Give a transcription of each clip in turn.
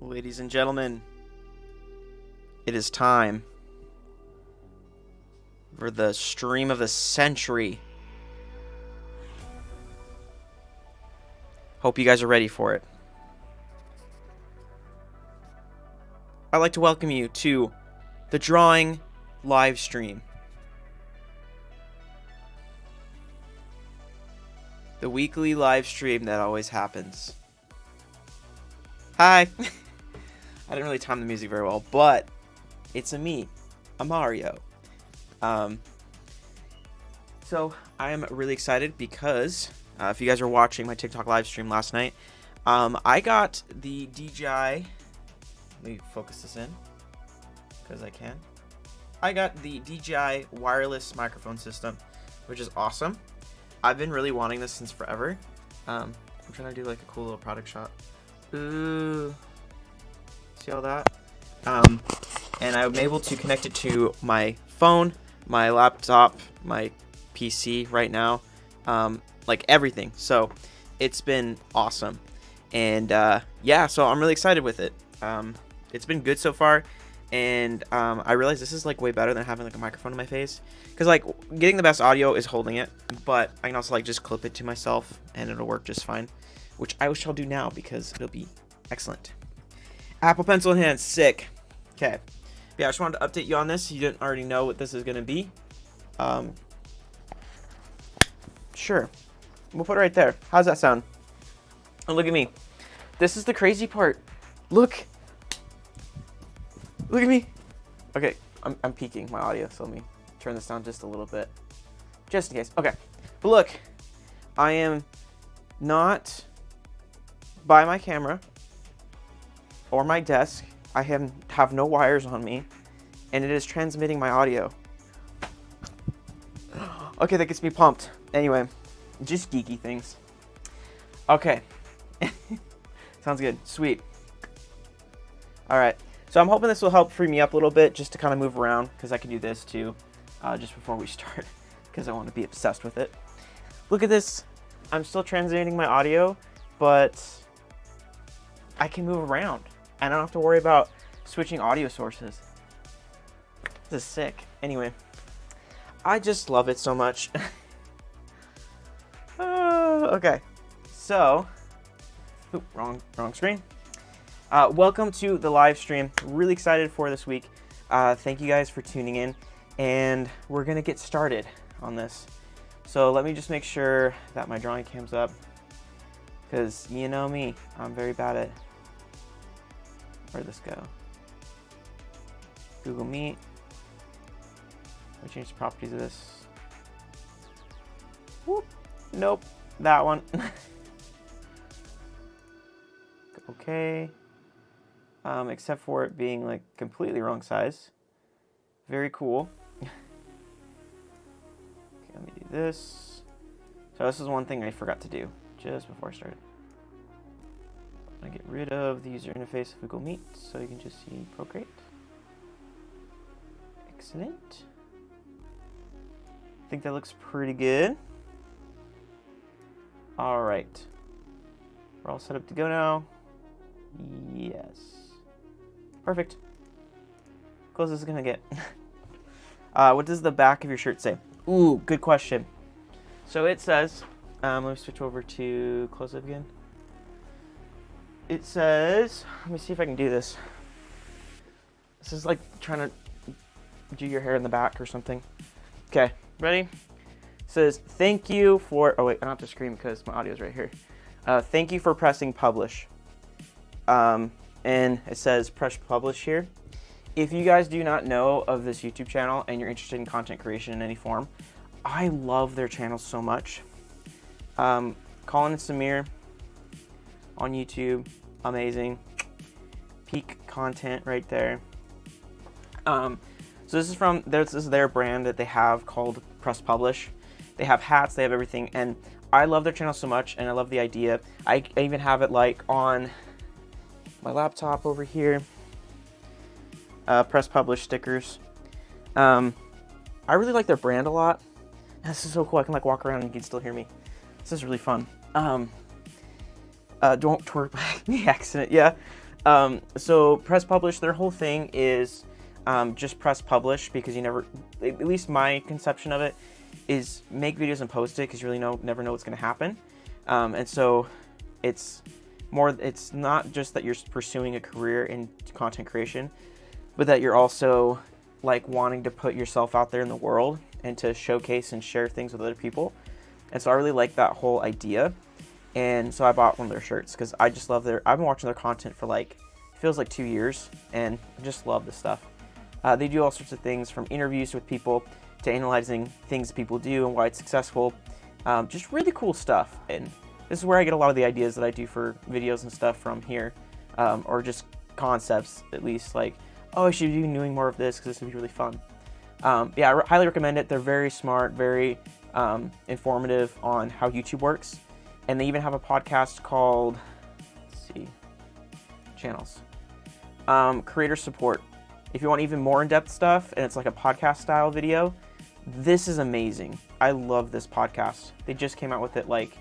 Ladies and gentlemen, it is time for the stream of the century. Hope you guys are ready for it. I'd like to welcome you to the drawing live stream. The weekly live stream that always happens. Hi! I didn't really time the music very well, but it's a Mario. So I am really excited because if you guys were watching my TikTok live stream last night, I got the DJI. Let me focus this in because I can. I got the DJI wireless microphone system, which is awesome. I've been really wanting this since forever. I'm trying to do like a cool little product shot. Ooh. See all that? And I'm able to connect it to my phone, my laptop, my PC right now, like everything. So it's been awesome. And yeah, so I'm really excited with it. It's been good so far. And I realize this is like way better than having like a microphone in my face, because like getting the best audio is holding it, but I can also like just clip it to myself and it'll work just fine, which I shall do now because it'll be excellent. Apple Pencil in hand, sick. Okay, yeah, I just wanted to update you on this. You didn't already know what this is gonna be. Sure, we'll put it right there. How's that sound? And look at me. This is the crazy part. Look at me. Okay, I'm peaking my audio, so let me turn this down just a little bit, just in case. Okay, but look, I am not by my camera or my desk. I have no wires on me, and it is transmitting my audio. Okay, that gets me pumped. Anyway, just geeky things. Okay, sounds good. Sweet. All right. So I'm hoping this will help free me up a little bit just to kind of move around, because I can do this too just before we start, because I want to be obsessed with it. Look at this. I'm still transmitting my audio, but I can move around and I don't have to worry about switching audio sources. This is sick. Anyway, I just love it so much. Okay, so, oops, wrong screen. Welcome to the live stream. Really excited for this week. Thank you guys for tuning in, and we're gonna get started on this. So let me just make sure that my drawing cam's up, because you know me, I'm very bad at, where'd this go? Google Meet. Let me change the properties of this. Whoop. Nope, that one. Okay. Except for it being like completely wrong size. Very cool. Okay, let me do this. So this is one thing I forgot to do just before I started. I get rid of the user interface of Google Meet so you can just see Procreate. Excellent. I think that looks pretty good. All right. We're all set up to go now. Yes. Perfect. Close as it's gonna get. What does the back of your shirt say? Ooh, good question. So it says, let me switch over to close up again. It says, let me see if I can do this. This is like trying to do your hair in the back or something. Okay, ready? It says, thank you for, oh wait, I don't have to scream because my audio is right here. Thank you for pressing publish. And it says press publish here. If you guys do not know of this YouTube channel and you're interested in content creation in any form, I love their channel so much. Colin and Samir on YouTube, amazing. Peak content right there. So this is their brand that they have called Press Publish. They have hats, they have everything, and I love their channel so much, and I love the idea. I even have it like on my laptop over here. Press Publish stickers. I really like their brand a lot. This is so cool. I can like walk around and you can still hear me. This is really fun. Don't twerk by the accident. Yeah. So press publish, their whole thing is just press publish, because you never, at least my conception of it, is make videos and post it, because you really never know what's going to happen. And so it's not just that you're pursuing a career in content creation, but that you're also like wanting to put yourself out there in the world and to showcase and share things with other people. And so I really like that whole idea. And so I bought one of their shirts because I just love I've been watching their content for like, it feels like 2 years, and I just love this stuff. They do all sorts of things, from interviews with people to analyzing things that people do and why it's successful. Just really cool stuff. And this is where I get a lot of the ideas that I do for videos and stuff from here, or just concepts, at least, like, oh, I should be doing more of this because this would be really fun. Yeah, I highly recommend it. They're very smart, very informative on how YouTube works. And they even have a podcast called, let's see, channels, creator support. If you want even more in-depth stuff and it's like a podcast style video, this is amazing. I love this podcast. They just came out with it like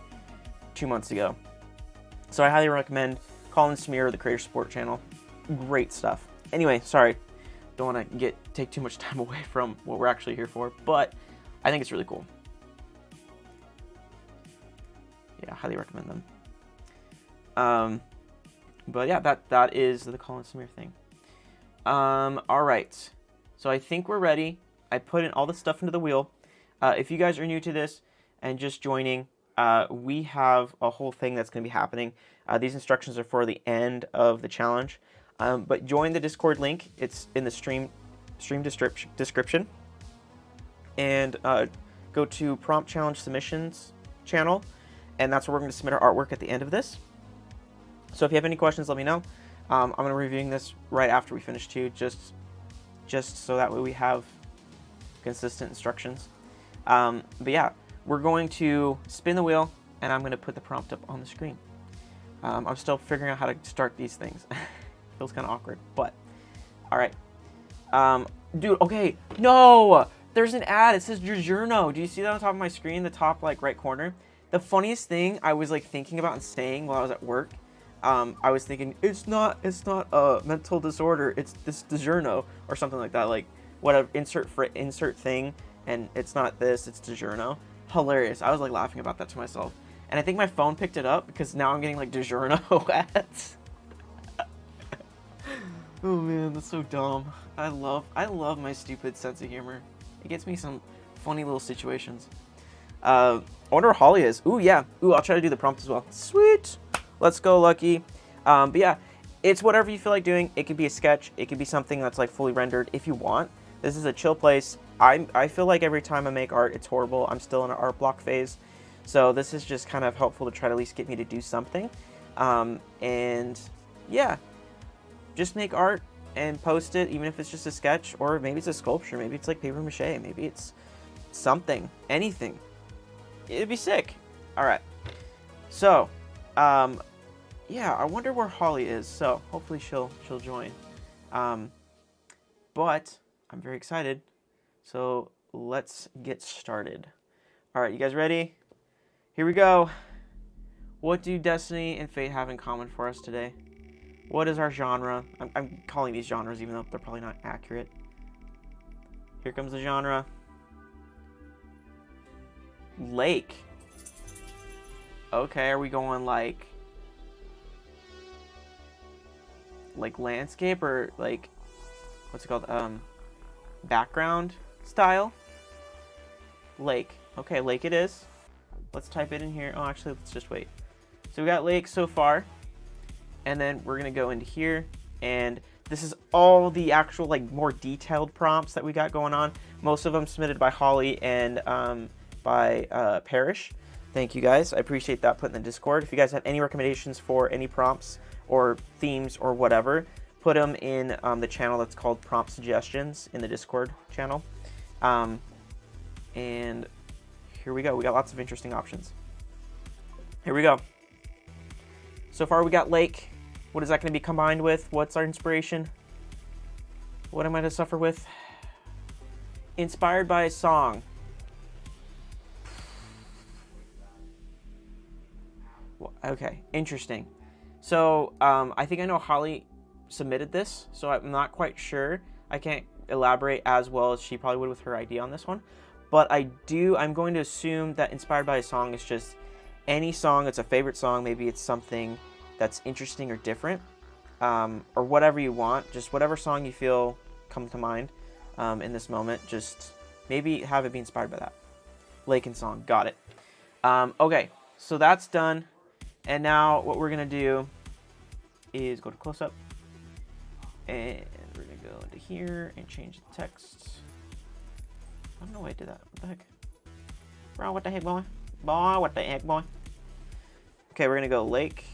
2 months ago. So I highly recommend Colin Smear, the creator support channel. Great stuff. Anyway, sorry, don't want to take too much time away from what we're actually here for, but I think it's really cool. Yeah, highly recommend them. But yeah, that is the Colin Smear thing. All right, so I think we're ready. I put in all the stuff into the wheel. If you guys are new to this and just joining, we have a whole thing that's going to be happening. These instructions are for the end of the challenge. But join the Discord link. It's in the stream description. And go to Prompt Challenge Submissions channel. And that's where we're going to submit our artwork at the end of this. So if you have any questions, let me know. I'm going to be reviewing this right after we finish too, just so that way we have consistent instructions. But yeah, we're going to spin the wheel, and I'm going to put the prompt up on the screen. I'm still figuring out how to start these things. Feels kind of awkward, but all right. Dude, okay, no, there's an ad. It says DiGiorno. Do you see that on top of my screen, the top like right corner? The funniest thing I was like thinking about and saying while I was at work, I was thinking it's not a mental disorder. It's this DiGiorno or something like that. Like whatever, insert thing, and it's not this. It's DiGiorno. Hilarious. I was like laughing about that to myself, and I think my phone picked it up because now I'm getting like DiGiorno ads. Oh man, that's so dumb. I love my stupid sense of humor. It gets me some funny little situations. I wonder where Holly is. Ooh, yeah. Ooh, I'll try to do the prompt as well. Sweet. Let's go, Lucky. But yeah, it's whatever you feel like doing. It could be a sketch. It could be something that's like fully rendered if you want. This is a chill place. I feel like every time I make art, it's horrible. I'm still in an art block phase. So this is just kind of helpful to try to at least get me to do something. And yeah, just make art and post it, even if it's just a sketch, or maybe it's a sculpture. Maybe it's like paper mache. Maybe it's something, anything. It'd be sick. All right. So, yeah, I wonder where Holly is. So hopefully she'll join. But I'm very excited. So let's get started. All right, you guys ready? Here we go. What do Destiny and Fate have in common for us today? What is our genre? I'm calling these genres even though they're probably not accurate. Here comes the genre. Lake. Okay, are we going like landscape or like, what's it called? Background style? Lake. Okay, lake it is. Let's type it in here. Oh, actually, let's just wait. So we got lake so far. And then we're going to go into here. And this is all the actual, like, more detailed prompts that we got going on. Most of them submitted by Holly and by Parrish. Thank you, guys. I appreciate that put in the Discord. If you guys have any recommendations for any prompts or themes or whatever, put them in the channel that's called Prompt Suggestions in the Discord channel. And here we go. We got lots of interesting options. Here we go. So far we got lake. What is that going to be combined with? What's our inspiration? What am I to suffer with? Inspired by a song. Okay, interesting. So I think I know Holly submitted this, so I'm not quite sure. I can't elaborate as well as she probably would with her idea on this one. But I'm going to assume that inspired by a song is just any song that's a favorite song. Maybe it's something that's interesting or different, or whatever you want. Just whatever song you feel come to mind in this moment. Just maybe have it be inspired by that. Lake and song. Got it. Okay, so that's done. And now what we're going to do is go to close-up. And we're going to go into here and change the text. I don't know why I did that. What the heck? Bro, what the heck, boy? Boy, what the heck, boy? Okay, we're going to go lake.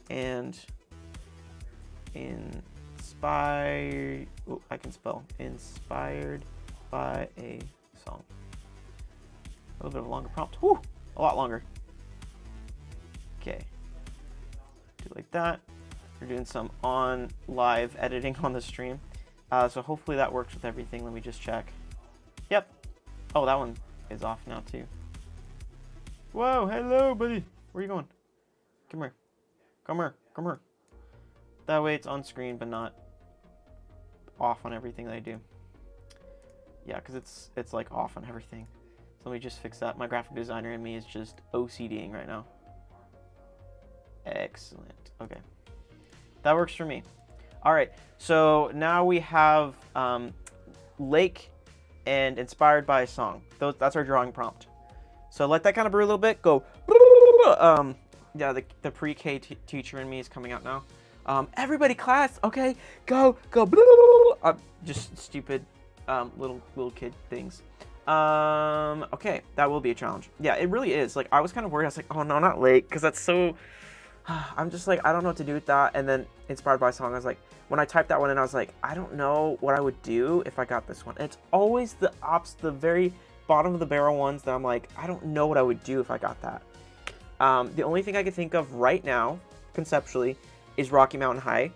And inspired... Oh, I can spell. Inspired by a song. A little bit of a longer prompt. Whew, a lot longer. Okay. Do it like that. We're doing some on live editing on the stream. So hopefully that works with everything. Let me just check. Yep. Oh, that one is off now too. Whoa, hello, buddy. Where are you going? Come here. Come here. Come here. That way it's on screen, but not off on everything that I do. Yeah, because it's like off on everything. So let me just fix that. My graphic designer in me is just OCDing right now. Excellent. Okay. That works for me. All right. So now we have lake and inspired by a song. That's our drawing prompt. So let that kind of brew a little bit. Go. Yeah, the pre-K teacher in me is coming out now. Everybody, class. Okay, go. Just stupid little kid things. Okay, that will be a challenge. Yeah, it really is. Like, I was kind of worried. I was like, oh no, not lake, because that's so. I'm just like, I don't know what to do with that. And then inspired by a song, I was like, when I typed that one in, I was like, I don't know what I would do if I got this one. And it's always the very bottom of the barrel ones that I'm like, I don't know what I would do if I got that. The only thing I could think of right now, conceptually, is Rocky Mountain High,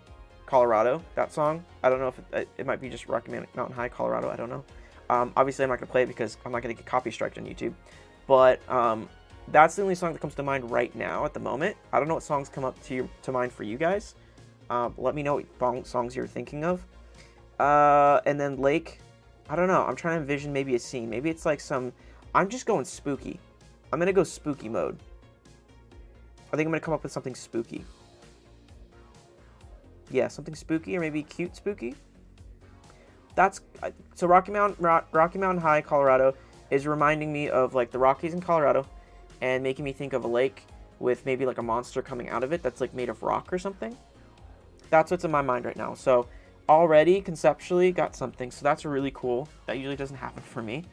Colorado. That song. I don't know if it might be just Rocky Mountain High, Colorado. I don't know. Obviously, I'm not going to play it because I'm not going to get copy striked on YouTube. But that's the only song that comes to mind right now at the moment. I don't know what songs come up to mind for you guys. Let me know what songs you're thinking of. And then Lake, I don't know. I'm trying to envision maybe a scene. Maybe it's like I'm just going spooky. I'm going to go spooky mode. I think I'm going to come up with something spooky. Yeah, something spooky or maybe cute spooky. So Rocky Mountain High, Colorado is reminding me of like the Rockies in Colorado and making me think of a lake with maybe like a monster coming out of it that's like made of rock or something. That's what's in my mind right now. So already conceptually got something. So that's really cool. That usually doesn't happen for me.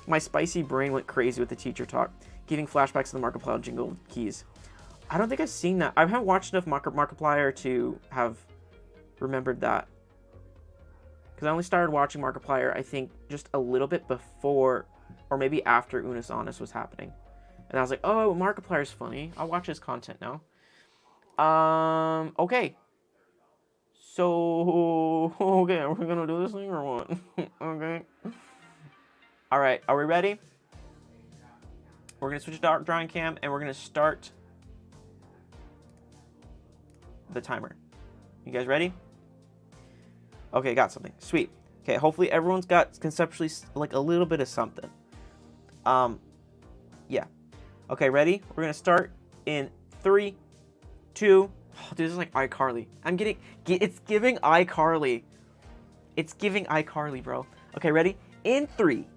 My spicy brain went crazy with the teacher talk, giving flashbacks to the Markiplier jingle keys. I don't think I've seen that. I haven't watched enough Markiplier to have remembered that. Because I only started watching Markiplier, I think, just a little bit before, or maybe after Unus Annus was happening. And I was like, oh, Markiplier's funny. I'll watch his content now. Okay. So, okay, are we gonna do this thing or what? Okay. Alright, are we ready? We're gonna switch to drawing cam, and we're gonna start the timer. You guys ready? Okay, got something. Sweet. Okay, hopefully everyone's got conceptually like a little bit of something. Yeah. Okay, ready? We're gonna start in 3, 2. Oh, dude, this is like iCarly. It's giving iCarly. It's giving iCarly, bro. Okay, ready? In 3,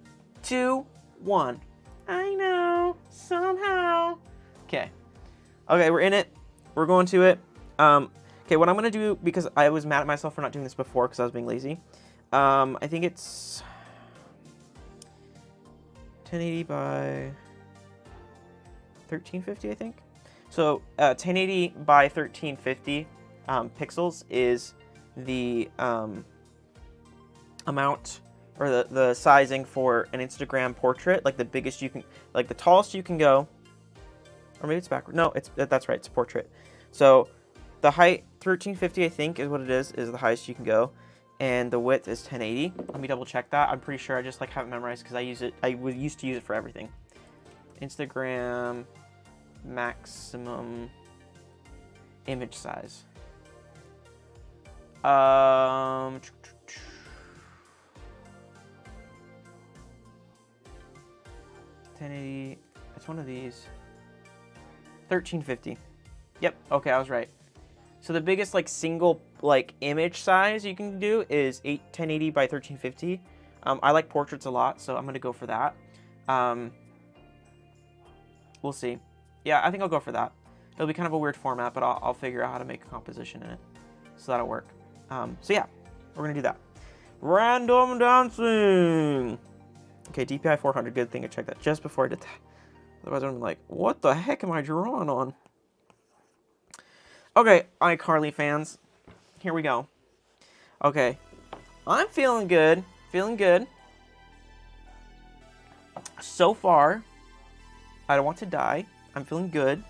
2, 1. I know, somehow. Okay. Okay, we're in it. We're going to it. Okay, what I'm going to do, because I was mad at myself for not doing this before because I was being lazy. I think it's 1080 by 1350, I think. So 1080 by 1350 pixels is the amount or the sizing for an Instagram portrait, like the biggest you can, like the tallest you can go, or maybe it's backward. No, that's right, it's a portrait. So the height 1350, I think, is what it is the highest you can go, and the width is 1080. Let me double check that. I'm pretty sure I just like have it memorized because I used to use it for everything. Instagram maximum image size. 1080. It's one of these. 1350. Yep. Okay, I was right. So the biggest like single like image size you can do is 1080 by 1350. I like portraits a lot, so I'm gonna go for that. We'll see. Yeah, I think I'll go for that. It'll be kind of a weird format, but I'll figure out how to make a composition in it, so that'll work. So yeah, we're gonna do that. Random dancing. Okay, DPI 400. Good thing I checked that just before I did that. Otherwise, I'm like, what the heck am I drawing on? Okay, iCarly fans, here we go. Okay, I'm feeling good. Feeling good. So far, I don't want to die. I'm feeling good.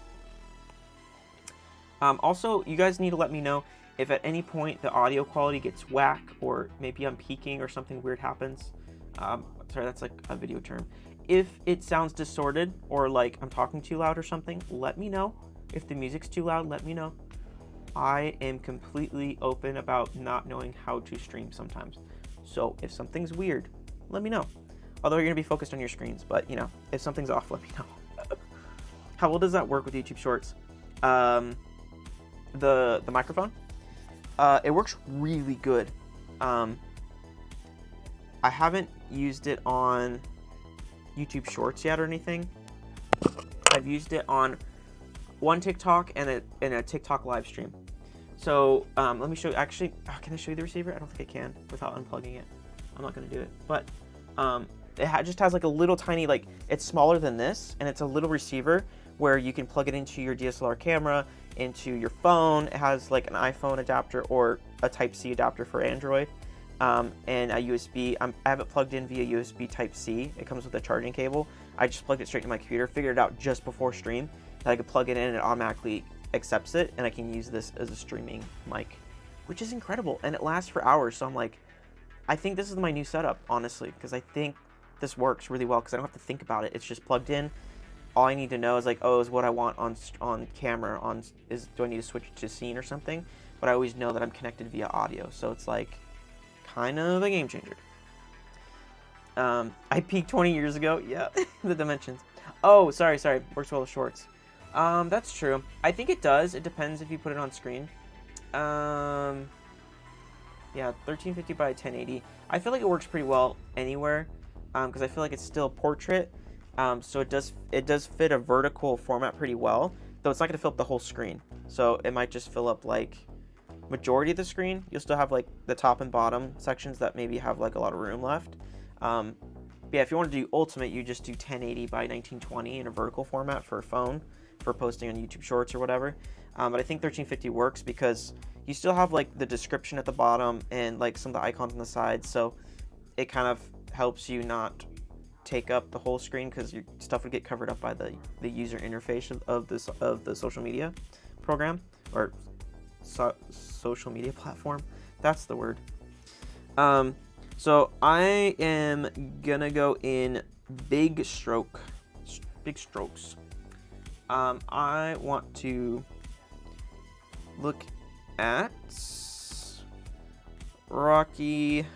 Also, you guys need to let me know if at any point the audio quality gets whack, or maybe I'm peaking or something weird happens. Sorry, that's like a video term. If it sounds distorted or like I'm talking too loud or something, let me know. If the music's too loud, let me know. I am completely open about not knowing how to stream sometimes. So if something's weird, let me know. Although you're gonna be focused on your screens, but you know, if something's off, let me know. How well does that work with YouTube Shorts? The microphone? It works really good. I haven't used it on YouTube Shorts yet or anything. I've used it on one TikTok and a TikTok live stream. So let me show you. Actually, can I show you the receiver? I don't think I can without unplugging it. I'm not going to do it. But it just has like a little tiny, like, it's smaller than this, and it's a little receiver where you can plug it into your DSLR camera, into your phone. It has like an iPhone adapter or a Type-C adapter for Android, and a USB. I have it plugged in via USB Type-C. It comes with a charging cable. I just plugged it straight to my computer, figured it out just before stream, that I could plug it in and it automatically accepts it, and I can use this as a streaming mic, which is incredible, and it lasts for hours. So I'm like, I think this is my new setup, honestly, because I think this works really well because I don't have to think about it. It's just plugged in. All I need to know is like, oh, is what I want on camera, do I need to switch to scene or something? But I always know that I'm connected via audio, so it's like kind of a game changer. I peaked 20 years ago. Yeah, the dimensions. Oh, sorry. Works well with shorts. That's true. I think it does. It depends if you put it on screen. Yeah, 1350 by 1080. I feel like it works pretty well anywhere, because I feel like it's still portrait. So it does fit a vertical format pretty well, though it's not going to fill up the whole screen. So it might just fill up like majority of the screen. You'll still have like the top and bottom sections that maybe have like a lot of room left. But yeah, if you want to do ultimate, you just do 1080 by 1920 in a vertical format for a phone, for posting on YouTube Shorts or whatever. But I think 1350 works because you still have like the description at the bottom and like some of the icons on the side, so it kind of helps you not take up the whole screen because your stuff would get covered up by the user interface of the social media program or social media platform. That's the word. So I am gonna go in big strokes. I want to look at Rocky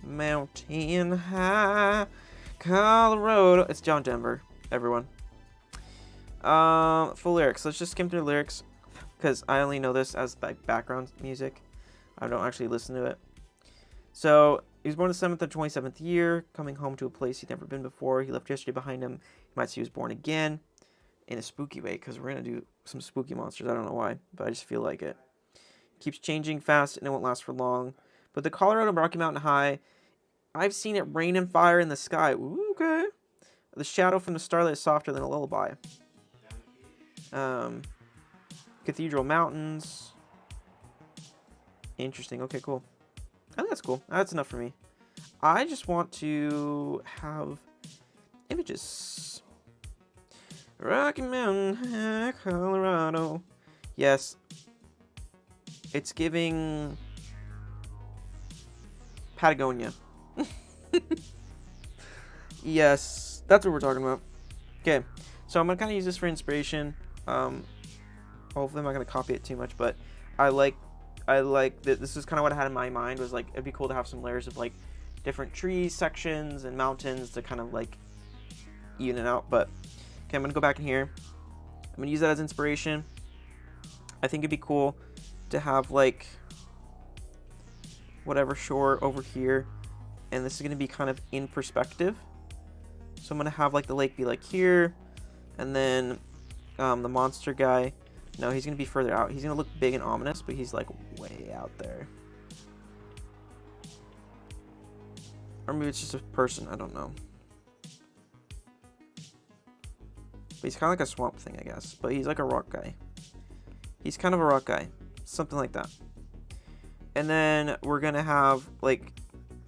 Mountain High, Colorado. It's John Denver, everyone. Full lyrics. Let's just skim through the lyrics because I only know this as background music. I don't actually listen to it. So he was born the 7th of 27th year, coming home to a place he'd never been before. He left yesterday behind him. You might see he was born again in a spooky way because we're going to do some spooky monsters. I don't know why, but I just feel like it. Keeps changing fast and it won't last for long. But the Colorado Rocky Mountain High, I've seen it rain and fire in the sky. Ooh, okay. The shadow from the starlight is softer than a lullaby. Cathedral Mountains. Interesting. Okay, cool. I think that's cool. That's enough for me. I just want to have images. Rocky Mountain High, Colorado. Yes. It's giving Patagonia. Yes, that's what we're talking about. Okay, so I'm gonna kind of use this for inspiration. Hopefully I'm not going to copy it too much, but I like that. This is kind of what I had in my mind, was like, it'd be cool to have some layers of like different trees, sections, and mountains to kind of like even it out. But okay, I'm going to go back in here. I'm going to use that as inspiration. I think it'd be cool to have like whatever shore over here, and this is going to be kind of in perspective. So I'm going to have like the lake be like here, and then the monster guy, no, he's going to be further out. He's going to look big and ominous, but he's like way out there. Or maybe it's just a person, I don't know. But he's kind of like a swamp thing, I guess. But he's like a rock guy. He's kind of a rock guy. Something like that. And then we're going to have like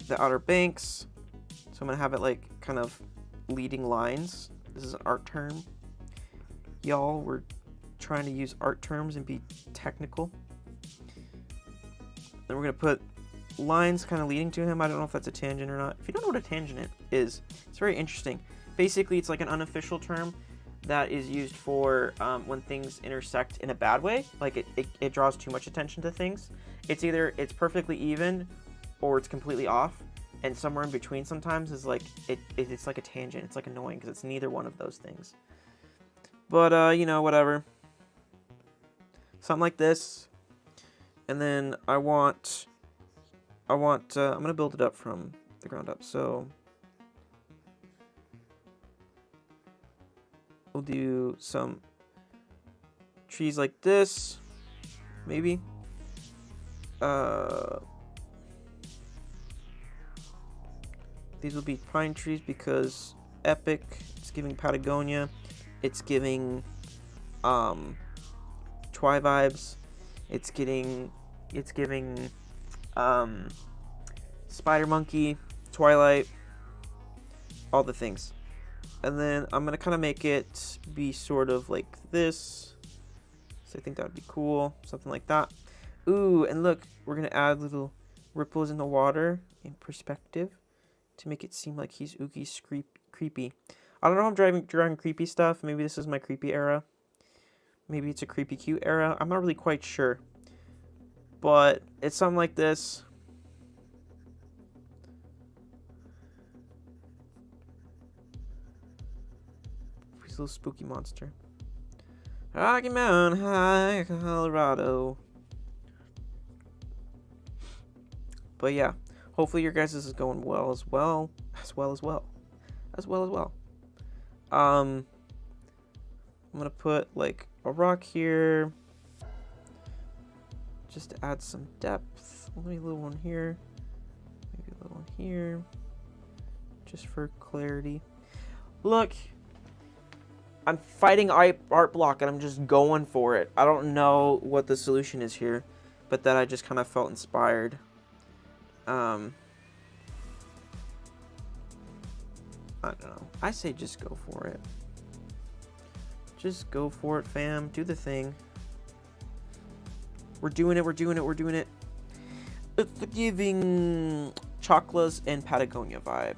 the Outer Banks. So I'm going to have it like kind of leading lines. This is an art term. Y'all, we're trying to use art terms and be technical. Then we're going to put lines kind of leading to him. I don't know if that's a tangent or not. If you don't know what a tangent is, it's very interesting. Basically, it's like an unofficial term that is used for when things intersect in a bad way. Like it draws too much attention to things. It's either it's perfectly even or it's completely off. And somewhere in between sometimes is like, it's like a tangent. It's like annoying because it's neither one of those things. But, you know, whatever. Something like this. And then I'm going to build it up from the ground up. So we'll do some trees like this, maybe. These will be pine trees because epic. It's giving Patagonia. It's giving Twi vibes. It's giving Spider Monkey, Twilight, all the things. And then I'm gonna kind of make it be sort of like this. So I think that would be cool, something like that. Ooh, and look, we're gonna add little ripples in the water in perspective to make it seem like he's oogie creepy. I don't know if I'm drawing creepy stuff. Maybe this is my creepy era. Maybe it's a creepy cute era. I'm not really quite sure. But it's something like this. He's a little spooky monster. Rocky Mountain High, Colorado. But yeah, hopefully your guys' is going well as well. I'm gonna put like a rock here, just to add some depth. Maybe a little one here, maybe a little one here, just for clarity. Look, I'm fighting art block and I'm just going for it. I don't know what the solution is here, but that I just kind of felt inspired. I don't know. I say just go for it. Just go for it, fam. Do the thing. We're doing it. It's the giving Chocola's and Patagonia vibe.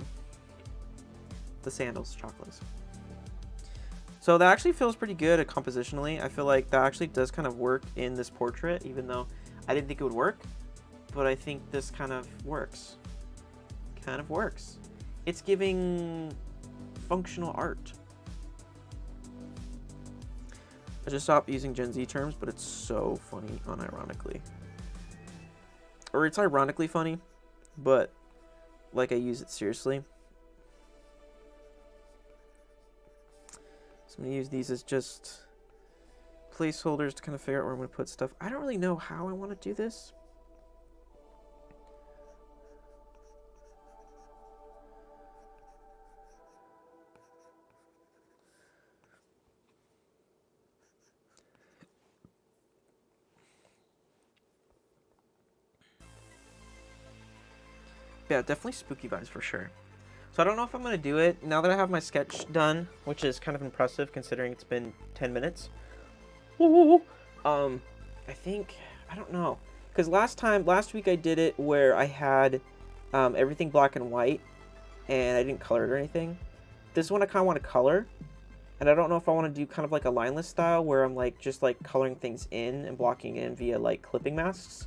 The sandals, Chocola's. So that actually feels pretty good compositionally. I feel like that actually does kind of work in this portrait, even though I didn't think it would work. But I think this kind of works. It's giving functional art. I just stopped using Gen Z terms, but it's so funny unironically. Or it's ironically funny, but like I use it seriously. So I'm going to use these as just placeholders to kind of figure out where I'm going to put stuff. I don't really know how I want to do this. Yeah, definitely spooky vibes for sure. So I don't know if I'm going to do it now that I have my sketch done, which is kind of impressive considering it's been 10 minutes. Woo! I think, I don't know. Because last week I did it where I had everything black and white and I didn't color it or anything. This one I kind of want to color. And I don't know if I want to do kind of like a lineless style where I'm like just like coloring things in and blocking in via like clipping masks.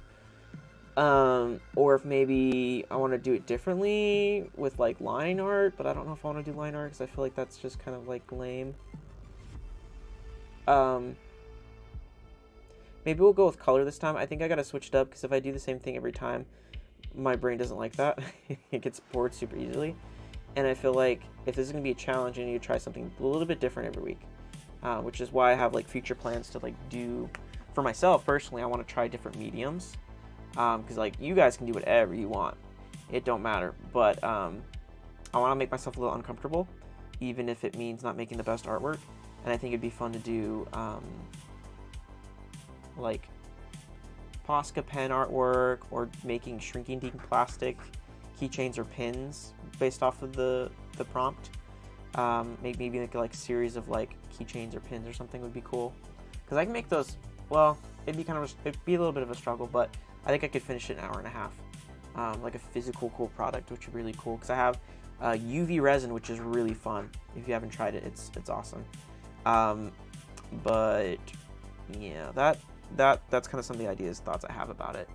Or if maybe I want to do it differently with like line art, but I don't know if I want to do line art because I feel like that's just kind of like lame. Maybe we'll go with color this time. I think I gotta switch it up because if I do the same thing every time, my brain doesn't like that. It gets bored super easily. And I feel like if this is going to be a challenge, I need to try something a little bit different every week. Which is why I have like future plans to like do, for myself personally, I want to try different mediums. Because like you guys can do whatever you want. It don't matter. But I want to make myself a little uncomfortable, even if it means not making the best artwork. And I think it'd be fun to do like Posca pen artwork or making shrinking dink plastic keychains or pins based off of the prompt. Maybe like a series of like keychains or pins or something would be cool. Because I can make those, well, it'd be a little bit of a struggle, but I think I could finish it in an hour and a half. Like a physical cool product, which would be really cool. Because I have UV resin, which is really fun. If you haven't tried it, it's awesome. But yeah, that's kind of some of the ideas, thoughts I have about it.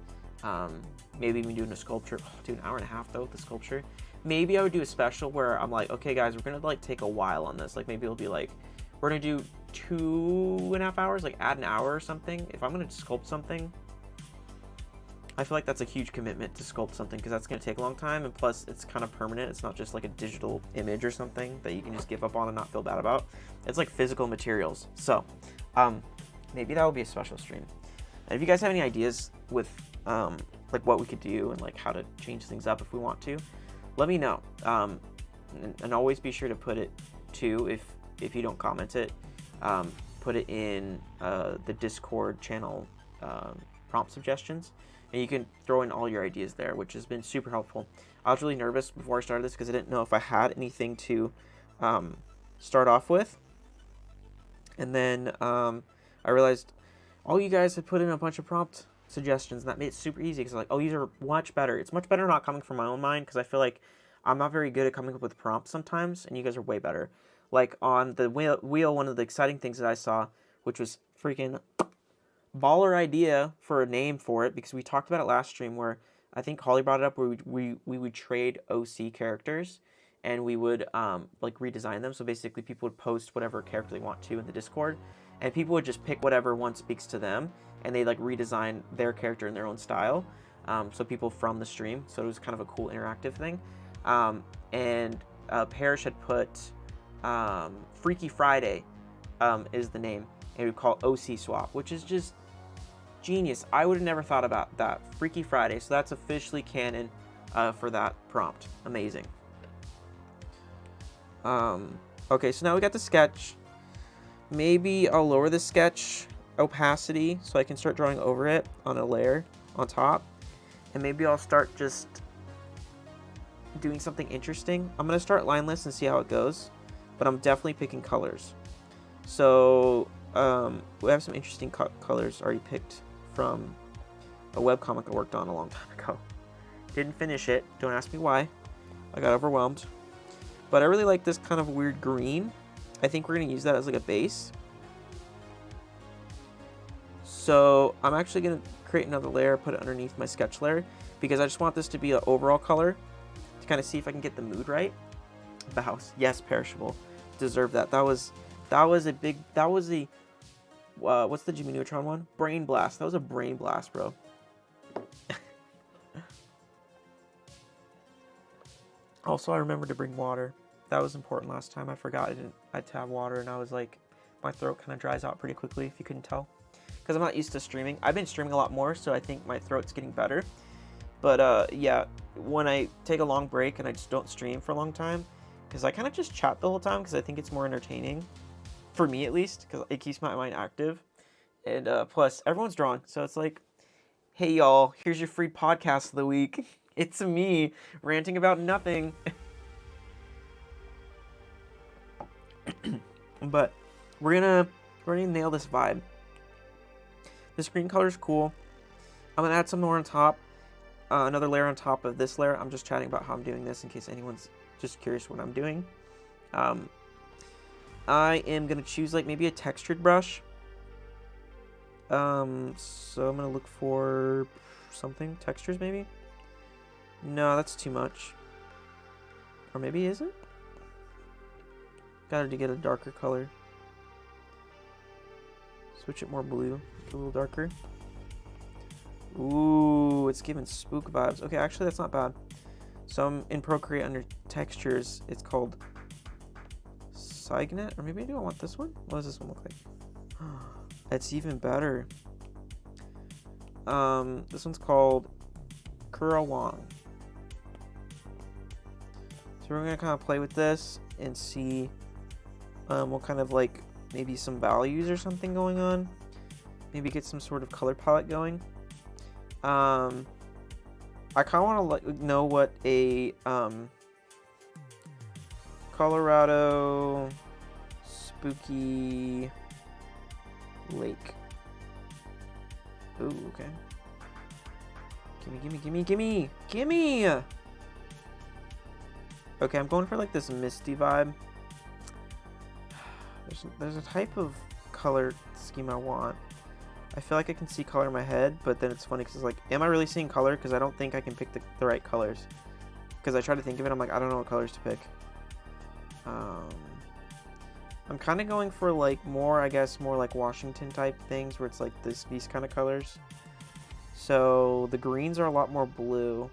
Maybe even doing a sculpture. Oh, dude, an hour and a half though with the sculpture. Maybe I would do a special where I'm like, okay guys, we're gonna like take a while on this. Like maybe it'll be like, we're gonna do 2.5 hours, like add an hour or something. If I'm gonna sculpt something, I feel like that's a huge commitment to sculpt something because that's gonna take a long time, and plus it's kind of permanent. It's not just like a digital image or something that you can just give up on and not feel bad about. It's like physical materials. So maybe that will be a special stream. And if you guys have any ideas with like what we could do and like how to change things up if we want to, let me know. And always be sure to put it too, if you don't comment it, put it in the Discord channel prompt suggestions, and you can throw in all your ideas there, which has been super helpful. I was really nervous before I started this because I didn't know if I had anything to start off with, and then I realized all you guys had put in a bunch of prompt suggestions, and that made it super easy because like, oh, these are much better. It's much better not coming from my own mind because I feel like I'm not very good at coming up with prompts sometimes, and you guys are way better. Like on the wheel, one of the exciting things that I saw, which was freaking baller idea for a name for it, because we talked about it last stream where I think Holly brought it up where we would trade OC characters and we would like redesign them. So basically people would post whatever character they want to in the Discord, and people would just pick whatever one speaks to them, and they like redesign their character in their own style. So people from the stream. So it was kind of a cool interactive thing. And Parrish had put Freaky Friday is the name, and we call it OC Swap, which is just genius. I would have never thought about that. Freaky Friday. So that's officially canon for that prompt. Amazing. Okay, so now we got the sketch. Maybe I'll lower the sketch opacity so I can start drawing over it on a layer on top. And maybe I'll start just doing something interesting. I'm going to start lineless and see how it goes, but I'm definitely picking colors. So we have some interesting colors already picked from a webcomic I worked on a long time ago. Didn't finish it. Don't ask me why. I got overwhelmed. But I really like this kind of weird green. I think we're going to use that as like a base. So I'm actually going to create another layer, put it underneath my sketch layer, because I just want this to be an overall color to kind of see if I can get the mood right. The house, yes, perishable, deserve that. That was a big, that was the what's the Jimmy Neutron one? Brain blast. That was a brain blast, bro. Also, I remembered to bring water. That was important last time. I forgot I had to have water, and I was like, my throat kind of dries out pretty quickly, if you couldn't tell. Because I'm not used to streaming. I've been streaming a lot more, so I think my throat's getting better. But yeah, when I take a long break and I just don't stream for a long time, because I kind of just chat the whole time because I think it's more entertaining, for me at least, because it keeps my mind active. And plus, everyone's drawing, so it's like, hey y'all, here's your free podcast of the week. It's me ranting about nothing. But we're gonna nail this vibe. This green color is cool. I'm gonna add some more on top, another layer on top of this layer. I'm just chatting about how I'm doing this in case anyone's just curious what I'm doing. I am going to choose like maybe a textured brush. So I'm going to look for something. Textures maybe? No, that's too much. Or maybe is it? Got to get a darker color. Switch it more blue. A little darker. Ooh, it's giving spook vibes. Okay, actually that's not bad. So I'm in Procreate under textures. It's called Signet. Or maybe I do want this one? What does this one look like? That's even better. This one's called Kurawang. So we're gonna kind of play with this and see what kind of like maybe some values or something going on. Maybe get some sort of color palette going. I kind of want to know what a Colorado spooky lake. Ooh, okay. Gimme! Okay, I'm going for like this misty vibe. There's a type of color scheme I want. I feel like I can see color in my head, but then it's funny because it's like, am I really seeing color? Because I don't think I can pick the right colors. Because I try to think of it, I'm like, I don't know what colors to pick. I'm kind of going for like more, I guess, more like Washington type things where it's like these kind of colors. So the greens are a lot more blue,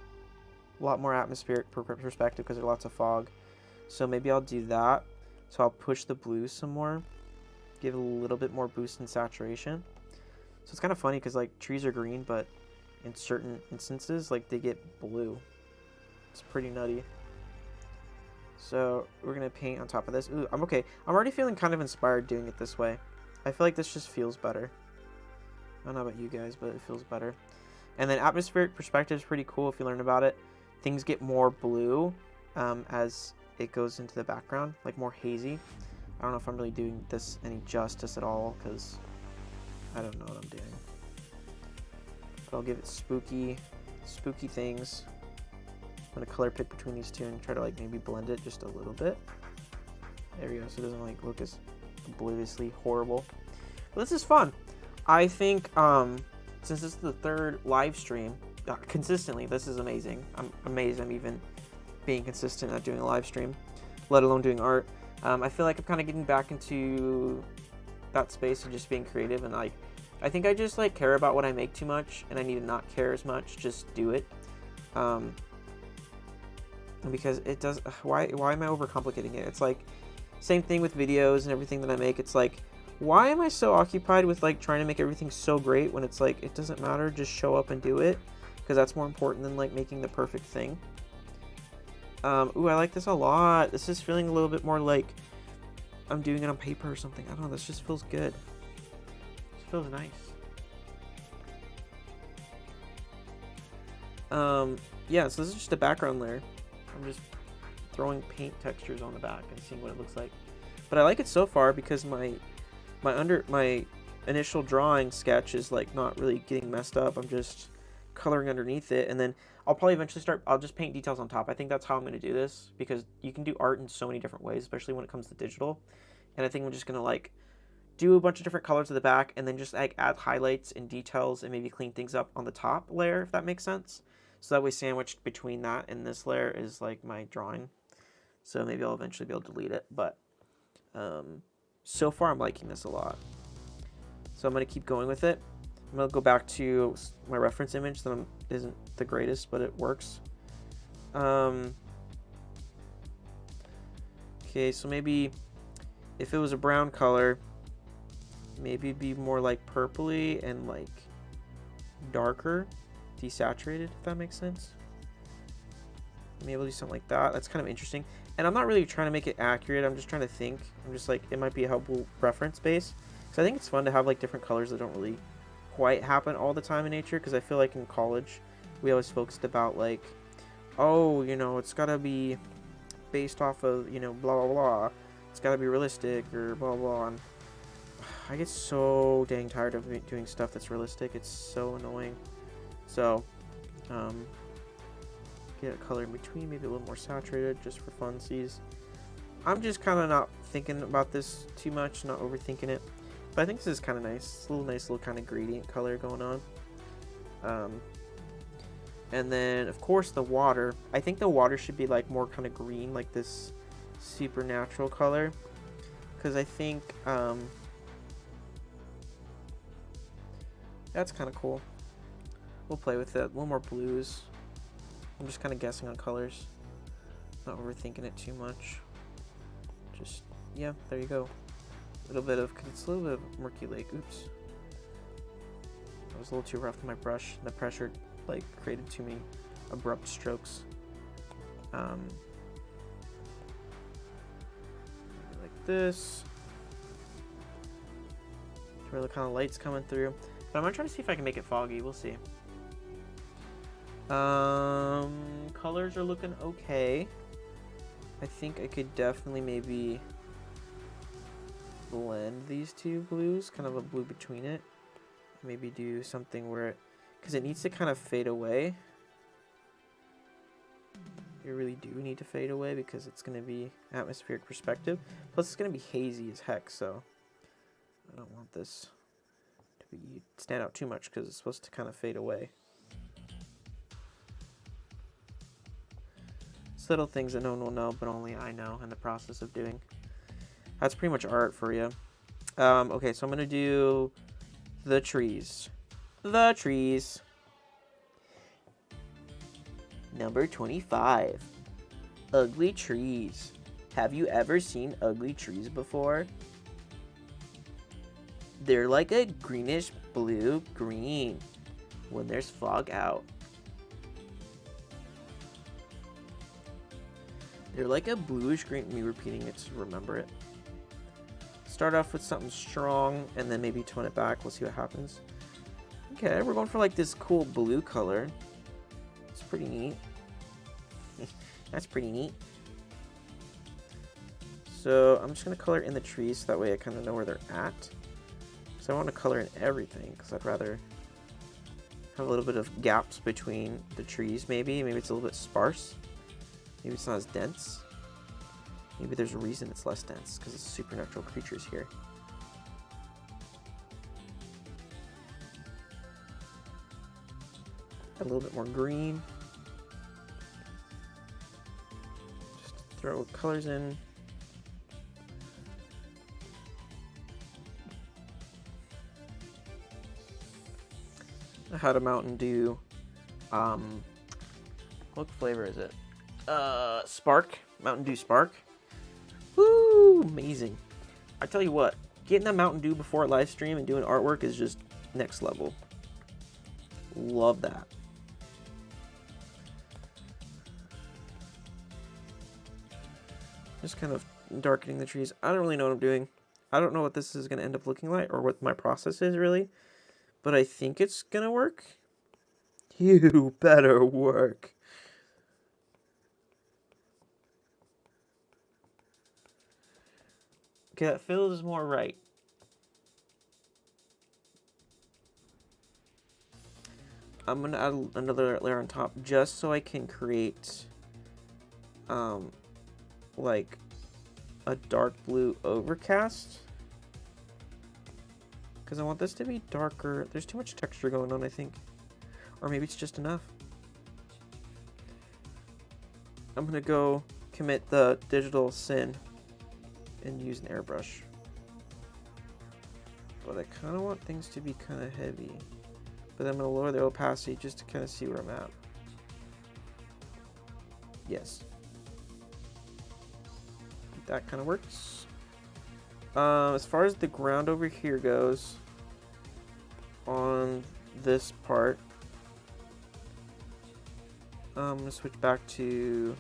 a lot more atmospheric perspective because there's lots of fog. So maybe I'll do that. So I'll push the blues some more, give it a little bit more boost in saturation. So it's kind of funny because like trees are green, but in certain instances, like they get blue. It's pretty nutty. So we're gonna paint on top of this. Ooh, I'm okay. I'm already feeling kind of inspired doing it this way. I feel like this just feels better. I don't know about you guys, but it feels better. And then atmospheric perspective is pretty cool if you learn about it. Things get more blue as it goes into the background, like more hazy. I don't know if I'm really doing this any justice at all because I don't know what I'm doing. But I'll give it spooky things. I'm gonna color pick between these two and try to like maybe blend it just a little bit. There we go, so it doesn't like look as obliviously horrible. But this is fun. I think since this is the third live stream consistently, this is amazing. I'm amazed I'm even being consistent at doing a live stream, let alone doing art. I feel like I'm kind of getting back into that space of just being creative, and like I think I just like care about what I make too much, and I need to not care as much, just do it. Because it does. Why am I overcomplicating it? It's like same thing with videos and everything that I make. It's like, why am I so occupied with like trying to make everything so great when it's like it doesn't matter, just show up and do it, because that's more important than like making the perfect thing. Ooh, I like this a lot. This is feeling a little bit more like I'm doing it on paper or something. I don't know, this just feels good. This feels nice. Yeah, so this is just a background layer. I'm just throwing paint textures on the back and seeing what it looks like. But I like it so far because my initial drawing sketch is like not really getting messed up. I'm just coloring underneath it, and then I'll probably eventually I'll just paint details on top. I think that's how I'm going to do this, because you can do art in so many different ways, especially when it comes to digital. And I think I'm just going to like do a bunch of different colors at the back, and then just like add highlights and details and maybe clean things up on the top layer, if that makes sense. So that way sandwiched between that and this layer is like my drawing. So maybe I'll eventually be able to delete it, but so far I'm liking this a lot. So I'm going to keep going with it. I'm going to go back to my reference image that isn't the greatest, but it works. Okay, so maybe if it was a brown color, maybe it'd be more like purpley and like darker, desaturated, if that makes sense. Maybe I'll do something like that. That's kind of interesting. And I'm not really trying to make it accurate. I'm just trying to think. I'm just like, it might be a helpful reference base. So I think it's fun to have like different colors that don't really quite happen all the time in nature, because I feel like in college we always focused about like, oh, you know, it's gotta be based off of, you know, blah blah blah, it's gotta be realistic or blah blah. And I get so dang tired of doing stuff that's realistic. It's so annoying. So get a color in between, maybe a little more saturated just for funsies. I'm just kind of not thinking about this too much, not overthinking it. But I think this is kind of nice. It's a nice little kind of gradient color going on. And then, of course, the water. I think the water should be like more kind of green, like this supernatural color. Because I think that's kind of cool. We'll play with it. A little more blues. I'm just kind of guessing on colors. Not overthinking it too much. Just, yeah, there you go. A little bit of, cause it's a little bit of murky lake. Oops. I was a little too rough with my brush. The pressure, like, created too many abrupt strokes. Like this. Where the kind of light's coming through. But I'm gonna try to see if I can make it foggy. We'll see. Colors are looking okay. I think I could definitely maybe blend these two blues, kind of a blue between it. Maybe do something where it, because it needs to kind of fade away. You really do need to fade away because it's going to be atmospheric perspective. Plus it's going to be hazy as heck, so I don't want this to be stand out too much because it's supposed to kind of fade away. It's little things that no one will know, but only I know in the process of doing. That's pretty much art for you. Okay, so I'm going to do the trees. The trees. Number 25. Ugly trees. Have you ever seen ugly trees before? They're like a greenish blue-green when there's fog out. They're like a bluish green. Me repeating it to remember it. Start off with something strong and then maybe tone it back. We'll see what happens. Okay, we're going for like this cool blue color. It's pretty neat. That's pretty neat. So I'm just going to color in the trees so that way I kind of know where they're at. So I want to color in everything because I'd rather have a little bit of gaps between the trees maybe. Maybe it's a little bit sparse. Maybe it's not as dense. Maybe there's a reason it's less dense because it's supernatural creatures here. A little bit more green. Just throw colors in. I had a Mountain Dew. What flavor is it? Spark. Mountain Dew Spark. Woo! Amazing. I tell you what, getting that Mountain Dew before a live stream and doing artwork is just next level. Love that. Just kind of darkening the trees. I don't really know what I'm doing. I don't know what this is going to end up looking like or what my process is really. But I think it's going to work. You better work. Okay, that feels more right. I'm going to add another layer on top just so I can create like a dark blue overcast. Because I want this to be darker. There's too much texture going on, I think. Or maybe it's just enough. I'm going to go commit the digital sin and use an airbrush. But I kind of want things to be kind of heavy. But I'm going to lower the opacity just to kind of see where I'm at. Yes. That kind of works. As far as the ground over here goes, on this part, I'm going to switch back to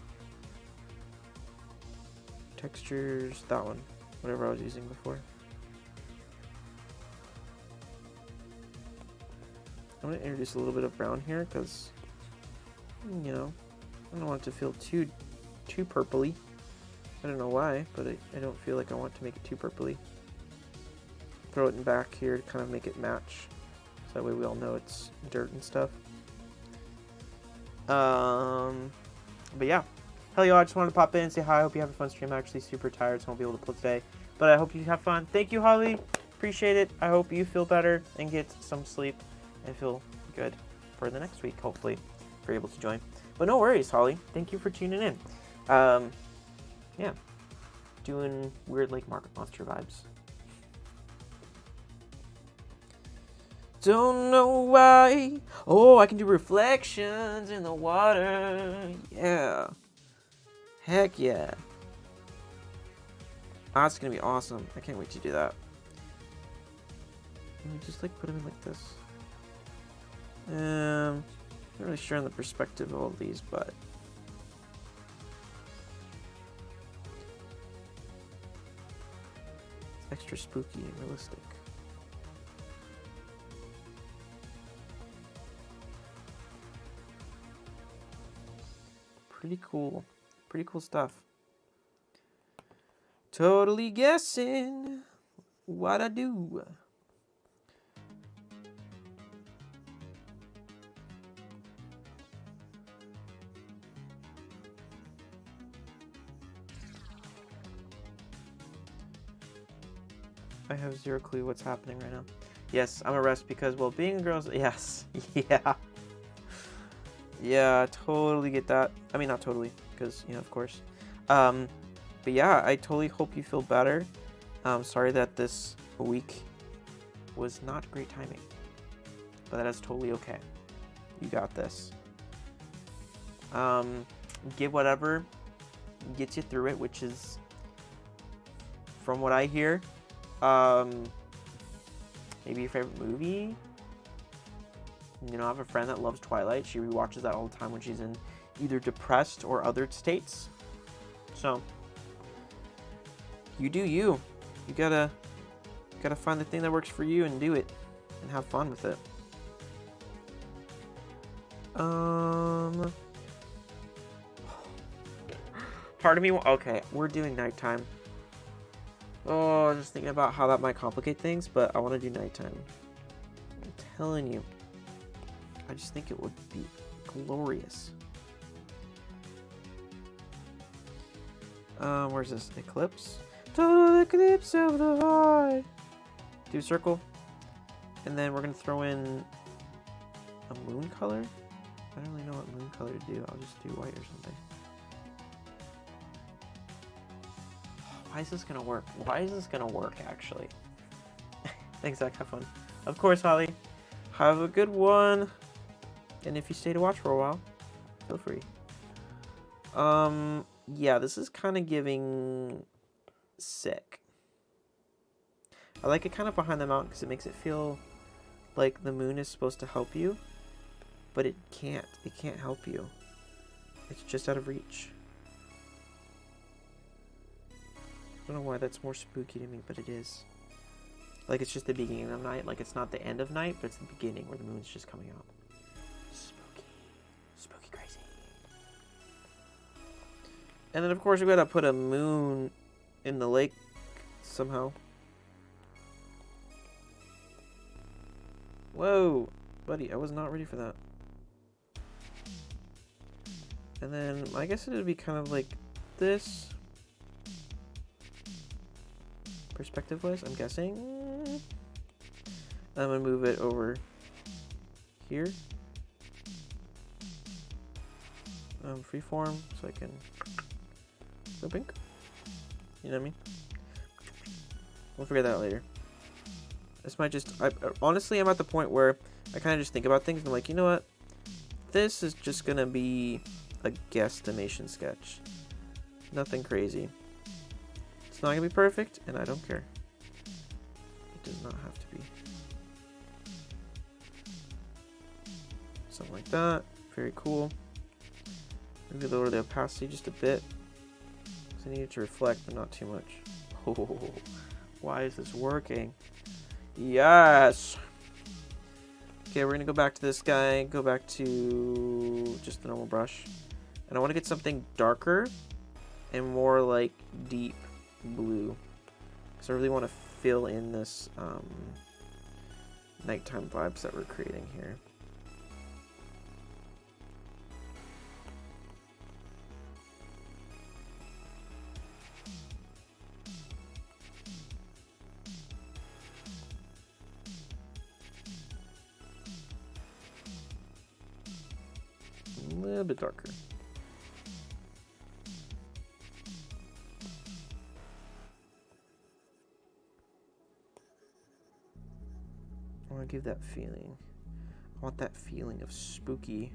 textures, that one, whatever I was using before. I'm going to introduce a little bit of brown here because, you know, I don't want it to feel too purpley. I don't know why, but I don't feel like I want to make it too purpley. Throw it in back here to kind of make it match. So that way we all know it's dirt and stuff. But yeah, Hell, yo, I just wanted to pop in and say hi. I hope you have a fun stream. I'm actually super tired, so I won't be able to play today. But I hope you have fun. Thank you, Holly. Appreciate it. I hope you feel better and get some sleep and feel good for the next week, hopefully, if you're able to join. But no worries, Holly. Thank you for tuning in. Yeah. Doing weird Lake Market Monster vibes. Don't know why. Oh, I can do reflections in the water. Yeah. Heck yeah. That's gonna be awesome. I can't wait to do that. Let me just like put them in like this. Not really sure on the perspective of all these, but it's extra spooky and realistic. Pretty cool. Pretty cool stuff. Totally guessing what I do. I have zero clue what's happening right now. Yes, I'm a rest because, well, being a girl's... Yes. Yeah. Yeah, I totally get that. I mean, not totally, because, you know, of course. But yeah, I totally hope you feel better. Sorry that this week was not great timing. But that is totally okay. You got this. Get whatever gets you through it, which is, from what I hear, maybe your favorite movie. You know, I have a friend that loves Twilight. She rewatches that all the time when she's in either depressed or other states. So, you do you. You gotta find the thing that works for you and do it, and have fun with it. Part of me. Okay, we're doing nighttime. Oh, I'm just thinking about how that might complicate things, but I want to do nighttime. I'm telling you. I just think it would be glorious. Where's this? Eclipse? Total eclipse of the heart. Do a circle. And then we're going to throw in a moon color. I don't really know what moon color to do. I'll just do white or something. Why is this going to work? Why is this going to work, actually? Thanks, Zach. Have fun. Of course, Holly. Have a good one. And if you stay to watch for a while, feel free. Yeah, this is kind of giving sick. I like it kind of behind the mountain because it makes it feel like the moon is supposed to help you, but it can't. It can't help you. It's just out of reach. I don't know why that's more spooky to me, but it is. Like it's just the beginning of night. Like it's not the end of night, but it's the beginning where the moon's just coming out. Spooky. Spooky crazy. And then of course we gotta put a moon in the lake somehow. Whoa, buddy, I was not ready for that. And then I guess it would be kind of like this. Perspective-wise, I'm guessing. I'm gonna move it over here. Freeform, so I can go pink. You know what I mean? We'll figure that out later. This might just... honestly, I'm at the point where I kind of just think about things and I'm like, you know what? This is just gonna be a guesstimation sketch. Nothing crazy. It's not gonna be perfect, and I don't care. It does not have to be. Something like that. Very cool. Maybe lower the opacity just a bit. Because I need it to reflect, but not too much. Oh, why is this working? Yes! Okay, we're gonna go back to this guy. Go back to just the normal brush. And I want to get something darker and more like deep blue. Because I really want to fill in this nighttime vibes that we're creating here. little bit darker. I want to give that feeling. I want that feeling of spooky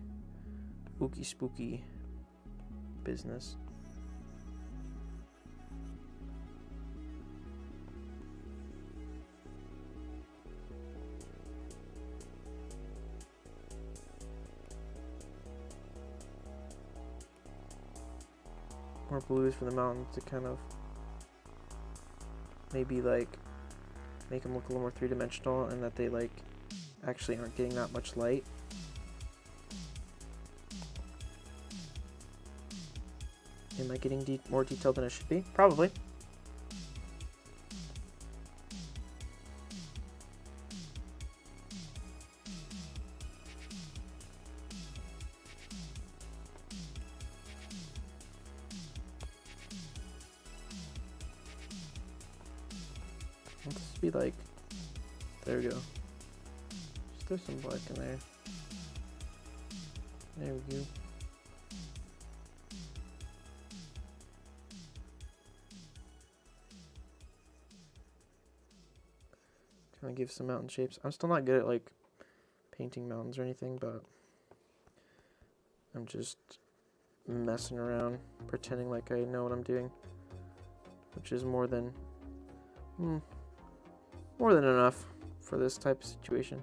business. More blues for the mountains to kind of maybe like make them look a little more three-dimensional, and that they like actually aren't getting that much light. Am I getting more detailed than it should be? Probably. Let's be like, there we go. Just throw some black in there. There we go. Kind of give some mountain shapes. I'm still not good at like painting mountains or anything, but I'm just messing around, pretending like I know what I'm doing, which is more than enough for this type of situation.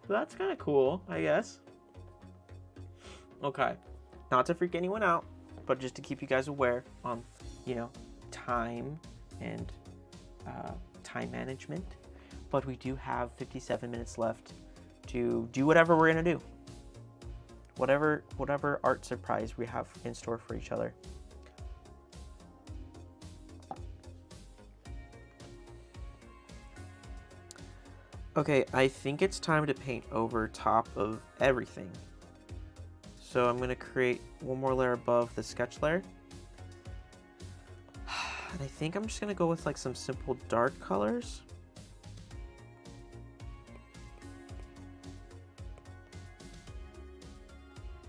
So that's kind of cool, I guess. Okay, not to freak anyone out, but just to keep you guys aware on, you know, time and time management. But we do have 57 minutes left to do whatever we're gonna do. Whatever art surprise we have in store for each other. Okay, I think it's time to paint over top of everything. So I'm gonna create one more layer above the sketch layer. And I think I'm just gonna go with like some simple dark colors.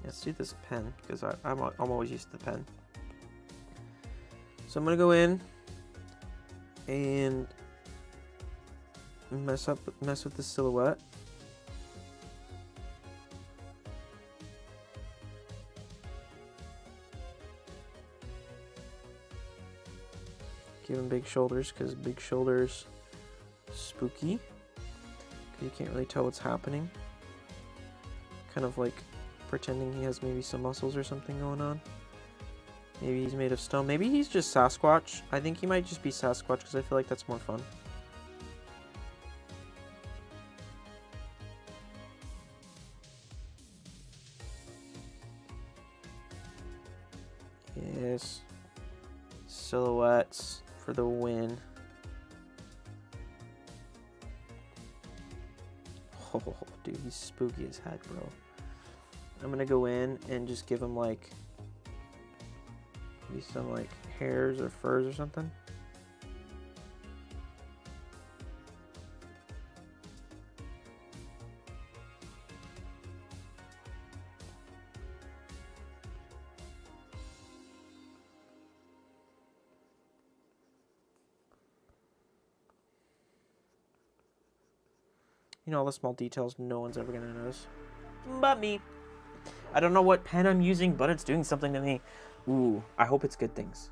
Let's do this pen, because I'm always used to the pen. So I'm gonna go in and mess with the silhouette. Give him big shoulders, because big shoulders spooky. You can't really tell what's happening. Kind of like pretending he has maybe some muscles or something going on. Maybe he's made of stone. Maybe he's just Sasquatch. I think he might just be Sasquatch because I feel like that's more fun. Yes. Silhouettes for the win. Oh, dude, he's spooky as heck, bro. I'm gonna go in and just give him like maybe some like hairs or furs or something. You know, all the small details no one's ever gonna notice. But me. I don't know what pen I'm using, but it's doing something to me. Ooh, I hope it's good things.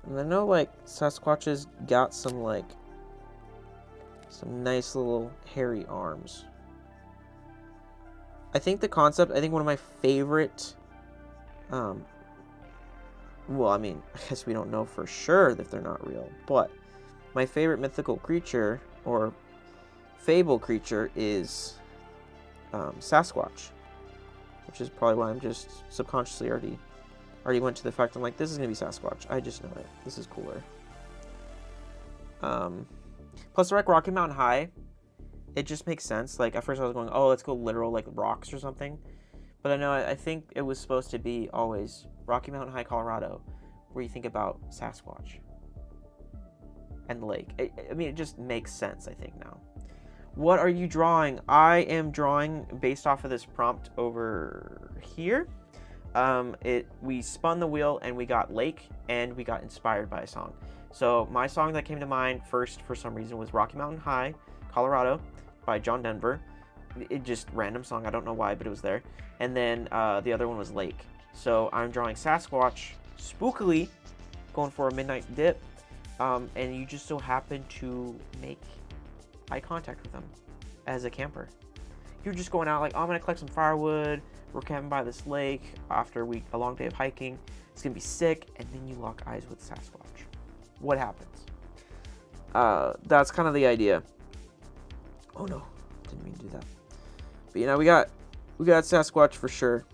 And I know, like, Sasquatches got some nice little hairy arms. I think the concept, I think one of my favorite, well, I mean, I guess we don't know for sure if they're not real, but my favorite mythical creature or fable creature is Sasquatch, which is probably why I'm just subconsciously already went to the fact I'm like, this is gonna be Sasquatch. I just know it. This is cooler. Plus, like Rocky Mountain High, it just makes sense. Like at first I was going, oh, let's go literal like rocks or something, but I think it was supposed to be always Rocky Mountain High, Colorado, where you think about Sasquatch and the lake. I mean, it just makes sense, I think, now. What are you drawing? I am drawing based off of this prompt over here. We spun the wheel and we got lake and we got inspired by a song. So my song that came to mind first for some reason was Rocky Mountain High, Colorado by John Denver. It just random song, I don't know why, but it was there. And then the other one was Lake. So I'm drawing Sasquatch spookily going for a midnight dip, and you just so happen to make eye contact with them as a camper. You're just going out like, oh, I'm gonna collect some firewood, we're camping by this lake after a long day of hiking, it's gonna be sick, and then you lock eyes with Sasquatch. What happens? That's kind of the idea. Oh no, didn't mean to do that. But you know, we got Sasquatch for sure.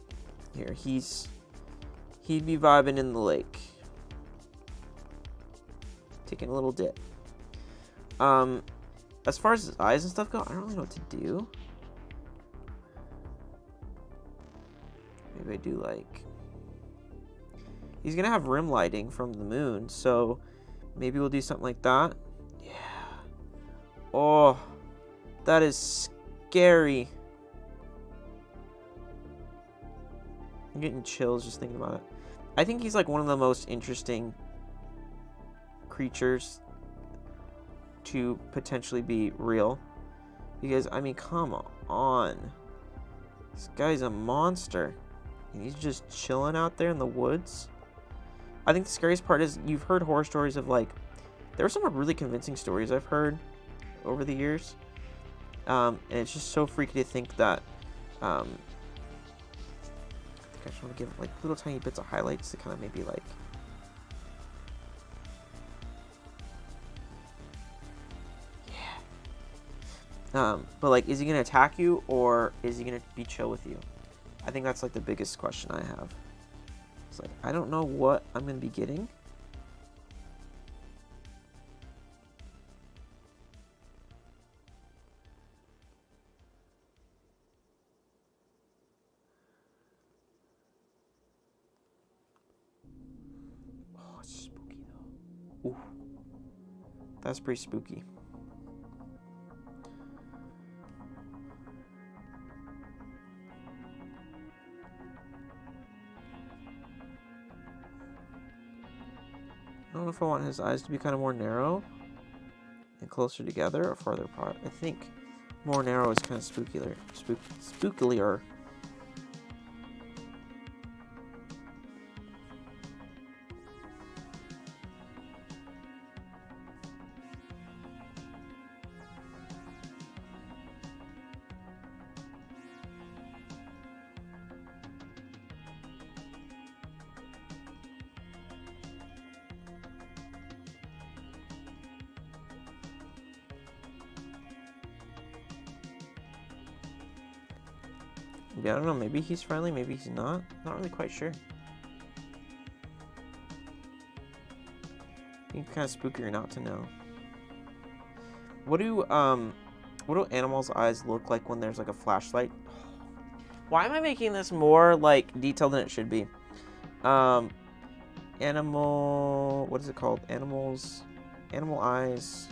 Here, he'd be vibing in the lake, taking a little dip. As far as his eyes and stuff go, I don't really know what to do. Maybe I do like... He's gonna have rim lighting from the moon, so maybe we'll do something like that. Yeah. Oh, that is scary. I'm getting chills just thinking about it. I think he's like one of the most interesting creatures to potentially be real. Because, I mean, come on. This guy's a monster. And he's just chilling out there in the woods. I think the scariest part is you've heard horror stories of like... There are some really convincing stories I've heard over the years. And it's just so freaky to think that... I just want to give like little tiny bits of highlights to kind of maybe like... But like, is he gonna attack you or is he gonna be chill with you? I think that's like the biggest question I have. It's like, I don't know what I'm gonna be getting. Oh, it's spooky though. Ooh, that's pretty spooky. I don't know if I want his eyes to be kind of more narrow and closer together or farther apart. I think more narrow is kind of spookilier. Spookilier. Yeah, I don't know, maybe he's friendly, maybe he's not. Not really quite sure. It's kind of spookier not to know. What do animals' eyes look like when there's like a flashlight? Why am I making this more like detailed than it should be? Animal, what is it called? Animal eyes.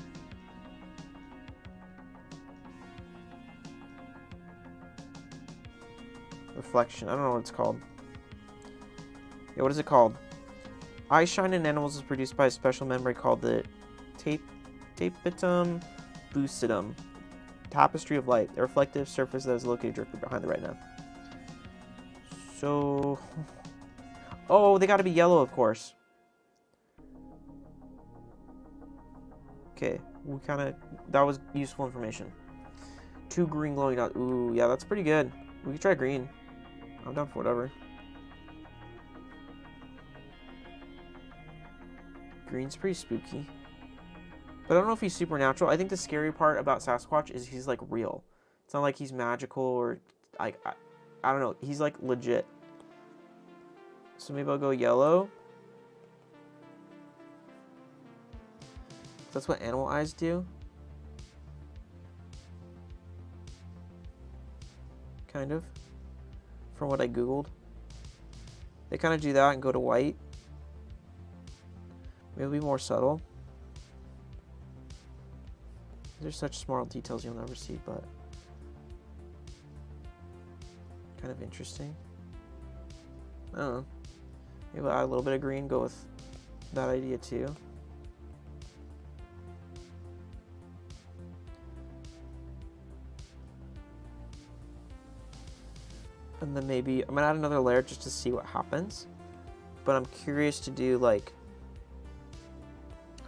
Reflection. I don't know what it's called. Yeah, what is it called? Eye shine in animals is produced by a special membrane called the tapetum lucidum. Tapestry of light. A reflective surface that is located directly behind the retina. So... Oh, they gotta be yellow, of course. Okay, that was useful information. 2 green glowing dots. Ooh, yeah, that's pretty good. We could try green. I'm down for whatever. Green's pretty spooky. But I don't know if he's supernatural. I think the scary part about Sasquatch is he's like real. It's not like he's magical or like I don't know. He's like legit. So maybe I'll go yellow. That's what animal eyes do. Kind of. From what I googled. They kind of do that and go to white. Maybe more subtle. There's such small details you'll never see, but kind of interesting. I don't know. Maybe add a little bit of green, go with that idea too. And then maybe I'm gonna add another layer just to see what happens. But I'm curious to do like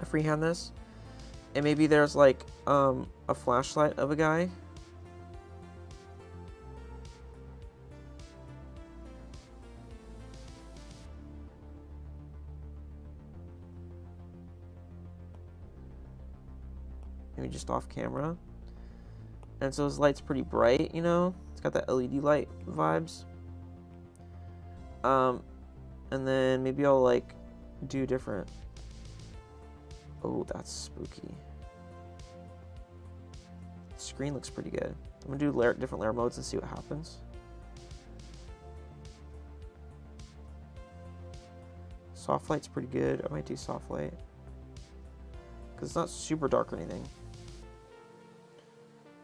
a freehand this, and maybe there's like a flashlight of a guy. Maybe just off camera. And so his light's pretty bright, you know? It's got that LED light vibes. And then maybe I'll like do different. Oh, that's spooky. The screen looks pretty good. I'm gonna do different layer modes and see what happens. Soft light's pretty good. I might do soft light because it's not super dark or anything.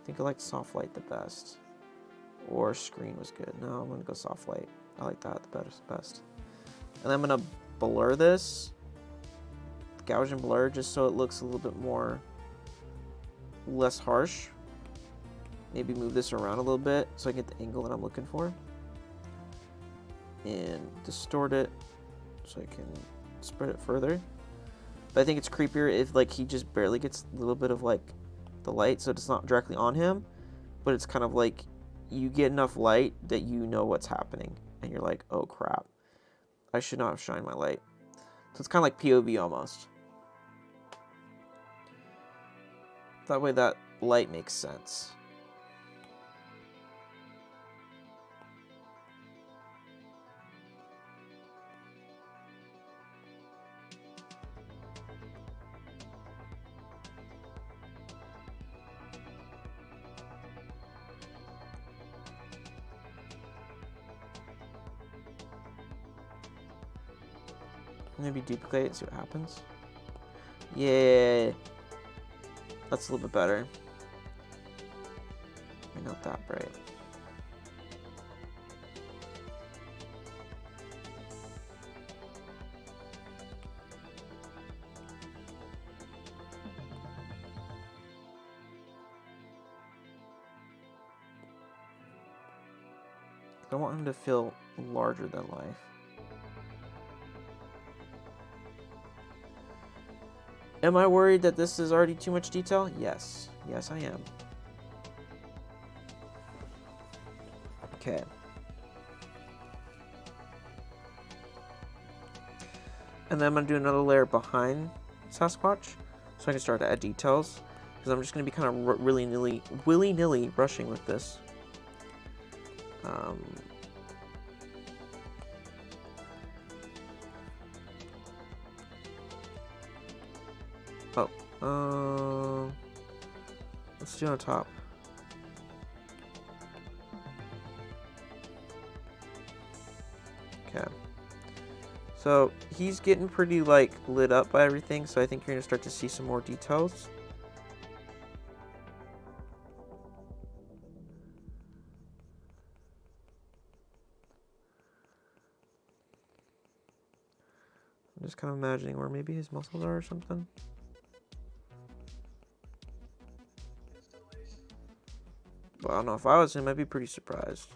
I think I like soft light the best. Or screen was good. No, I'm gonna go soft light. I like that the best. And I'm gonna blur this, Gaussian blur, just so it looks a little bit less harsh. Maybe move this around a little bit so I get the angle that I'm looking for. And distort it so I can spread it further. But I think it's creepier if like he just barely gets a little bit of like the light, so it's not directly on him, but it's kind of like you get enough light that you know what's happening and you're like, oh crap, I should not have shined my light. So it's kind of like POV almost. That way that light makes sense. Maybe duplicate it and see what happens. Yeah, that's a little bit better. Maybe not that bright. I want him to feel larger than life. Am I worried that this is already too much detail? Yes. Yes, I am. Okay. And then I'm going to do another layer behind Sasquatch so I can start to add details. Because I'm just going to be kind of willy-nilly rushing with this. Let's do on top. Okay. So he's getting pretty like lit up by everything, so I think you're gonna start to see some more details. I'm just kind of imagining where maybe his muscles are or something. But I don't know, if I was him, I'd be pretty surprised.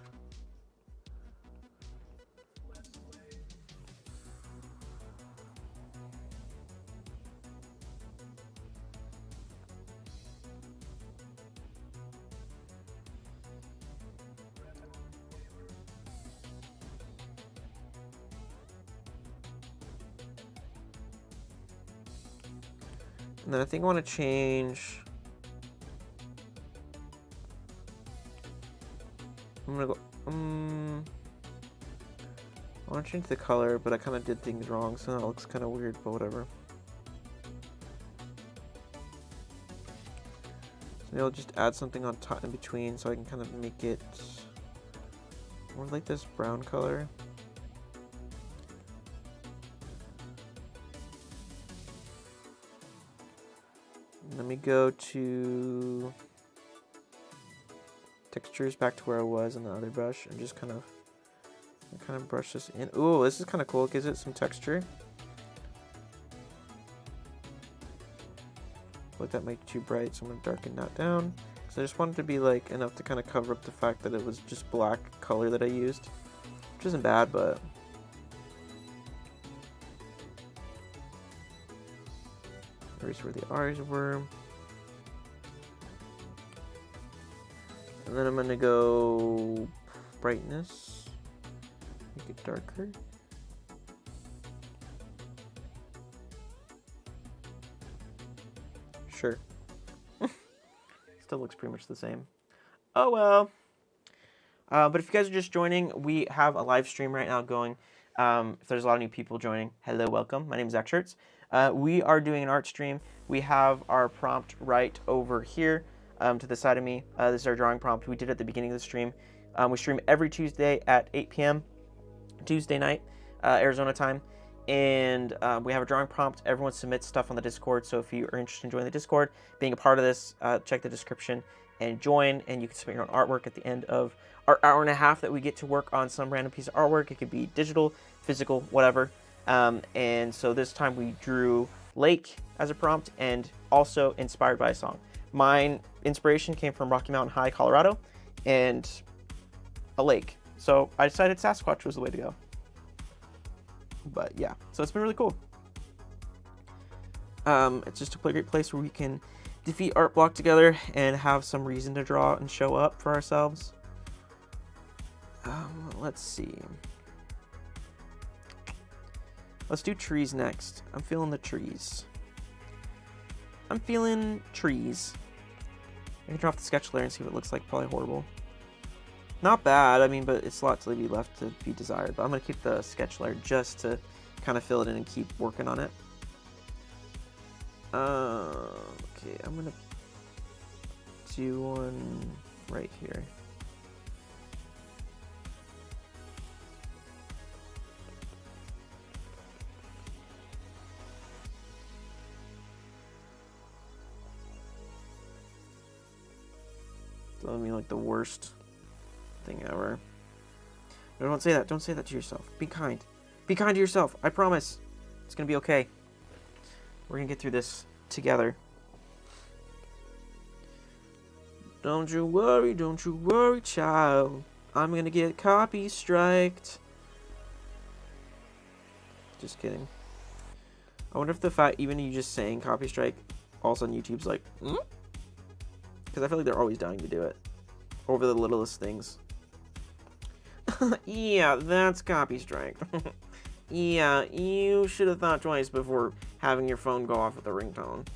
And then I think I want to change. I'm gonna go. I want to change the color, but I kind of did things wrong, so now it looks kind of weird. But whatever. So maybe I'll just add something on top in between, so I can kind of make it more like this brown color. Let me go to textures, back to where I was on the other brush, and just kind of brush this in. Ooh, this is kind of cool. It gives it some texture. Like that might be too bright, so I'm gonna darken that down. So I just wanted to be like enough to kind of cover up the fact that it was just black color that I used, which isn't bad, but erase where the R's were. And then I'm gonna go brightness, make it darker. Sure. Still looks pretty much the same. Oh well. But if you guys are just joining, we have a live stream right now going. If there's a lot of new people joining, hello, welcome. My name is Zach Schertz. We are doing an art stream. We have our prompt right over here to the side of me. This is our drawing prompt. We did it at the beginning of the stream. We stream every Tuesday at 8 p.m. Tuesday night, Arizona time. And we have a drawing prompt. Everyone submits stuff on the Discord. So if you are interested in joining the Discord, being a part of this, check the description and join. And you can submit your own artwork at the end of our hour and a half that we get to work on some random piece of artwork. It could be digital, physical, whatever. And so this time we drew lake as a prompt and also inspired by a song. My inspiration came from Rocky Mountain High, Colorado, and a lake. So I decided Sasquatch was the way to go. But yeah, so it's been really cool. It's just a great place where we can defeat art block together and have some reason to draw and show up for ourselves. Let's see. Let's do trees next. I'm feeling the trees. I'm feeling trees. I can drop the sketch layer and see what it looks like. Probably horrible. Not bad, I mean, but it's a lot to be left to be desired. But I'm going to keep the sketch layer just to kind of fill it in and keep working on it. Okay, I'm going to do one right here. I mean, like the worst thing ever. No, don't say that. Don't say that to yourself. Be kind. Be kind to yourself. I promise. It's gonna be okay. We're gonna get through this together. Don't you worry, child. I'm gonna get copy striked. Just kidding. I wonder if the fact even you just saying copy strike, all of a sudden YouTube's like, hmm? Because I feel like they're always dying to do it. Over the littlest things. Yeah, that's copy strike. Yeah, you should have thought twice before having your phone go off with a ringtone.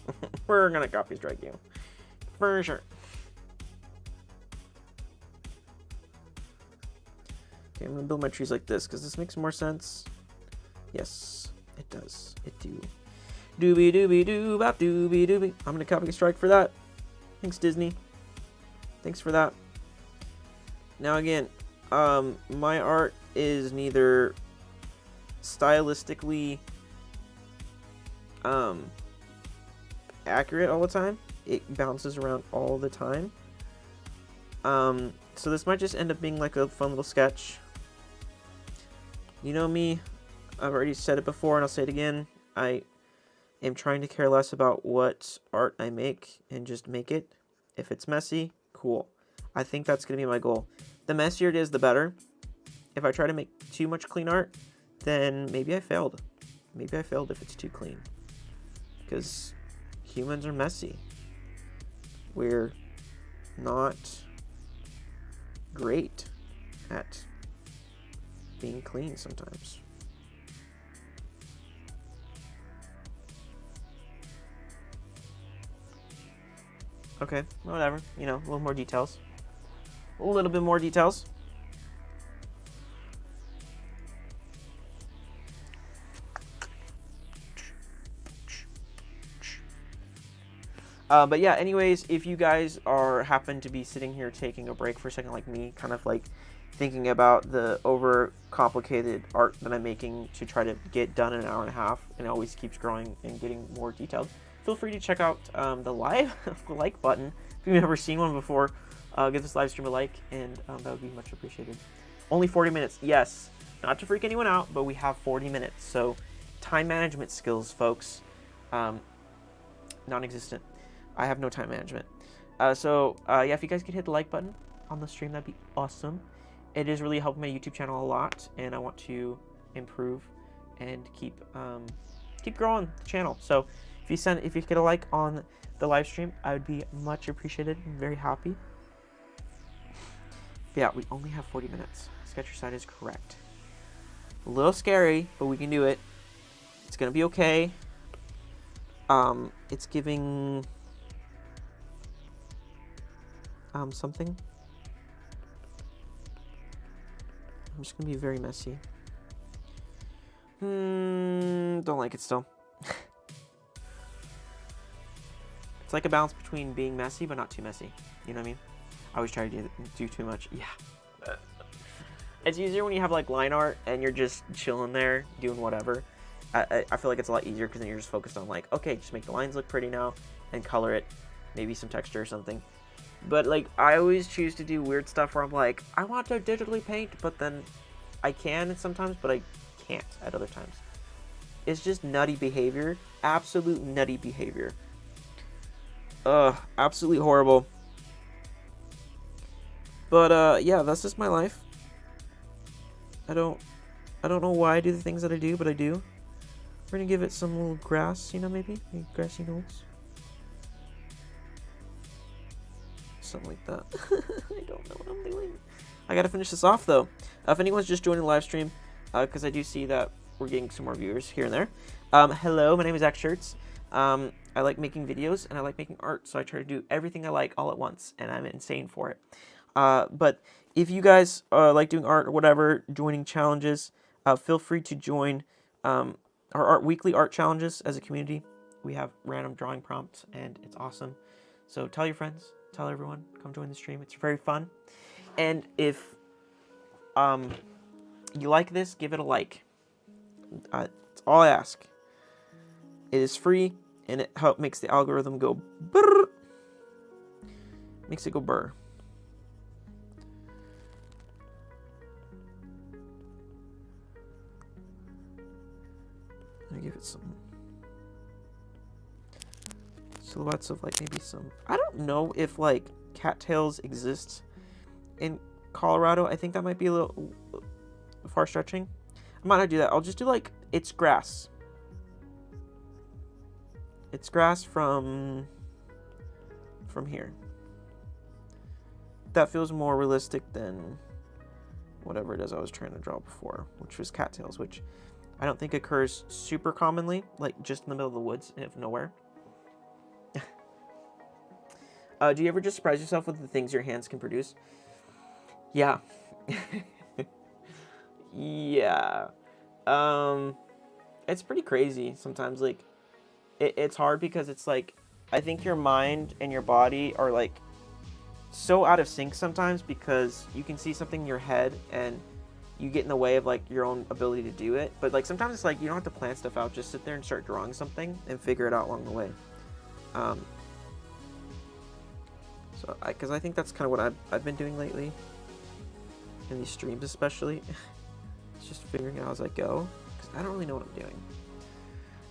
We're gonna copy strike you. For sure. Okay, I'm gonna build my trees like this, because this makes more sense. Yes, it does. It do. Doobie doobie doo bop doobie doobie. I'm gonna copy strike for that. Thanks, Disney. Thanks for that. Now again, my art is neither stylistically accurate all the time. It bounces around all the time. So this might just end up being like a fun little sketch. You know me, I've already said it before and I'll say it again. I am trying to care less about what art I make and just make it. If it's messy, cool. I think that's going to be my goal. The messier it is, the better. If I try to make too much clean art, then maybe I failed. Maybe I failed if it's too clean. Because humans are messy. We're not great at being clean sometimes. Okay, whatever. You know, a little more details. A little bit more details. But yeah, anyways, if you guys happen to be sitting here taking a break for a second like me, kind of like thinking about the over-complicated art that I'm making to try to get done in an hour and a half, and it always keeps growing and getting more detailed, feel free to check out the like button. If you've never seen one before, give this live stream a like, and that would be much appreciated. Only 40 minutes, yes. Not to freak anyone out, but we have 40 minutes. So time management skills, folks, non-existent. I have no time management. Yeah, if you guys could hit the like button on the stream, that'd be awesome. It is really helping my YouTube channel a lot, and I want to improve and keep growing the channel. So if you get a like on the live stream, I would be much appreciated and very happy. But yeah, we only have 40 minutes. Sketcher side is correct. A little scary, but we can do it. It's gonna be okay. It's giving something. I'm just gonna be very messy. Don't like it still. It's like a balance between being messy but not too messy. You know what I mean? I always try to do too much. Yeah. It's easier when you have like line art and you're just chilling there doing whatever. I feel like it's a lot easier because then you're just focused on like, okay, just make the lines look pretty now and color it, maybe some texture or something. But like I always choose to do weird stuff where I'm like, I want to digitally paint, but then I can sometimes, but I can't at other times. It's just nutty behavior, absolute nutty behavior. Absolutely horrible. But yeah, that's just my life. I don't know why I do the things that I do, but I do. We're gonna give it some little grass, you know, maybe grassy notes, something like that. I don't know what I'm doing. I gotta finish this off though. If anyone's just joining the live stream, because I do see that we're getting some more viewers here and there. Hello, my name is X Shirts. I like making videos and I like making art, so I try to do everything I like all at once, and I'm insane for it. But if you guys like doing art or whatever, joining challenges, feel free to join our weekly art challenges as a community. We have random drawing prompts, and it's awesome. So tell your friends, tell everyone, come join the stream. It's very fun. And if you like this, give it a like. That's all I ask. It is free, and it makes the algorithm go brrr. Makes it go burr. Give it some silhouettes of like maybe some, I don't know if like cattails exist in Colorado. I think that might be a little far stretching. I might not do that. I'll just do like it's grass. It's grass from here. That feels more realistic than whatever it is I was trying to draw before, which was cattails, which I don't think occurs super commonly, like just in the middle of the woods of nowhere. Do you ever just surprise yourself with the things your hands can produce? Yeah. Yeah. It's pretty crazy sometimes. Like, it's hard because it's like, I think your mind and your body are like so out of sync sometimes, because you can see something in your head and you get in the way of like your own ability to do it. But like sometimes it's like you don't have to plan stuff out, just sit there and start drawing something and figure it out along the way. Because I think that's kind of what I've been doing lately in these streams, especially. It's just figuring it out as I go, because I don't really know what I'm doing.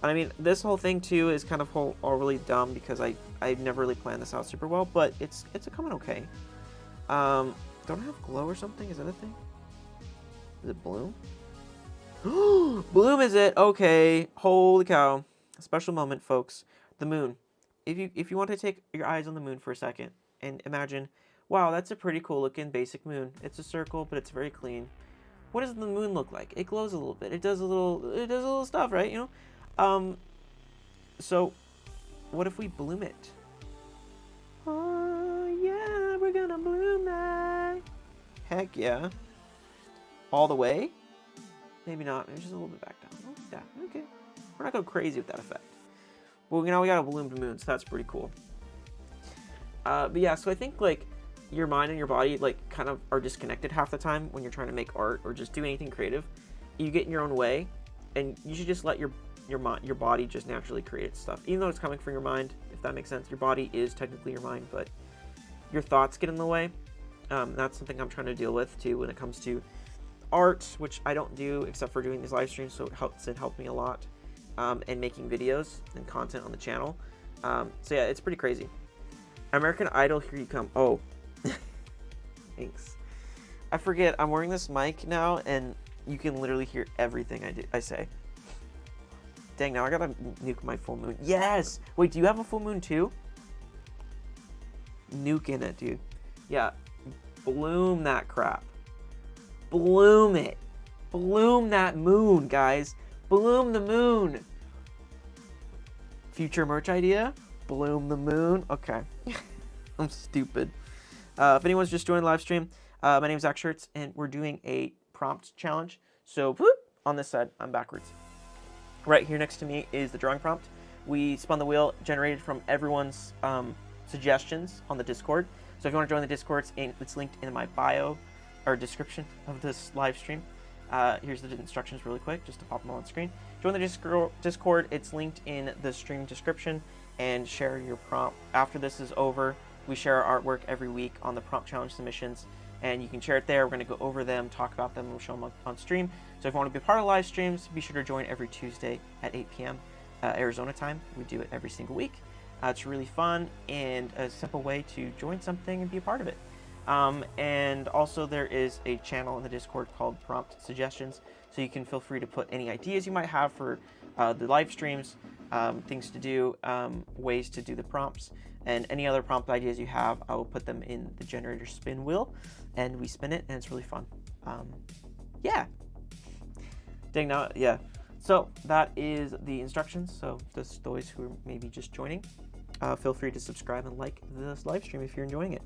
And I mean, this whole thing too is kind of all really dumb, because I never really planned this out super well, but it's coming okay. Don't I have glow or something? Is that a thing? Is it bloom? Bloom is it? Okay. Holy cow. A special moment, folks. The moon. If you want to take your eyes on the moon for a second and imagine, wow, that's a pretty cool looking basic moon. It's a circle, but it's very clean. What does the moon look like? It glows a little bit. It does a little stuff, right? You know? So what if we bloom it? Oh yeah, we're gonna bloom that. Heck yeah. All the way? Maybe not. Maybe just a little bit back down. Like that. Okay. We're not going crazy with that effect. Well, you know, we got a ballooned moon, so that's pretty cool. But yeah, so I think like your mind and your body like kind of are disconnected half the time when you're trying to make art or just do anything creative. You get in your own way, and you should just let your your body just naturally creates stuff. Even though it's coming from your mind, if that makes sense. Your body is technically your mind, but your thoughts get in the way. That's something I'm trying to deal with too when it comes to art, which I don't do except for doing these live streams, so it helped me a lot, and making videos and content on the channel. So yeah, it's pretty crazy. American Idol, here you come. Oh, thanks. I forget, I'm wearing this mic now, and you can literally hear everything I say. Dang, now I gotta nuke my full moon. Yes! Wait, do you have a full moon too? Nuke in it, dude. Yeah, bloom that crap. Bloom it. Bloom that moon, guys. Bloom the moon. Future merch idea? Bloom the moon. Okay. I'm stupid. If anyone's just joined the live stream, my name is Zach Shirts, and we're doing a prompt challenge. So, whoop, on this side, I'm backwards. Right here next to me is the drawing prompt. We spun the wheel, generated from everyone's suggestions on the Discord. So if you want to join the Discord, it's linked in my bio or description of this live stream. Here's the instructions really quick, just to pop them on screen. Join the Discord, it's linked in the stream description, and share your prompt. After this is over, we share our artwork every week on the prompt challenge submissions, and you can share it there. We're going to go over them, talk about them, and we'll show them on stream. So if you want to be part of the live streams, be sure to join every Tuesday at 8 p.m. Arizona time. We do it every single week. It's really fun and a simple way to join something and be a part of it. And also there is a channel in the Discord called Prompt Suggestions, so you can feel free to put any ideas you might have for the live streams, things to do, ways to do the prompts, and any other prompt ideas you have. I will put them in the generator spin wheel, and we spin it, and it's really fun. Yeah. Dang, now, yeah. So that is the instructions. So just those who are maybe just joining, feel free to subscribe and like this live stream if you're enjoying it.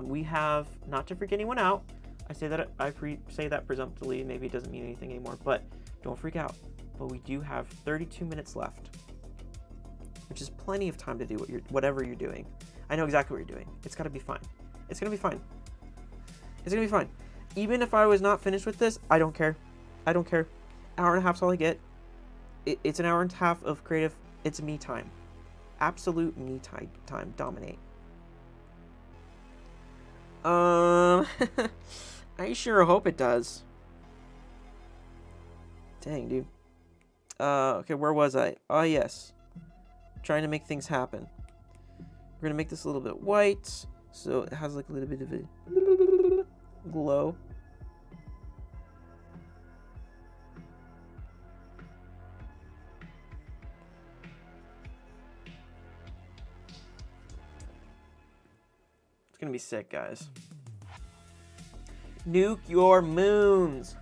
We have, not to freak anyone out, I say that presumptively, maybe it doesn't mean anything anymore, but don't freak out. But we do have 32 minutes left, which is plenty of time to do whatever you're doing. I know exactly what you're doing. It's gotta be fine. It's gonna be fine. It's gonna be fine. Even if I was not finished with this, I don't care. I don't care. Hour and a half's all I get. It's an hour and a half of creative. It's me time. Absolute me time. Dominate. I sure hope it does. Dang, dude. Okay, where was I? Oh, yes. Trying to make things happen. We're gonna make this a little bit white, so it has like a little bit of a glow. It's gonna be sick, guys. Nuke your moons.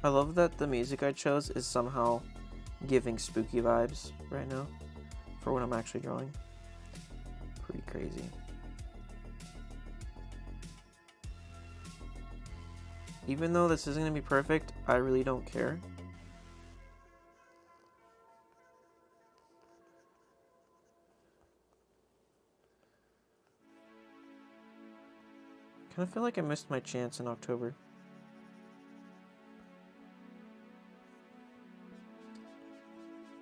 I love that the music I chose is somehow giving spooky vibes right now for what I'm actually drawing. Pretty crazy. Even though this isn't going to be perfect, I really don't care. I kind of feel like I missed my chance in October.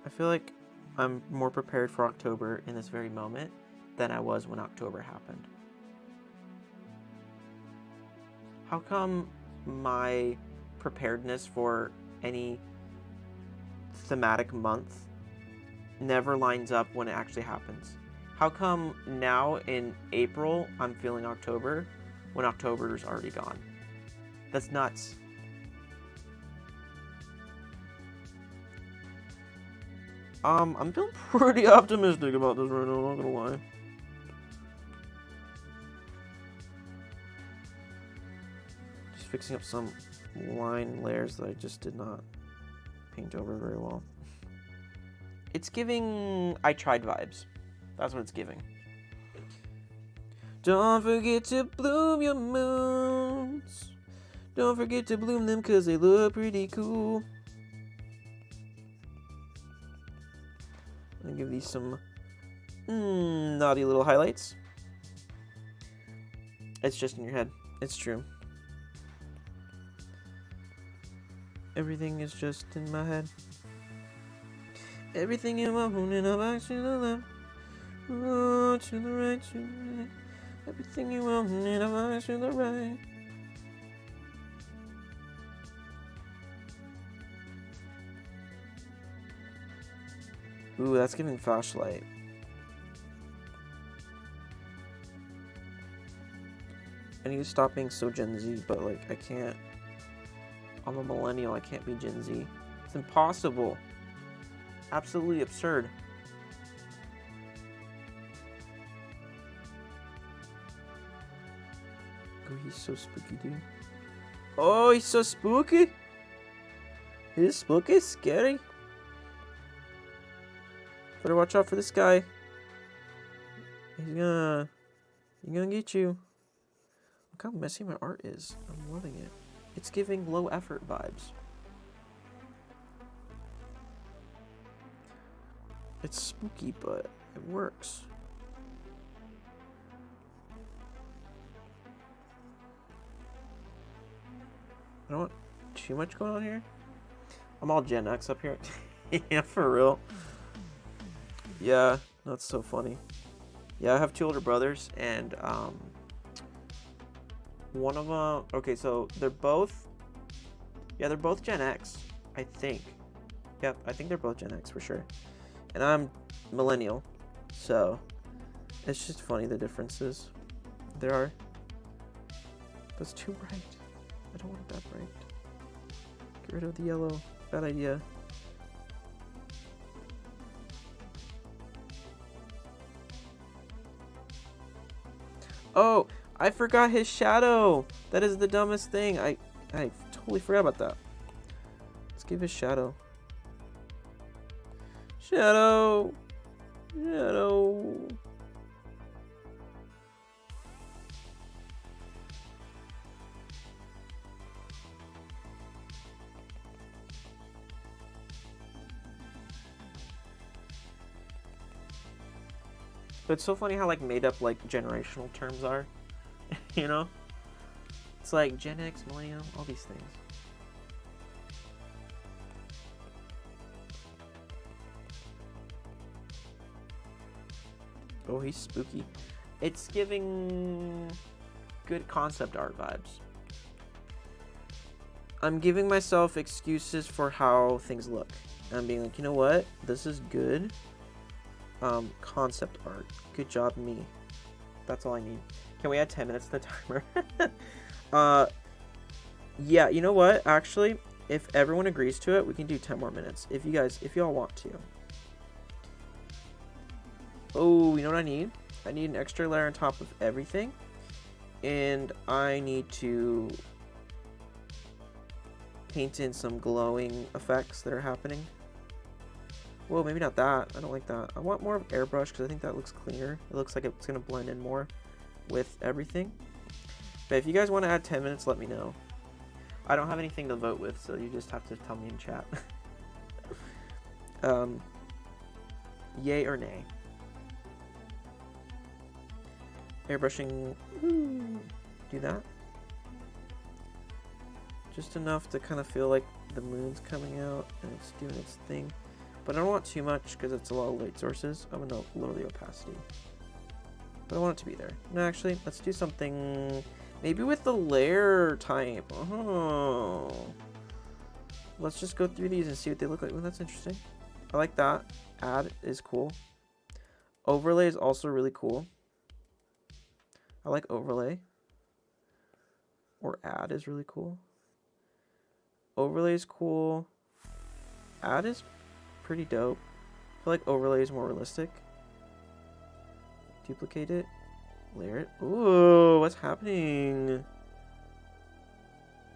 I feel like I'm more prepared for October in this very moment than I was when October happened. How come my preparedness for any thematic month never lines up when it actually happens? How come now in April I'm feeling October when October is already gone? That's nuts. I'm feeling pretty optimistic about this right now, I'm not gonna lie. Just fixing up some line layers that I just did not paint over very well. It's giving I tried vibes. That's what it's giving. Don't forget to bloom your moons. Don't forget to bloom them because they look pretty cool. I'm going to give these some naughty little highlights. It's just in your head. It's true. Everything is just in my head. Everything in my phone and I'm back to the left. Oh, to the right, to the right. Everything you want and I'm back to the right. Ooh, that's giving flashlight. I need to stop being so Gen Z, but like I can't. I'm a millennial, I can't be Gen Z. It's impossible. Absolutely absurd. Oh, he's so spooky, dude. Oh, he's so spooky. He's spooky, scary. Better watch out for this guy. He's gonna get you. Look how messy my art is. I'm loving it. It's giving low effort vibes. It's spooky, but it works. I don't want too much going on here. I'm all Gen X up here. Yeah, for real. Yeah, that's so funny. Yeah, I have 2 older brothers, and one of them. Okay, so they're both. Yeah, they're both Gen X, I think. Yep, I think they're both Gen X for sure. And I'm millennial, so it's just funny the differences there are. That's too bright. I don't want it that bright. Get rid of the yellow. Bad idea. Oh, I forgot his shadow. That is the dumbest thing. I totally forgot about that. Let's give his shadow. Shadow. Shadow. But it's so funny how like made up like generational terms are. You know? It's like Gen X, Millennial, all these things. Oh, he's spooky. It's giving good concept art vibes. I'm giving myself excuses for how things look. I'm being like, you know what? This is good. Concept art. Good job, me. That's all I need. Can we add 10 minutes to the timer? Yeah, you know what? Actually, if everyone agrees to it, we can do 10 more minutes. If y'all want to. Oh, you know what I need? I need an extra layer on top of everything. And I need to paint in some glowing effects that are happening. Well, maybe not that. I don't like that. I want more of airbrush because I think that looks cleaner. It looks like it's going to blend in more with everything. But if you guys want to add 10 minutes, let me know. I don't have anything to vote with, so you just have to tell me in chat. Yay or nay? Airbrushing. Do that. Just enough to kind of feel like the moon's coming out and it's doing its thing. But I don't want too much because it's a lot of light sources. I'm going to lower the opacity. But I want it to be there. No, actually, let's do something maybe with the layer type. Oh. Let's just go through these and see what they look like. Oh, that's interesting. I like that. Add is cool. Overlay is also really cool. I like overlay. Or add is really cool. Overlay is cool. Add is pretty dope. I feel like overlay is more realistic. Duplicate it. Layer it. Ooh, what's happening?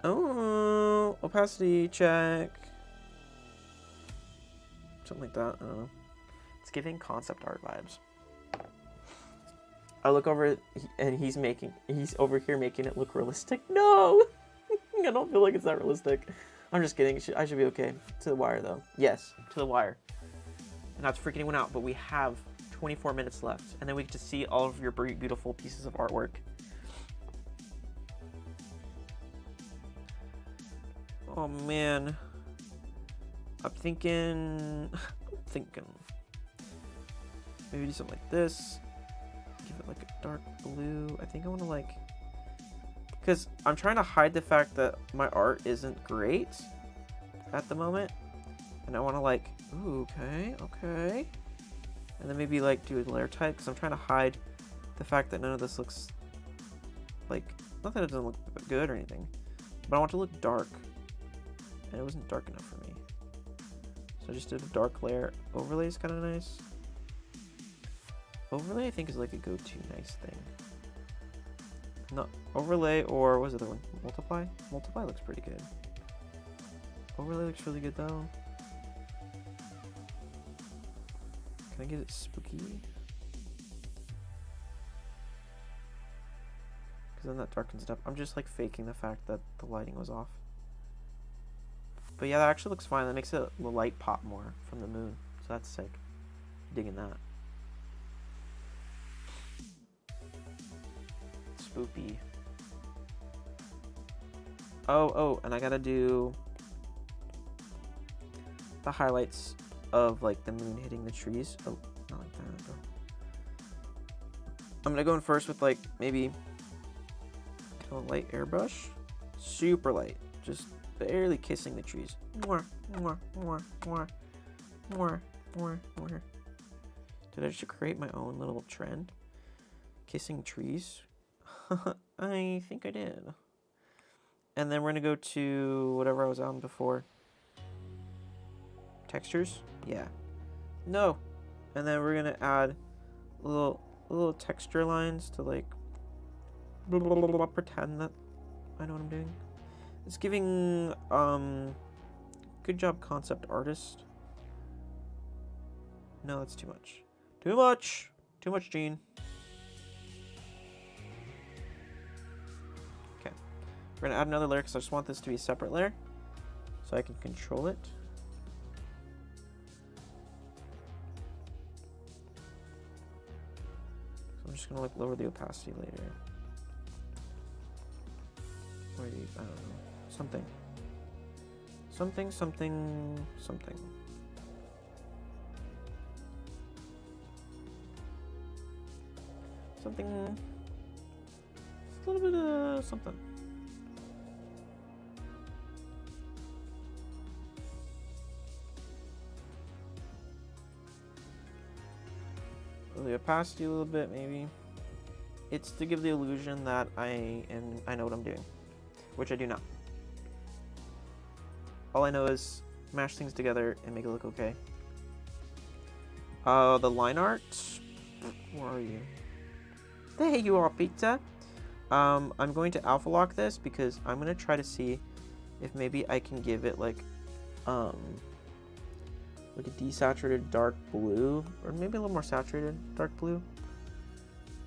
Oh, opacity check. Something like that. I don't know. It's giving concept art vibes. I look over and he's over here making it look realistic. No! I don't feel like it's that realistic. I'm just kidding. I should be okay. To the wire, though. Yes, to the wire. And not to freak anyone out, but we have 24 minutes left. And then we get to see all of your beautiful pieces of artwork. Oh, man. I'm thinking... Maybe do something like this. Give it like a dark blue. I think I want to like... Because I'm trying to hide the fact that my art isn't great at the moment. And I want to like... Ooh, okay. And then maybe like do a layer type. Because I'm trying to hide the fact that none of this looks like... Not that it doesn't look good or anything. But I want it to look dark. And it wasn't dark enough for me. So I just did a dark layer. Overlay is kind of nice. Overlay, I think, is like a go-to nice thing. No, overlay or what was the other one? Multiply? Multiply looks pretty good. Overlay looks really good though. Can I get it spooky? Because then that darkens it up. I'm just like faking the fact that the lighting was off. But yeah, that actually looks fine. That makes it the light pop more from the moon. So that's sick. Digging that. Spoopy. Oh, and I gotta do the highlights of like the moon hitting the trees. Oh, not like that. Though. I'm gonna go in first with like maybe a light airbrush. Super light. Just barely kissing the trees. More. Did I just create my own little trend? Kissing trees? I think I did. And then we're gonna go to whatever I was on before. Textures? Yeah. No. And then we're gonna add little texture lines to like pretend that I know what I'm doing. It's giving good job concept artist. No, that's too much. Too much, Gene. Okay. We're gonna add another layer because I just want this to be a separate layer. So I can control it. So I'm just gonna like lower the opacity later. Or I don't know. Something. Just a little bit of something. The opacity a little bit, maybe. It's to give the illusion that I know what I'm doing, which I do not. All I know is mash things together and make it look okay. The line art. Where are you? There you are, pizza. I'm going to alpha lock this because I'm gonna try to see if maybe I can give it like a desaturated dark blue, or maybe a little more saturated dark blue.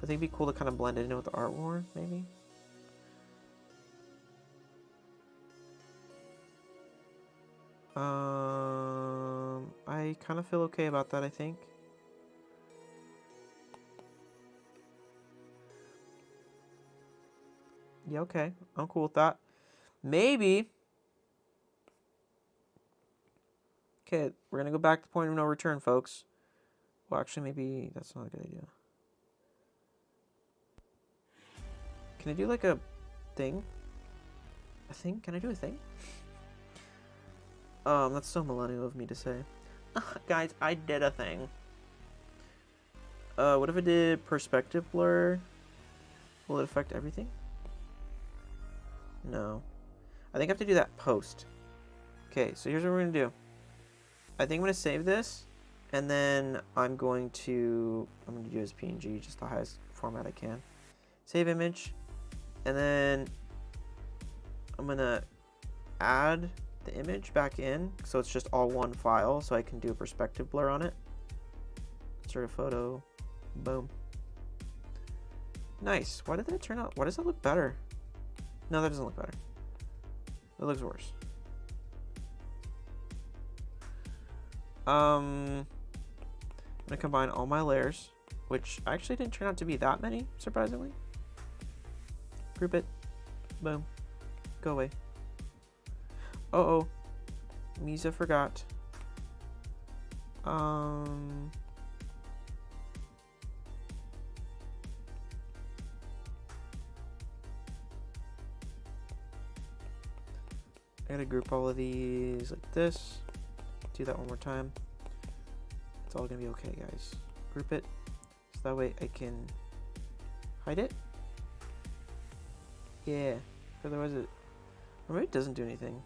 I think it'd be cool to kind of blend it in with the art more, maybe. I kind of feel okay about that, I think. Yeah, okay. I'm cool with that. Maybe. Okay, we're going to go back to the point of no return, folks. Well, actually, maybe that's not a good idea. Can I do like a thing? A thing? Can I do a thing? That's so millennial of me to say. Guys, I did a thing. What if I did perspective blur? Will it affect everything? No. I think I have to do that post. Okay, so here's what we're gonna do. I think I'm gonna save this, and then I'm gonna do it as PNG, just the highest format I can. Save image, and then I'm gonna add the image back in, so it's just all one file, so I can do a perspective blur on it. Insert a photo. Boom. Nice. Why did that turn out? Why does that look better? No, that doesn't look better. It looks worse. I'm gonna combine all my layers, which actually didn't turn out to be that many, surprisingly. Group it. Boom. Go away. Uh-oh. Misa forgot. I gotta group all of these like this. Do that one more time. It's all gonna be okay, guys. Group it so that way I can hide it. Yeah. Otherwise it, or maybe it doesn't do anything.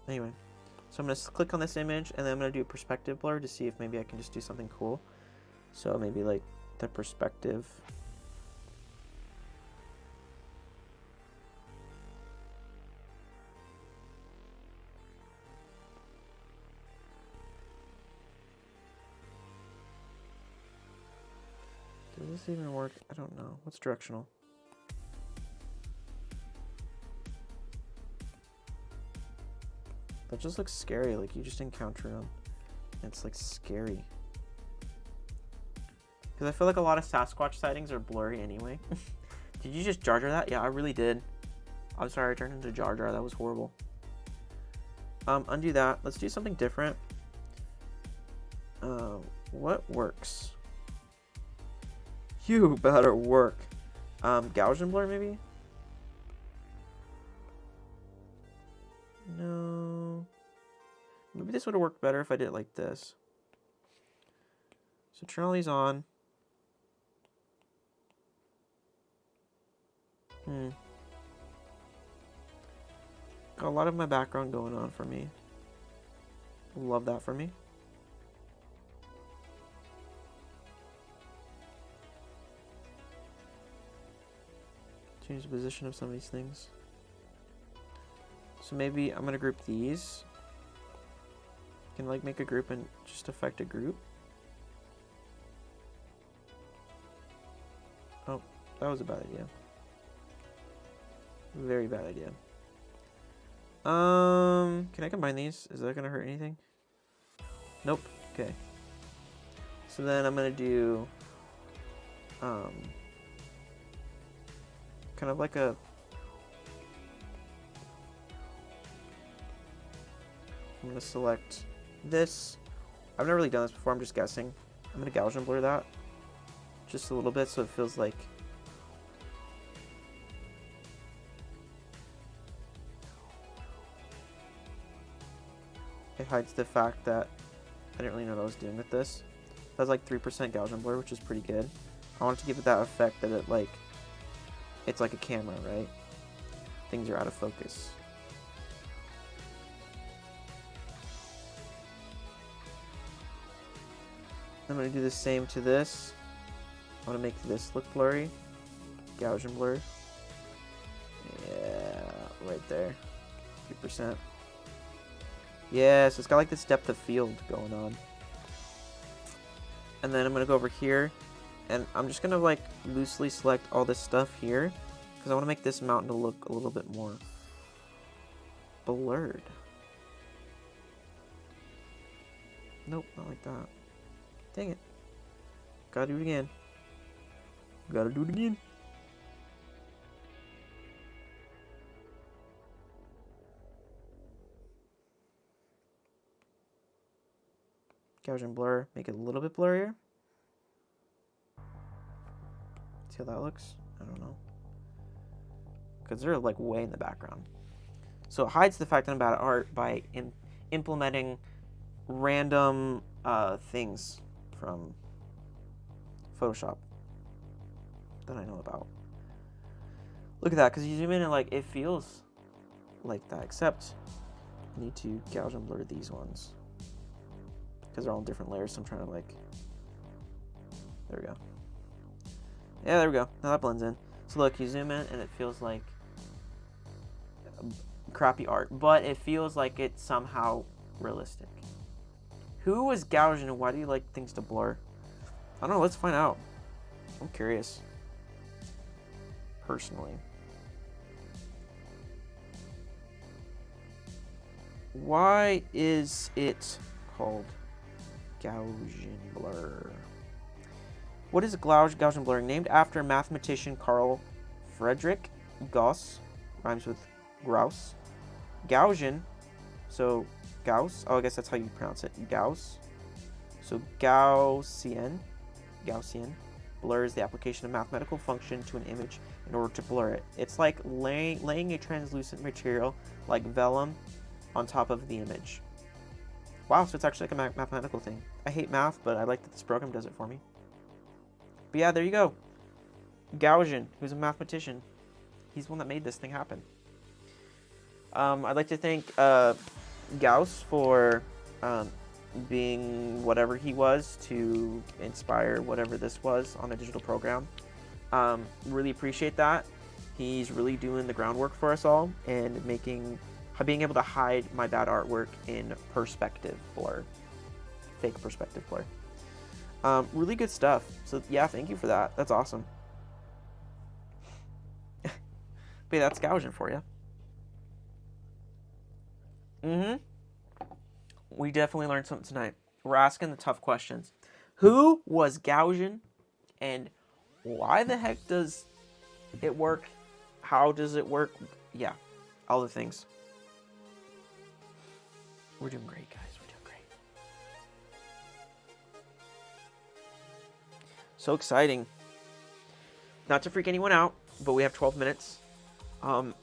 Anyway, so I'm gonna click on this image and then I'm gonna do a perspective blur to see if maybe I can just do something cool. So maybe like the perspective. Does this even work? I don't know. What's directional? That just looks scary, like you just encounter them. It's like scary. Because I feel like a lot of Sasquatch sightings are blurry anyway. Did you just Jar Jar that? Yeah, I really did. I'm sorry I turned into Jar Jar. That was horrible. Undo that. Let's do something different. What works? You better work. Gaussian blur maybe? No. Maybe this would have worked better if I did it like this. So turn all these on. Got a lot of my background going on for me. Love that for me. Change the position of some of these things. So maybe I'm gonna group these. Can like make a group and just affect a group. Oh, that was a bad idea. Very bad idea. Can I combine these? Is that gonna hurt anything? Nope. Okay. So then I'm gonna do kind of like a I'm gonna select this. I've never really done this before, I'm just guessing. I'm gonna Gaussian blur that just a little bit so it feels like it hides the fact that I didn't really know what I was doing with this. That's like 3% Gaussian blur, which is pretty good. I wanted to give it that effect that it like it's like a camera, right? Things are out of focus. I'm going to do the same to this. I want to make this look blurry. Gaussian blur. Yeah, right there. 3%. Yeah, so it's got like this depth of field going on. And then I'm going to go over here. And I'm just going to like loosely select all this stuff here. Because I want to make this mountain to look a little bit more blurred. Nope, not like that. Dang it. Gotta do it again. Gotta do it again. Gaussian blur. Make it a little bit blurrier. See how that looks? I don't know. Because they're like way in the background. So it hides the fact that I'm bad at art by implementing random things from Photoshop that I know about. Look at that, because you zoom in and like it feels like that, except I need to Gaussian blur these ones because they're all in different layers. So I'm trying to like, there we go. Yeah, there we go. Now that blends in. So look, you zoom in and it feels like crappy art, but it feels like it's somehow realistic. Who was Gaussian and why do you like things to blur? I don't know, let's find out. I'm curious. Personally. Why is it called Gaussian blur? What is Gaussian blurring? Named after mathematician Carl Friedrich Gauss, rhymes with grouse. Gaussian, so Gauss, oh, I guess that's how you pronounce it, Gauss. So Gaussian blurs the application of mathematical function to an image in order to blur it. It's like laying a translucent material like vellum on top of the image. Wow, so it's actually like a mathematical thing. I hate math, but I like that this program does it for me. But yeah, there you go. Gaussian, who's a mathematician. He's the one that made this thing happen. I'd like to thank Gauss for being whatever he was to inspire whatever this was on a digital program. Really appreciate that. He's really doing the groundwork for us all and being able to hide my bad artwork in perspective blur. Fake perspective blur. Really good stuff. So yeah, thank you for that. That's awesome. But yeah, that's Gaussian for you. We definitely learned something tonight. We're asking the tough questions. Who was Gaussian, and why the heck does it work? How does it work? Yeah, all the things. We're doing great, guys. We're doing great. So exciting. Not to freak anyone out, but we have 12 minutes. I'm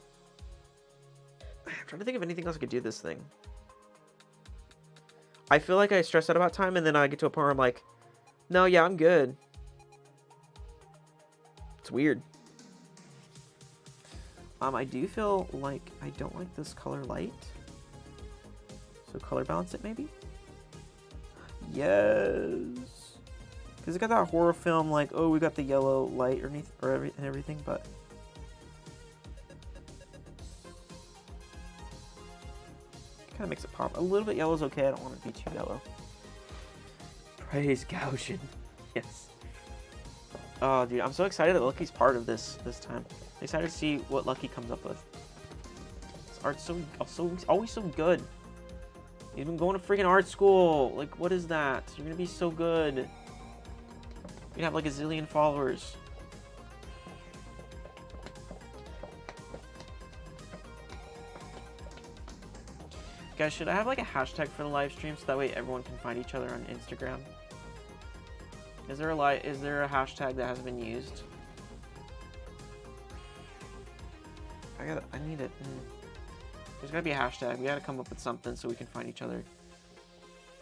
trying to think of anything else I could do this thing. I feel like I stress out about time, and then I get to a point where I'm like, no, yeah, I'm good. It's weird. I do feel like I don't like this color light. So color balance it, maybe? Yes. Because it got that horror film, like, oh, we got the yellow light underneath and everything, but... kind of makes it pop. A little bit yellow is okay. I don't want it to be too yellow. Praise Gaussian. Yes. Oh, dude, I'm so excited that Lucky's part of this time. I'm excited to see what Lucky comes up with. This art's always so good. You've been going to freaking art school. Like, what is that? You're gonna be so good. You're gonna have like a zillion followers. Guys, should I have like a hashtag for the live stream so that way everyone can find each other on Instagram? Is there a hashtag that hasn't been used? I need it. There's gotta be a hashtag. We gotta come up with something so we can find each other.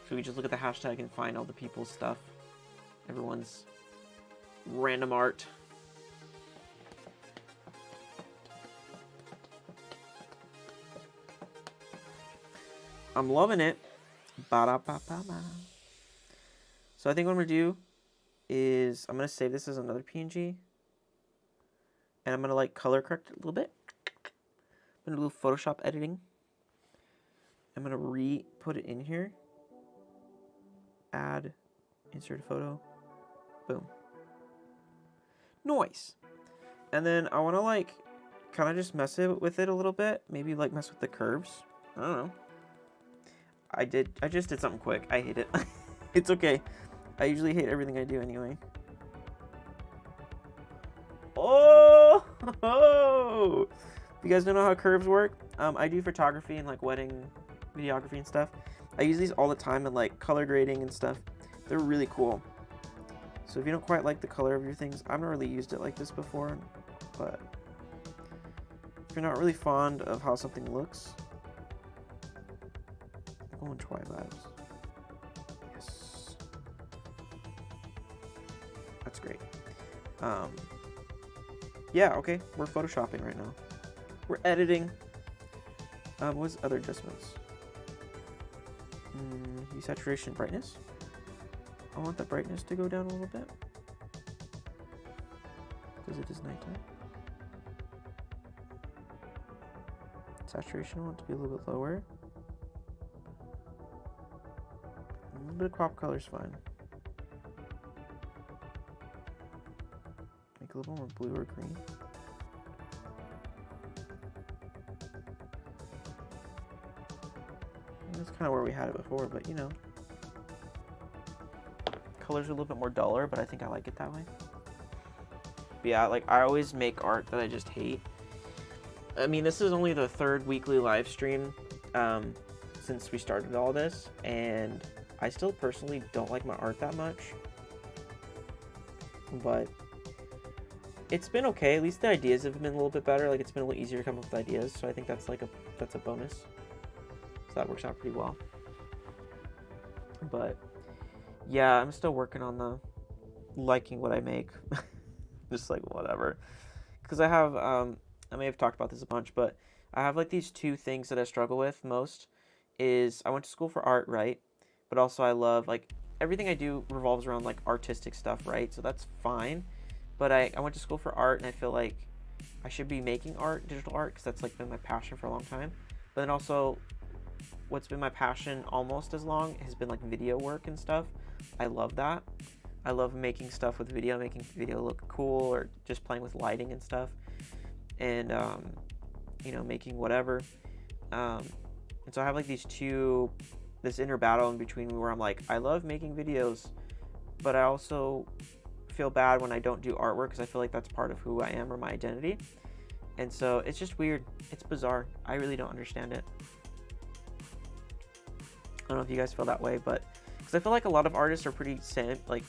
So we just look at the hashtag and find all the people's stuff. Everyone's random art. I'm loving it. Ba-da-ba-ba-ba. So I think what I'm going to do is I'm going to save this as another PNG. And I'm going to like color correct it a little bit. I'm going to do a little Photoshop editing. I'm going to put it in here. Add, insert a photo. Boom. Nice. And then I want to like kind of just mess with it a little bit. Maybe like mess with the curves. I don't know. I just did something quick. I hate it. It's okay. I usually hate everything I do anyway. Oh! You guys don't know how curves work? I do photography and like wedding videography and stuff. I use these all the time in like color grading and stuff. They're really cool. So if you don't quite like the color of your things, I've not really used it like this before, but if you're not really fond of how something looks, go and try vibes. Yes. That's great. Yeah, okay. We're photoshopping right now. We're editing. What's other adjustments? Hue, saturation, brightness. I want the brightness to go down a little bit because it is nighttime. Saturation, I want it to be a little bit lower. A little bit of crop color is fine. Make it a little more blue or green. that's kind of where we had it before, but you know. Colors are a little bit more duller, but I think I like it that way. But yeah, like I always make art that I just hate. I mean, this is only the 3rd weekly live stream since we started all this, and I still personally don't like my art that much. But it's been okay. At least the ideas have been a little bit better. Like it's been a little easier to come up with ideas, so I think that's like a bonus. So that works out pretty well. But yeah, I'm still working on the liking what I make. Just like whatever. Because I have I may have talked about this a bunch, but I have like these 2 things that I struggle with most. Is I went to school for art, right? But also I love, like, everything I do revolves around like artistic stuff, right? So that's fine. But I went to school for art, and I feel like I should be making art, digital art, because that's like been my passion for a long time. But then also what's been my passion almost as long has been like video work and stuff. I love that. I love making stuff with video, making video look cool, or just playing with lighting and stuff. And, you know, making whatever. And so I have like this inner battle in between me where I'm like, I love making videos, but I also feel bad when I don't do artwork because I feel like that's part of who I am or my identity. And so it's just weird. It's bizarre. I really don't understand it. I don't know if you guys feel that way, but because I feel like a lot of artists are pretty like,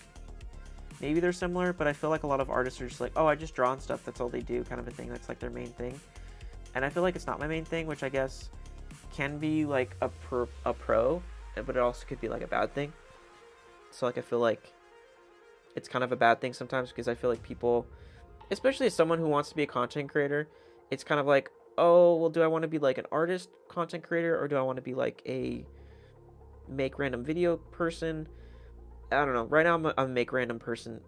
maybe they're similar, but I feel like a lot of artists are just like, oh, I just draw and stuff. That's all they do, kind of a thing. That's like their main thing. And I feel like it's not my main thing, which I guess can be like a pro, but it also could be like a bad thing. So like I feel like it's kind of a bad thing sometimes, because I feel like people, especially as someone who wants to be a content creator, it's kind of like, oh, well, do I want to be like an artist content creator, or do I want to be like a make random video person? I don't know. Right now I'm a make random video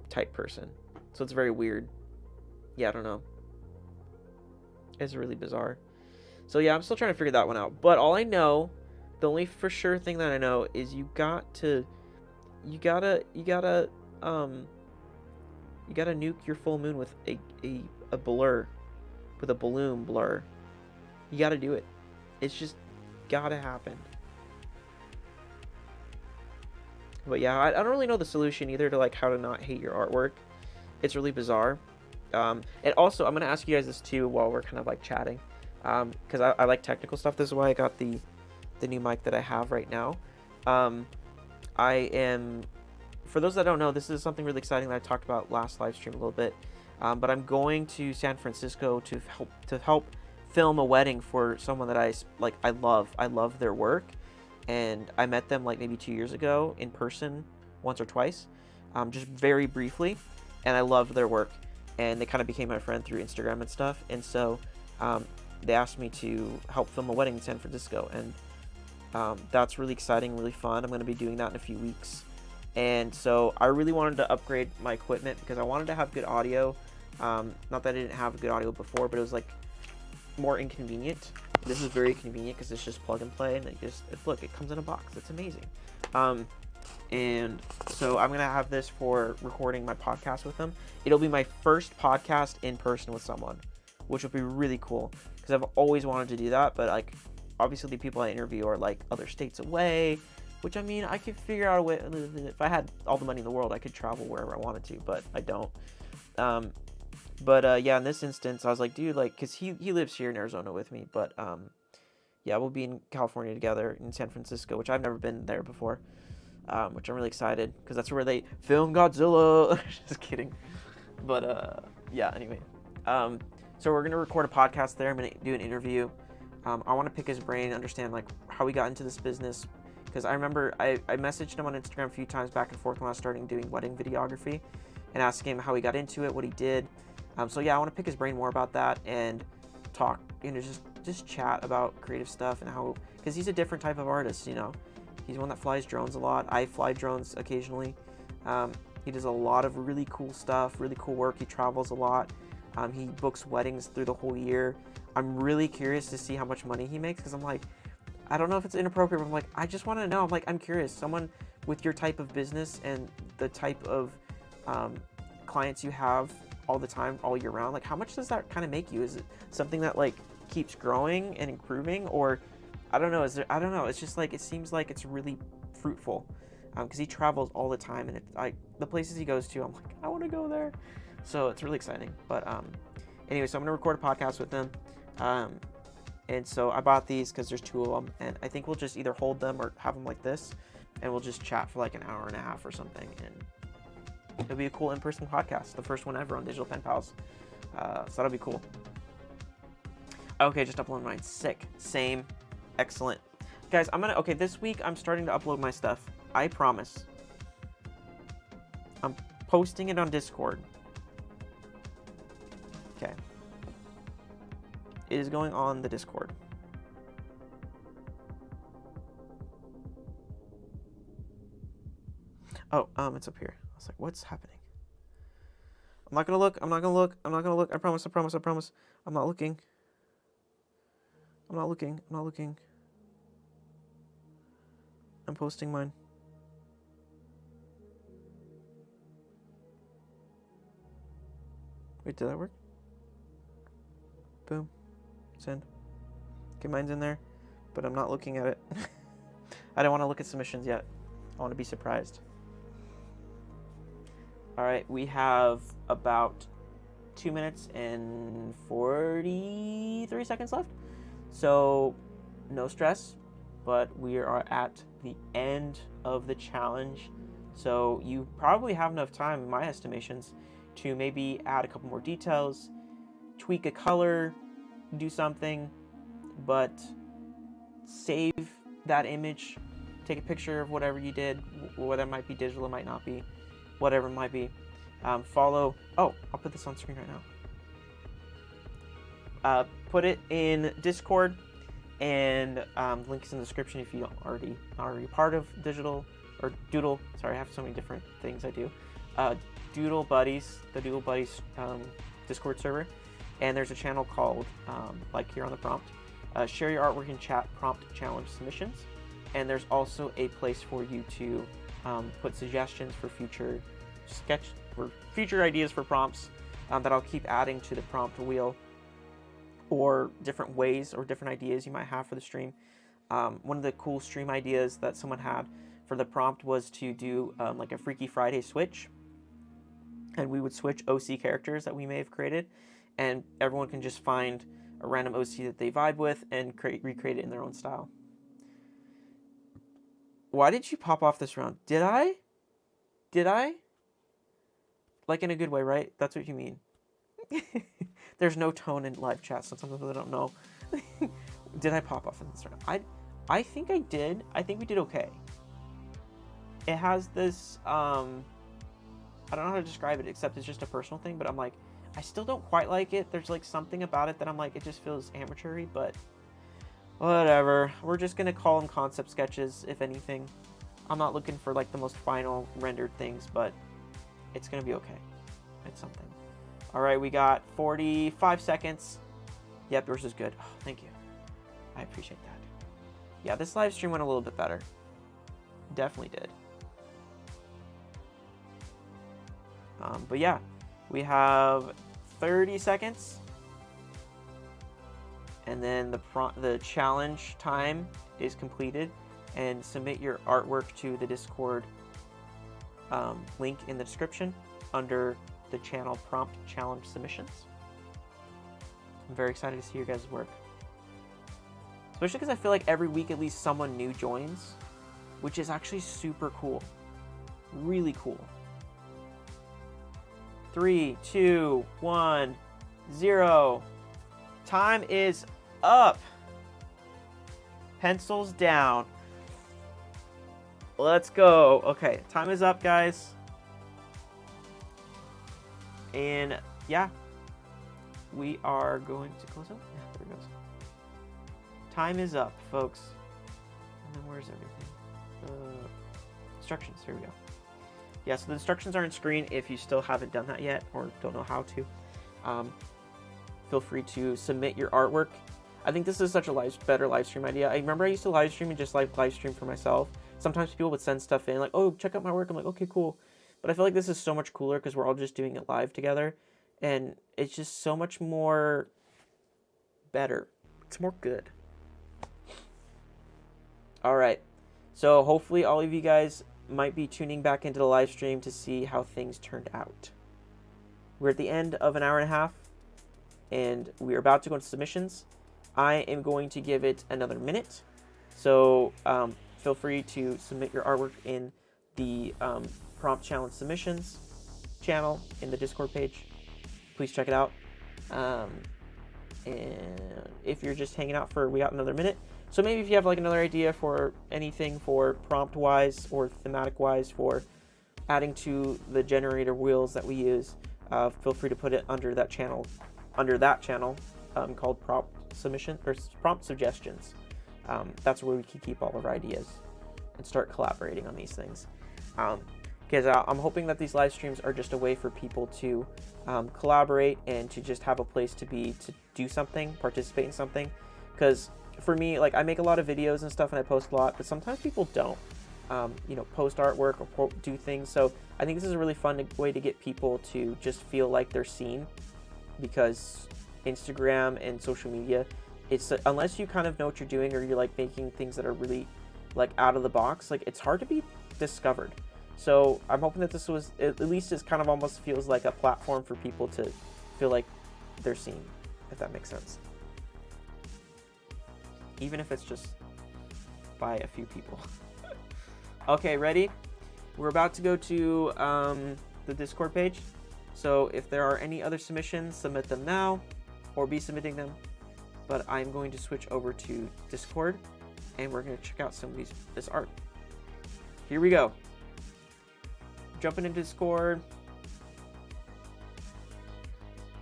type person. So it's very weird. Yeah, I don't know. It's really bizarre. So yeah, I'm still trying to figure that one out. But all I know, the only for sure thing that I know is you gotta nuke your full moon with a blur, with a balloon blur. You gotta do it. It's just gotta happen. But yeah, I don't really know the solution either to like how to not hate your artwork. It's really bizarre. And also, I'm gonna ask you guys this too while we're kind of like chatting, because I like technical stuff. This is why I got the new mic that I have right now. I am, for those that don't know, this is something really exciting that I talked about last live stream a little bit. But I'm going to San Francisco to help film a wedding for someone that I love. I love their work, and I met them like maybe 2 years ago in person once or twice, just very briefly, and I loved their work. And they kind of became my friend through Instagram and stuff. And so they asked me to help film a wedding in San Francisco. And that's really exciting, really fun. I'm going to be doing that in a few weeks. And so I really wanted to upgrade my equipment because I wanted to have good audio. Not that I didn't have good audio before, but it was like more inconvenient. This is very convenient because it's just plug and play. And look, it comes in a box. It's amazing. And so I'm going to have this for recording my podcast with them. It'll be my first podcast in person with someone, which will be really cool because I've always wanted to do that. But like, obviously the people I interview are like other states away, which I mean, I could figure out a way. If I had all the money in the world, I could travel wherever I wanted to, but I don't. Yeah, in this instance, I was like, dude, like, cause he lives here in Arizona with me, but yeah, we'll be in California together in San Francisco, which I've never been there before. Which I'm really excited because that's where they film Godzilla. Just kidding. But yeah, anyway. So we're gonna record a podcast there. I'm gonna do an interview. I want to pick his brain, understand like how we got into this business, because I remember I messaged him on Instagram a few times back and forth when I was starting doing wedding videography, and asking him how he got into it, what he did. So yeah, I want to pick his brain more about that and talk, just chat about creative stuff and how, because he's a different type of artist, you know. He's one that flies drones a lot. I fly drones occasionally. He does a lot of really cool stuff, really cool work. He travels a lot. He books weddings through the whole year. I'm really curious to see how much money he makes because I'm like, I don't know if it's inappropriate, but I'm like, I just want to know. I'm curious. Someone with your type of business and the type of clients you have all the time, all year round, like how much does that kind of make you? Is it something that like keeps growing and improving, or I don't know. I don't know. It's just like it seems like it's really fruitful, because he travels all the time, and the places he goes to, I'm like, I want to go there. So it's really exciting. But anyway, so I'm gonna record a podcast with him, and so I bought these because there's 2 of them, and I think we'll just either hold them or have them like this, and we'll just chat for like an hour and a half or something, and it'll be a cool in-person podcast, the first one ever on Digital Pen Pals. So that'll be cool. Okay, just upload mine. Sick. Same. Excellent. Guys, okay, this week I'm starting to upload my stuff. I promise. I'm posting it on Discord. Okay. It is going on the Discord. Oh, it's up here. I was like, what's happening? I'm not gonna look. I'm not gonna look. I'm not gonna look. I promise. I promise. I promise. I'm not looking. I'm not looking. I'm not looking. I'm posting mine. Wait, did that work? Boom. Send. Okay, mine's in there, but I'm not looking at it. I don't want to look at submissions yet. I want to be surprised. All right, we have about 2 minutes and 43 seconds left. So, no stress, but we are at the end of the challenge. So you probably have enough time, in my estimations, to maybe add a couple more details, tweak a color, do something, but save that image, take a picture of whatever you did, whether it might be digital, it might not be, whatever it might be. Follow, I'll put this on screen right now. Put it in Discord, and link is in the description if you don't already part of Digital or Doodle. Sorry, I have so many different things I do. Doodle Buddies, the Doodle Buddies Discord server, and there's a channel called like here on the prompt, share your artwork in chat prompt challenge submissions, and there's also a place for you to put suggestions for future ideas for prompts that I'll keep adding to the prompt wheel, or different ways or different ideas you might have for the stream. One of the cool stream ideas that someone had for the prompt was to do like a Freaky Friday switch, and we would switch OC characters that we may have created, and everyone can just find a random OC that they vibe with and recreate it in their own style. Why did you pop off this round? Did I? Like in a good way, right? That's what you mean. There's no tone in live chat, so sometimes I don't know. Did I pop off in this round? I think I did. I think we did okay. It has this, I don't know how to describe it, except it's just a personal thing, but I'm like, I still don't quite like it. There's like something about it that I'm like, it just feels amateur-y, but whatever. We're just gonna call them concept sketches, if anything. I'm not looking for like the most final rendered things, but it's gonna be okay. It's something. All right, we got 45 seconds. Yep, yours is good. Oh, thank you. I appreciate that. Yeah, this live stream went a little bit better. Definitely did. But yeah, we have 30 seconds. And then the challenge time is completed. And submit your artwork to the Discord link in the description under the channel prompt challenge submissions. I'm very excited to see your guys' work. Especially because I feel like every week at least someone new joins, which is actually super cool. Really cool. 3, 2, 1, 0. Time is up. Pencils down. Let's go. Okay, time is up, guys. And yeah, we are going to close up. Yeah, there it goes. Time is up, folks. And then where's everything? Instructions. Here we go. Yeah, so the instructions are on screen if you still haven't done that yet or don't know how to. Feel free to submit your artwork. I think this is such a better live stream idea. I remember I used to live stream and just like live stream for myself. Sometimes people would send stuff in like, oh, check out my work. I'm like, okay, cool. But I feel like this is so much cooler because we're all just doing it live together. And it's just so much more better. It's more good. All right. So hopefully all of you guys might be tuning back into the live stream to see how things turned out. We're at the end of an hour and a half, and we're about to go into submissions. I am going to give it another minute. So feel free to submit your artwork in the prompt challenge submissions channel in the Discord page. Please check it out. And if you're just hanging out we got another minute. So maybe if you have like another idea for anything for prompt wise or thematic wise for adding to the generator wheels that we use, feel free to put it under that channel called prompt submission or prompt suggestions. That's where we can keep all of our ideas and start collaborating on these things. Because I'm hoping that these live streams are just a way for people to collaborate and to just have a place to do something, participate in something. Because for me, like I make a lot of videos and stuff and I post a lot, but sometimes people don't, post artwork or do things. So I think this is a really fun way to get people to just feel like they're seen, because Instagram and social media, it's unless you kind of know what you're doing or you're like making things that are really like out of the box, like it's hard to be discovered. So I'm hoping that this was at least is kind of almost feels like a platform for people to feel like they're seen, if that makes sense. Even if it's just by a few people. Okay, ready? We're about to go to the Discord page. So if there are any other submissions, submit them now or be submitting them. But I'm going to switch over to Discord and we're going to check out some of this art. Here we go. Jumping into Discord.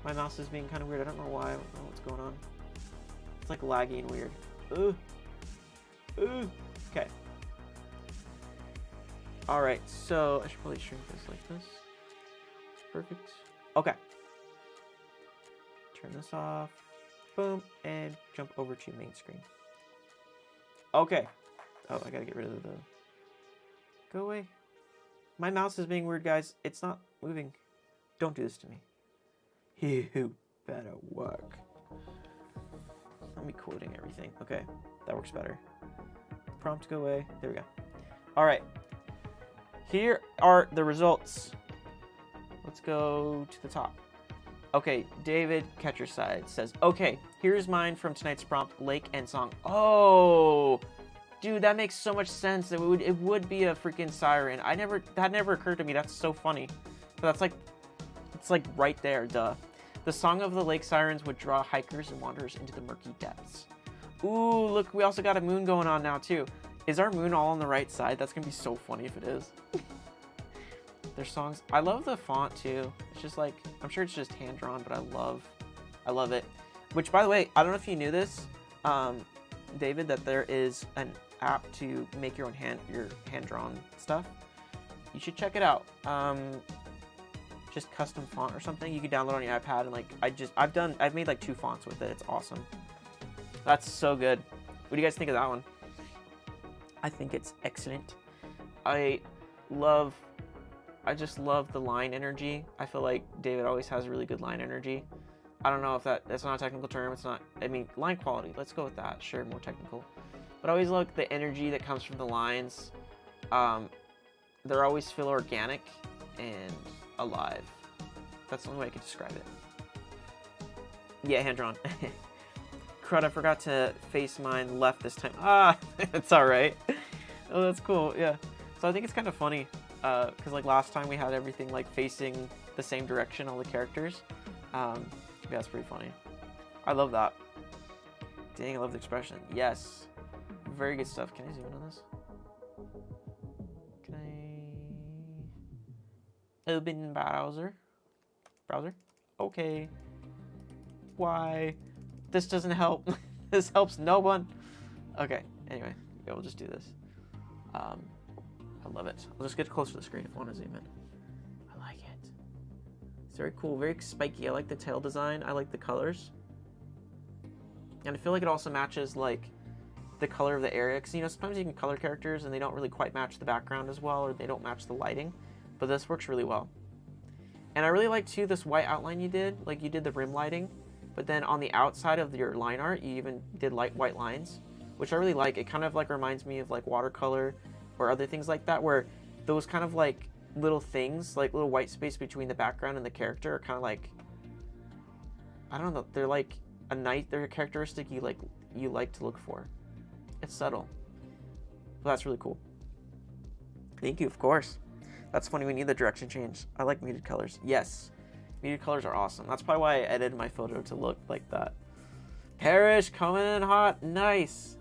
My mouse is being kind of weird. I don't know why. I don't know what's going on. It's like laggy and weird. Ooh. Okay. Alright, so I should probably shrink this like this. Perfect. Okay. Turn this off. Boom. And jump over to main screen. Okay. Oh, I gotta get rid of the... Go away. My mouse is being weird, guys. It's not moving. Don't do this to me. You better work. Let me quoting everything. Okay, that works better. Prompt go away. There we go. All right. Here are the results. Let's go to the top. Okay, David Catcherside says, okay, here's mine from tonight's prompt, Lake and Song. Oh, dude, that makes so much sense. It would be a freaking siren. That never occurred to me. That's so funny. But that's like, it's like right there, duh. The song of the lake sirens would draw hikers and wanderers into the murky depths. Ooh, look, we also got a moon going on now too. Is our moon all on the right side? That's gonna be so funny if it is. Their songs, I love the font too. It's just like, I'm sure it's just hand drawn, but I love it. Which, by the way, I don't know if you knew this, David, that there is an app to make your own hand drawn stuff. You should check it out. Just custom font or something you can download on your iPad, and like I've made like 2 fonts with it. It's awesome. That's so good. What do you guys think of that one? I think it's excellent. I just love the line energy. I feel like David always has really good line energy. I don't know if that's not a technical term. It's not, I mean, line quality. Let's go with that. Sure, more technical. But I always like the energy that comes from the lines. They always feel organic and alive. That's the only way I could describe it. Yeah, hand-drawn. Crud, I forgot to face mine left this time. Ah, it's alright. Oh, that's cool, yeah. So I think it's kind of funny, because like last time we had everything like facing the same direction, all the characters. Yeah, that's pretty funny. I love that. Dang, I love the expression. Yes. Very good stuff. Can I zoom in on this? Can I... Open browser? Okay. Why? This doesn't help. This helps no one. Okay, anyway. Yeah, we'll just do this. I love it. I'll just get closer to the screen if I want to zoom in. I like it. It's very cool, very spiky. I like the tail design. I like the colors. And I feel like it also matches like the color of the area. Because, you know, sometimes you can color characters and they don't really quite match the background as well, or they don't match the lighting. But this works really well. And I really like, too, this white outline you did. Like, you did the rim lighting. but then on the outside of your line art, you even did light white lines, which I really like. It kind of like reminds me of like watercolor or other things like that, where those kind of like little things, like little white space between the background and the character, are kind of like, I don't know, they're like they're a characteristic you like to look for. It's subtle, but that's really cool. Thank you, of course. That's funny, we need the direction change. I like muted colors. Yes, muted colors are awesome. That's probably why I edited my photo to look like that. Parrish coming in hot, nice.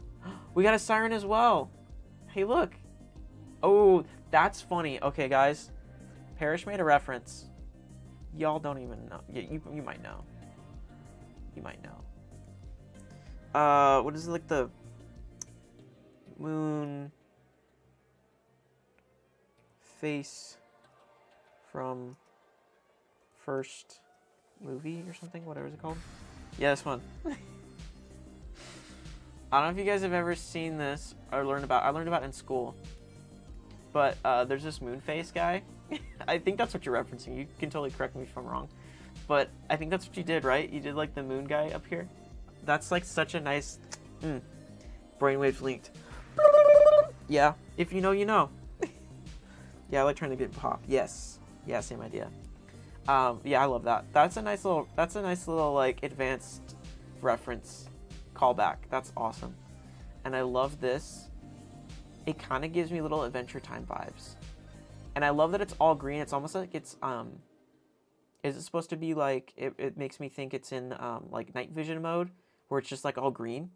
We got a siren as well. Hey, look. Oh, that's funny. Okay, guys, Parrish made a reference. Y'all don't even know. You might know. You might know. What is it, like the moon face from first movie or something? Whatever is it called? Yeah, this one. I don't know if you guys have ever seen this or learned about. I learned about it in school. But there's this moon face guy. I think that's what you're referencing. You can totally correct me if I'm wrong. But I think that's what you did, right? You did like the moon guy up here. That's like such a nice brainwave linked. Yeah, if you know, you know. Yeah, I like trying to get pop. Yes, yeah, same idea. Yeah, I love that. That's a nice little like advanced reference callback. That's awesome. And I love this. It kind of gives me little Adventure Time vibes. And I love that it's all green. It's almost like it's is it supposed to be like it makes me think it's in like night vision mode where it's just like all green.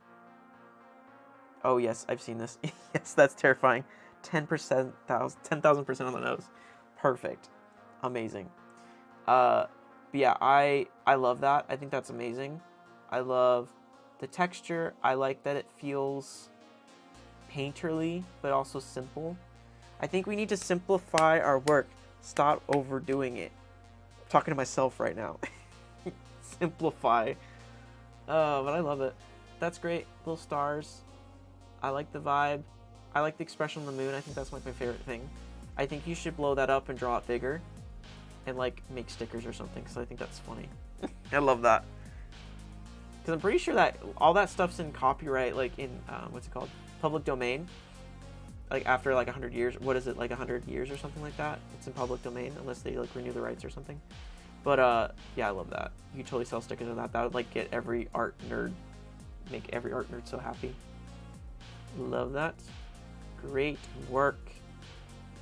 Oh yes, I've seen this. Yes, that's terrifying. 10,000% on the nose. Perfect. Amazing. But yeah, I love that. I think that's amazing. I love the texture. I like that it feels painterly, but also simple. I think we need to simplify our work. Stop overdoing it. I'm talking to myself right now. Simplify. But I love it. That's great. Little stars. I like the vibe. I like the expression on the moon. I think that's like my favorite thing. I think you should blow that up and draw it bigger and like make stickers or something, because I think that's funny. I love that. Because I'm pretty sure that all that stuff's in copyright, like in, what's it called? Public domain. Like after like 100 years. What is it, like 100 years or something like that? It's in public domain unless they like renew the rights or something. But yeah, I love that. You could totally sell stickers of that. That would like get every art nerd, make every art nerd so happy. Love that. Great work.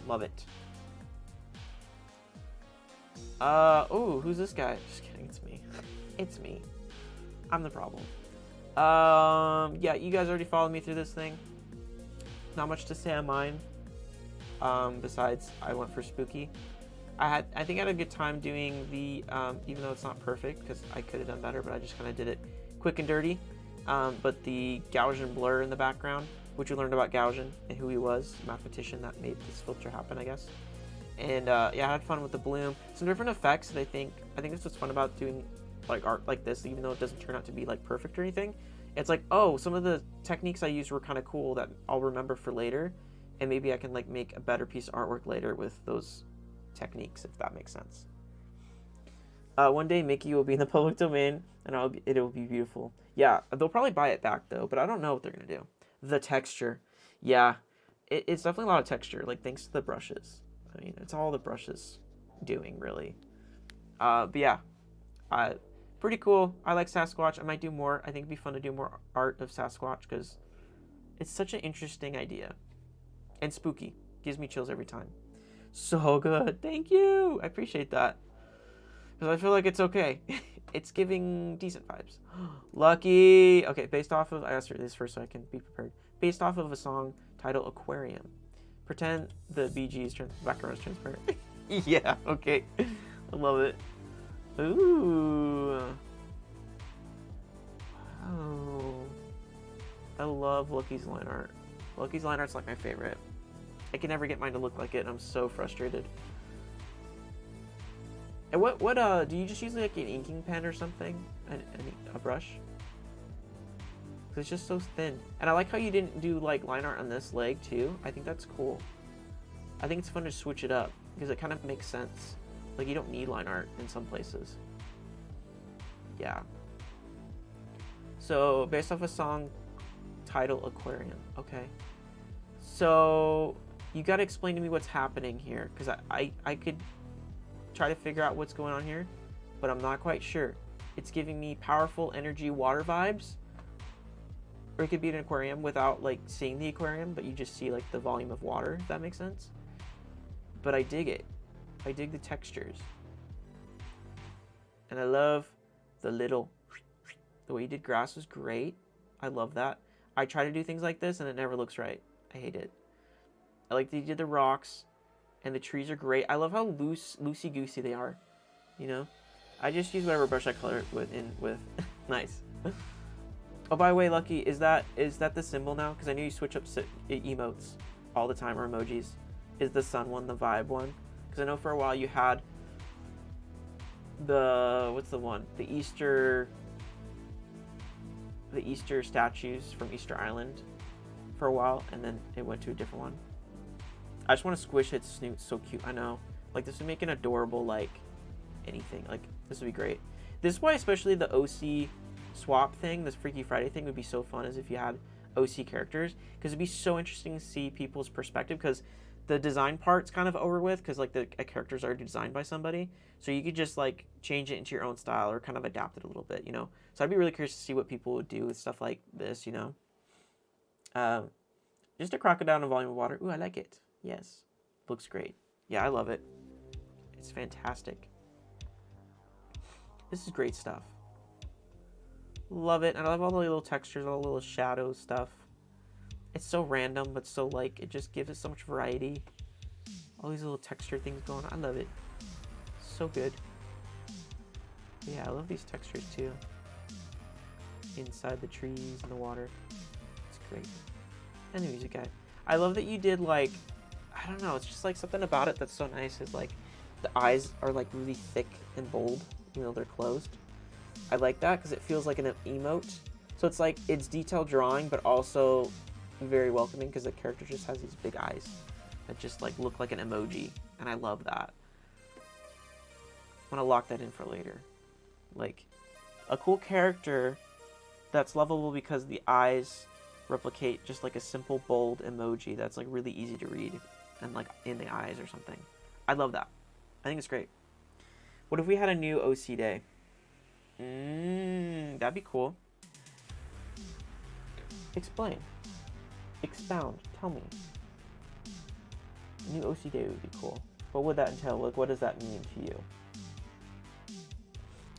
Love it. Oh, who's this guy? Just kidding, it's me. It's me. I'm the problem. Yeah, you guys already followed me through this thing. Not much to say on mine. Besides, I went for spooky. I think I had a good time doing the, even though it's not perfect, because I could have done better, but I just kind of did it quick and dirty. But the Gaussian blur in the background, which we learned about Gaussian and who he was, a mathematician that made this filter happen, I guess. And yeah, I had fun with the bloom. Some different effects that I think that's what's fun about doing like art like this, even though it doesn't turn out to be like perfect or anything. It's like, oh, some of the techniques I used were kind of cool that I'll remember for later, and maybe I can like make a better piece of artwork later with those techniques, if that makes sense. One day Mickey will be in the public domain, and it'll be beautiful. Yeah, they'll probably buy it back though, but I don't know what they're gonna do. The texture, yeah, it's definitely a lot of texture. Like thanks to the brushes. I mean, it's all the brushes doing really. But yeah, pretty cool. I like Sasquatch. I might do more. I think it'd be fun to do more art of Sasquatch because it's such an interesting idea and spooky. Gives me chills every time. So good. Thank you. I appreciate that. Because I feel like it's okay. It's giving decent vibes. Lucky. Okay, based off of, I asked her this first so I can be prepared. Based off of a song titled Aquarium. Pretend the BG's background is transparent. Yeah, okay. I love it. Ooh. Wow. I love Lucky's line art. Lucky's line art's like my favorite. I can never get mine to look like it, and I'm so frustrated. And what do you just use like an inking pen or something? A brush? Cause it's just so thin. And I like how you didn't do like line art on this leg too. I think that's cool. I think it's fun to switch it up because it kind of makes sense. Like you don't need line art in some places. Yeah. So based off a song title Aquarium. Okay. So you got to explain to me what's happening here, because I could try to figure out what's going on here, but I'm not quite sure. It's giving me powerful energy water vibes, or it could be an aquarium without like seeing the aquarium, but you just see like the volume of water, if that makes sense. But I dig it. I dig the textures. And I love the way you did grass was great. I love that. I try to do things like this and it never looks right. I hate it. I like that you did the rocks, and the trees are great. I love how loosey-goosey they are, you know? I just use whatever brush I color it with. Nice. Oh, by the way, Lucky, is that the symbol now? Because I know you switch up emotes all the time, or emojis. Is the sun one the vibe one? Because I know for a while you had what's the one? The Easter statues from Easter Island for a while, and then it went to a different one. I just want to squish its snoot. It's so cute. I know. Like, this would make an adorable, like, anything. Like, this would be great. This is why especially the OC swap thing, this Freaky Friday thing, would be so fun, as if you had OC characters. Because it'd be so interesting to see people's perspective, because the design part's kind of over with, because, like, the characters are designed by somebody. So you could just, like, change it into your own style, or kind of adapt it a little bit, you know? So I'd be really curious to see what people would do with stuff like this, you know? Just a crocodile in a volume of water. Ooh, I like it. Yes. Looks great. Yeah, I love it. It's fantastic. This is great stuff. Love it. And I love all the little textures, all the little shadow stuff. It's so random, but so, like, it just gives it so much variety. All these little texture things going on. I love it. So good. Yeah, I love these textures too. Inside the trees and the water. It's great. And the music guide. I love that you did, like, I don't know, it's just like something about it that's so nice. Is like the eyes are like really thick and bold, even though they're closed. I like that because it feels like an emote. So it's like, it's detailed drawing, but also very welcoming, because the character just has these big eyes that just like look like an emoji. And I love that. I'm gonna lock that in for later. Like, a cool character that's lovable because the eyes replicate just like a simple bold emoji that's like really easy to read and like in the eyes or something. I love that. I think it's great. What if we had a new OC day? That'd be cool. Explain. Expound. Tell me. New OC day would be cool. What would that entail? Like, what does that mean to you?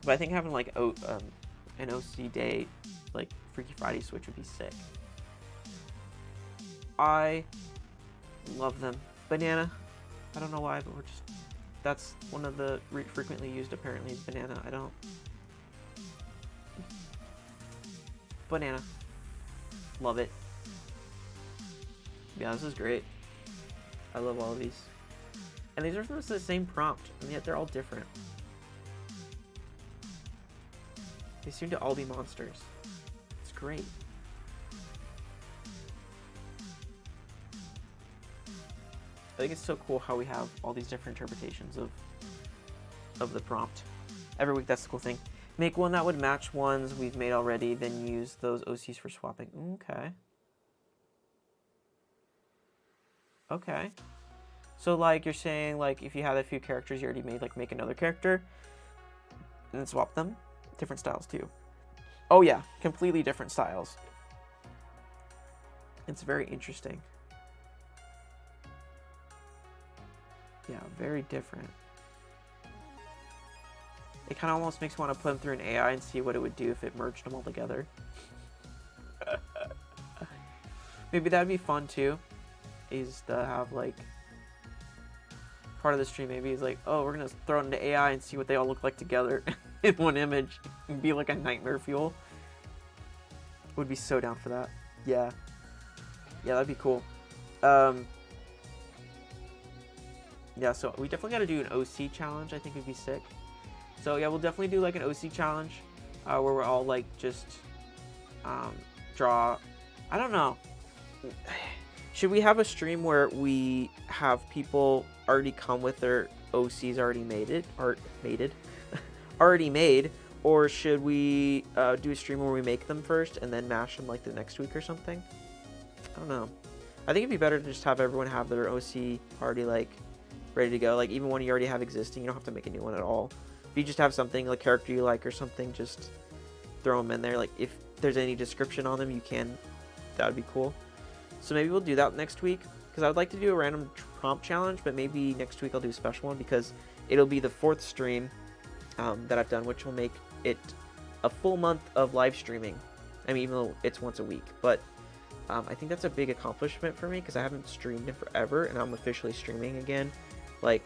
But I think having like an OC day, like Freaky Friday switch, would be sick. I love them. Banana. I don't know why, but that's one of the frequently used, apparently, is banana. I don't. Banana. Love it. Yeah, this is great. I love all of these. And these are from the same prompt, and yet they're all different. They seem to all be monsters. It's great. I think it's so cool how we have all these different interpretations of the prompt. Every week, that's the cool thing. Make one that would match ones we've made already, then use those OCs for swapping. Okay. Okay. So, like, you're saying, like, if you had a few characters you already made, like, make another character and then swap them? Different styles, too. Oh, yeah. Completely different styles. It's very interesting. Yeah, very different. It kind of almost makes me want to put them through an AI and see what it would do if it merged them all together. Maybe that'd be fun too, is to have like part of the stream maybe is like, oh, we're gonna throw it into AI and see what they all look like together in one image and be like a nightmare fuel. Would be so down for that. Yeah. Yeah, that'd be cool. Yeah, so we definitely got to do an OC challenge. I think would be sick. So yeah, we'll definitely do like an OC challenge where we're all like just draw. I don't know. Should we have a stream where we have people already come with their OCs already already made, Or should we do a stream where we make them first and then mash them like the next week or something? I don't know. I think it'd be better to just have everyone have their OC already like ready to go. Like even one you already have existing, you don't have to make a new one at all. If you just have something, like character you like or something, just throw them in there. Like if there's any description on them, you can. That would be cool. So maybe we'll do that next week, because I would like to do a random prompt challenge, but maybe next week I'll do a special one, because it'll be the 4th stream that I've done, which will make it a full month of live streaming. I mean, even though it's once a week, but I think that's a big accomplishment for me, because I haven't streamed in forever, and I'm officially streaming again, like,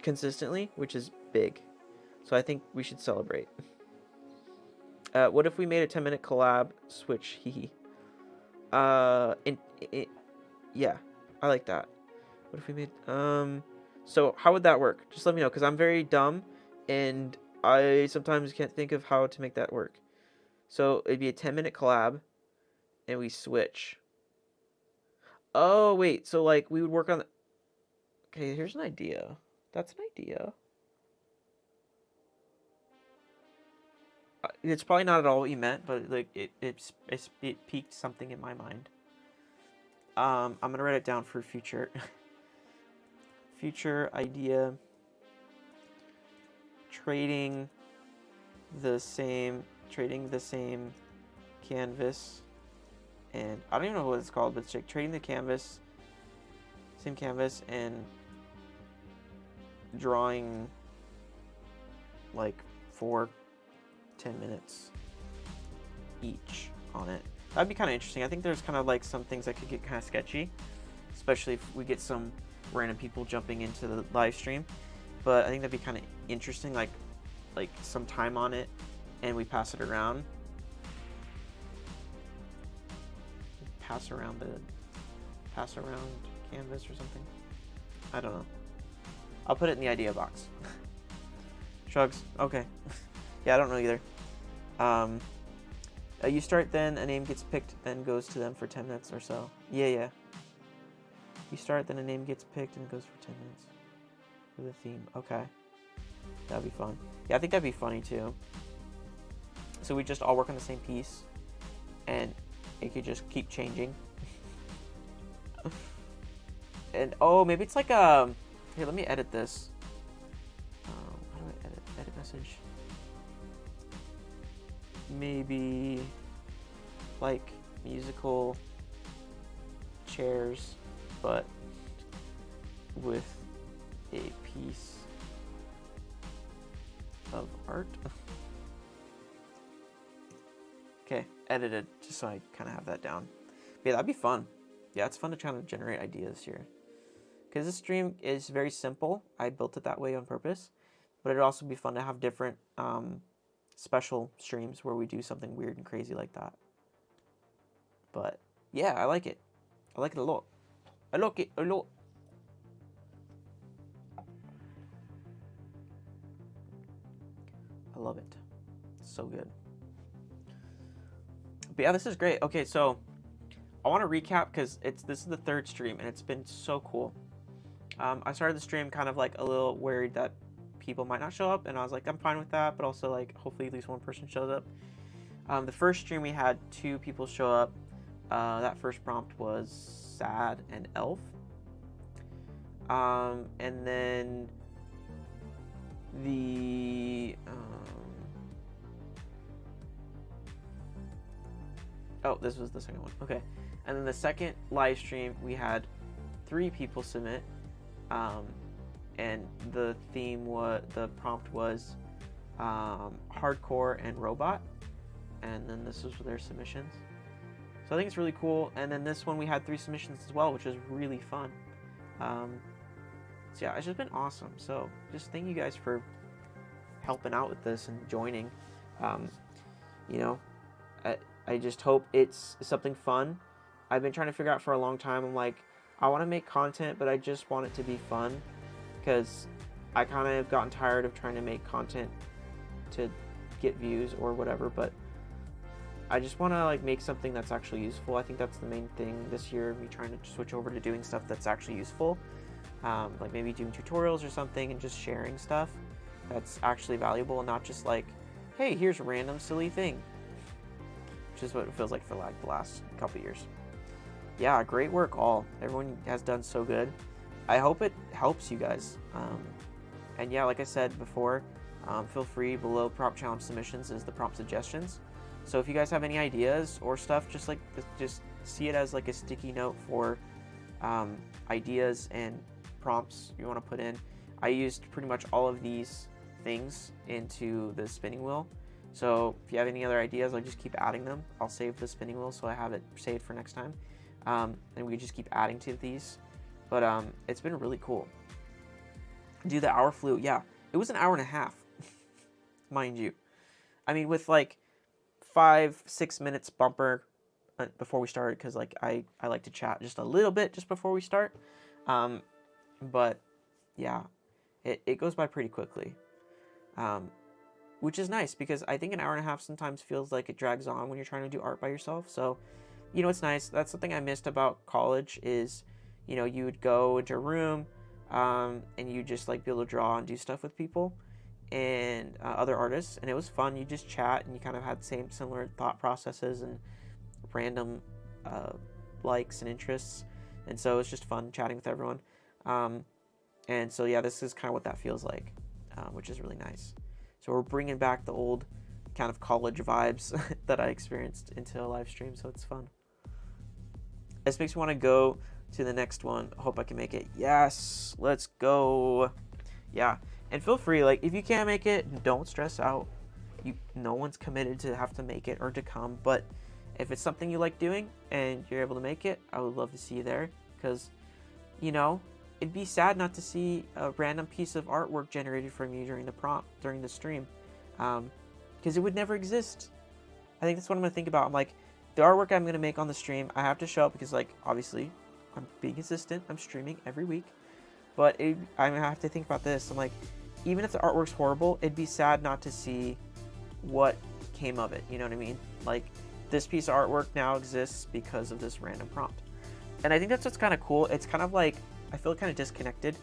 consistently, which is big. So I think we should celebrate. What if we made a 10-minute collab Switch? Hehe. Yeah, I like that. What if we made, so how would that work? Just let me know, because I'm very dumb, and I sometimes can't think of how to make that work. So it'd be a 10-minute collab, and we switch. Oh, wait, so, like, we would work on... Okay, here's an idea. That's an idea. It's probably not at all what you meant, but, like, it piqued something in my mind. I'm gonna write it down for future. Future idea. Trading the same canvas, and I don't even know what it's called, but it's like trading the same canvas, and drawing like for 10 minutes each on it. That'd be kind of interesting. I think there's kind of like some things that could get kind of sketchy, especially if we get some random people jumping into the live stream. But I think that'd be kind of interesting, like some time on it, and we pass it around. Pass around canvas or something. I don't know. I'll put it in the idea box. Shrugs. Okay. Yeah, I don't know either. You start, then a name gets picked, then goes to them for 10 minutes or so. Yeah. You start, then a name gets picked, and it goes for 10 minutes. For the theme. Okay. That'd be fun. Yeah, I think that'd be funny too. So we just all work on the same piece, and it could just keep changing. And oh, maybe it's like here, let me edit this. How do I edit message? Maybe like musical chairs, but with a piece of art. Okay, edited, just so I kind of have that down. But yeah, that'd be fun. Yeah, it's fun to try to generate ideas here. Because this stream is very simple. I built it that way on purpose. But it'd also be fun to have different special streams where we do something weird and crazy like that. But yeah, I like it. I like it a lot. I like it a lot. I love it. It's so good. But yeah, this is great. Okay, so I want to recap because this is the 3rd stream and it's been so cool. I started the stream kind of like a little worried that people might not show up, and I was like, I'm fine with that, but also like hopefully at least one person shows up. The first stream we had 2 people show up. That first prompt was Sad and Elf. And then the oh, this was the second one. Okay. And then the second live stream we had 3 people submit. And the prompt was hardcore and robot. And then this was their submissions. So I think it's really cool. And then this one we had 3 submissions as well, which was really fun. So yeah, it's just been awesome. So just thank you guys for helping out with this and joining. You know, I just hope it's something fun. I've been trying to figure out for a long time. I'm like, I want to make content, but I just want it to be fun, because I kind of have gotten tired of trying to make content to get views or whatever, but I just want to like make something that's actually useful. I think that's the main thing this year, me trying to switch over to doing stuff that's actually useful, like maybe doing tutorials or something and just sharing stuff that's actually valuable, and not just like hey, here's a random silly thing. Which is what it feels like for like the last couple years. Yeah, great work all. Everyone has done so good. I hope it helps you guys. And yeah, like I said before, feel free, below prompt challenge submissions is the prompt suggestions. So if you guys have any ideas or stuff, just see it as like a sticky note for ideas and prompts you want to put in. I used pretty much all of these things into the spinning wheel. So if you have any other ideas, I'll just keep adding them. I'll save the spinning wheel so I have it saved for next time. And we just keep adding to these. But it's been really cool. Do the hour flew. Yeah, it was an hour and a half, mind you. I mean, with like 5-6 minutes bumper before we started, because like I like to chat just a little bit just before we start. But yeah, it goes by pretty quickly. Which is nice because I think an hour and a half sometimes feels like it drags on when you're trying to do art by yourself. So, you know, it's nice. That's something I missed about college is, you know, you would go into a room and you just like be able to draw and do stuff with people and other artists. And it was fun. You just chat and you kind of had similar thought processes and random likes and interests. And so it's just fun chatting with everyone. And so, yeah, this is kind of what that feels like, which is really nice. So we're bringing back the old kind of college vibes that I experienced into a live stream, so it's fun. This makes me want to go to the next one. I hope I can make it. Yes, let's go. Yeah, and feel free, like, if you can't make it, don't stress out. No one's committed to have to make it or to come, but if it's something you like doing and you're able to make it, I would love to see you there, because, you know, it'd be sad not to see a random piece of artwork generated from you during the stream, because it would never exist. I think that's what I'm gonna think about. I'm like, the artwork I'm gonna make on the stream, I have to show up because, like, obviously, I'm being consistent. I'm streaming every week, but I have to think about this. I'm like, even if the artwork's horrible, it'd be sad not to see what came of it. You know what I mean? Like, this piece of artwork now exists because of this random prompt, and I think that's what's kind of cool. It's kind of like, I feel kind of disconnected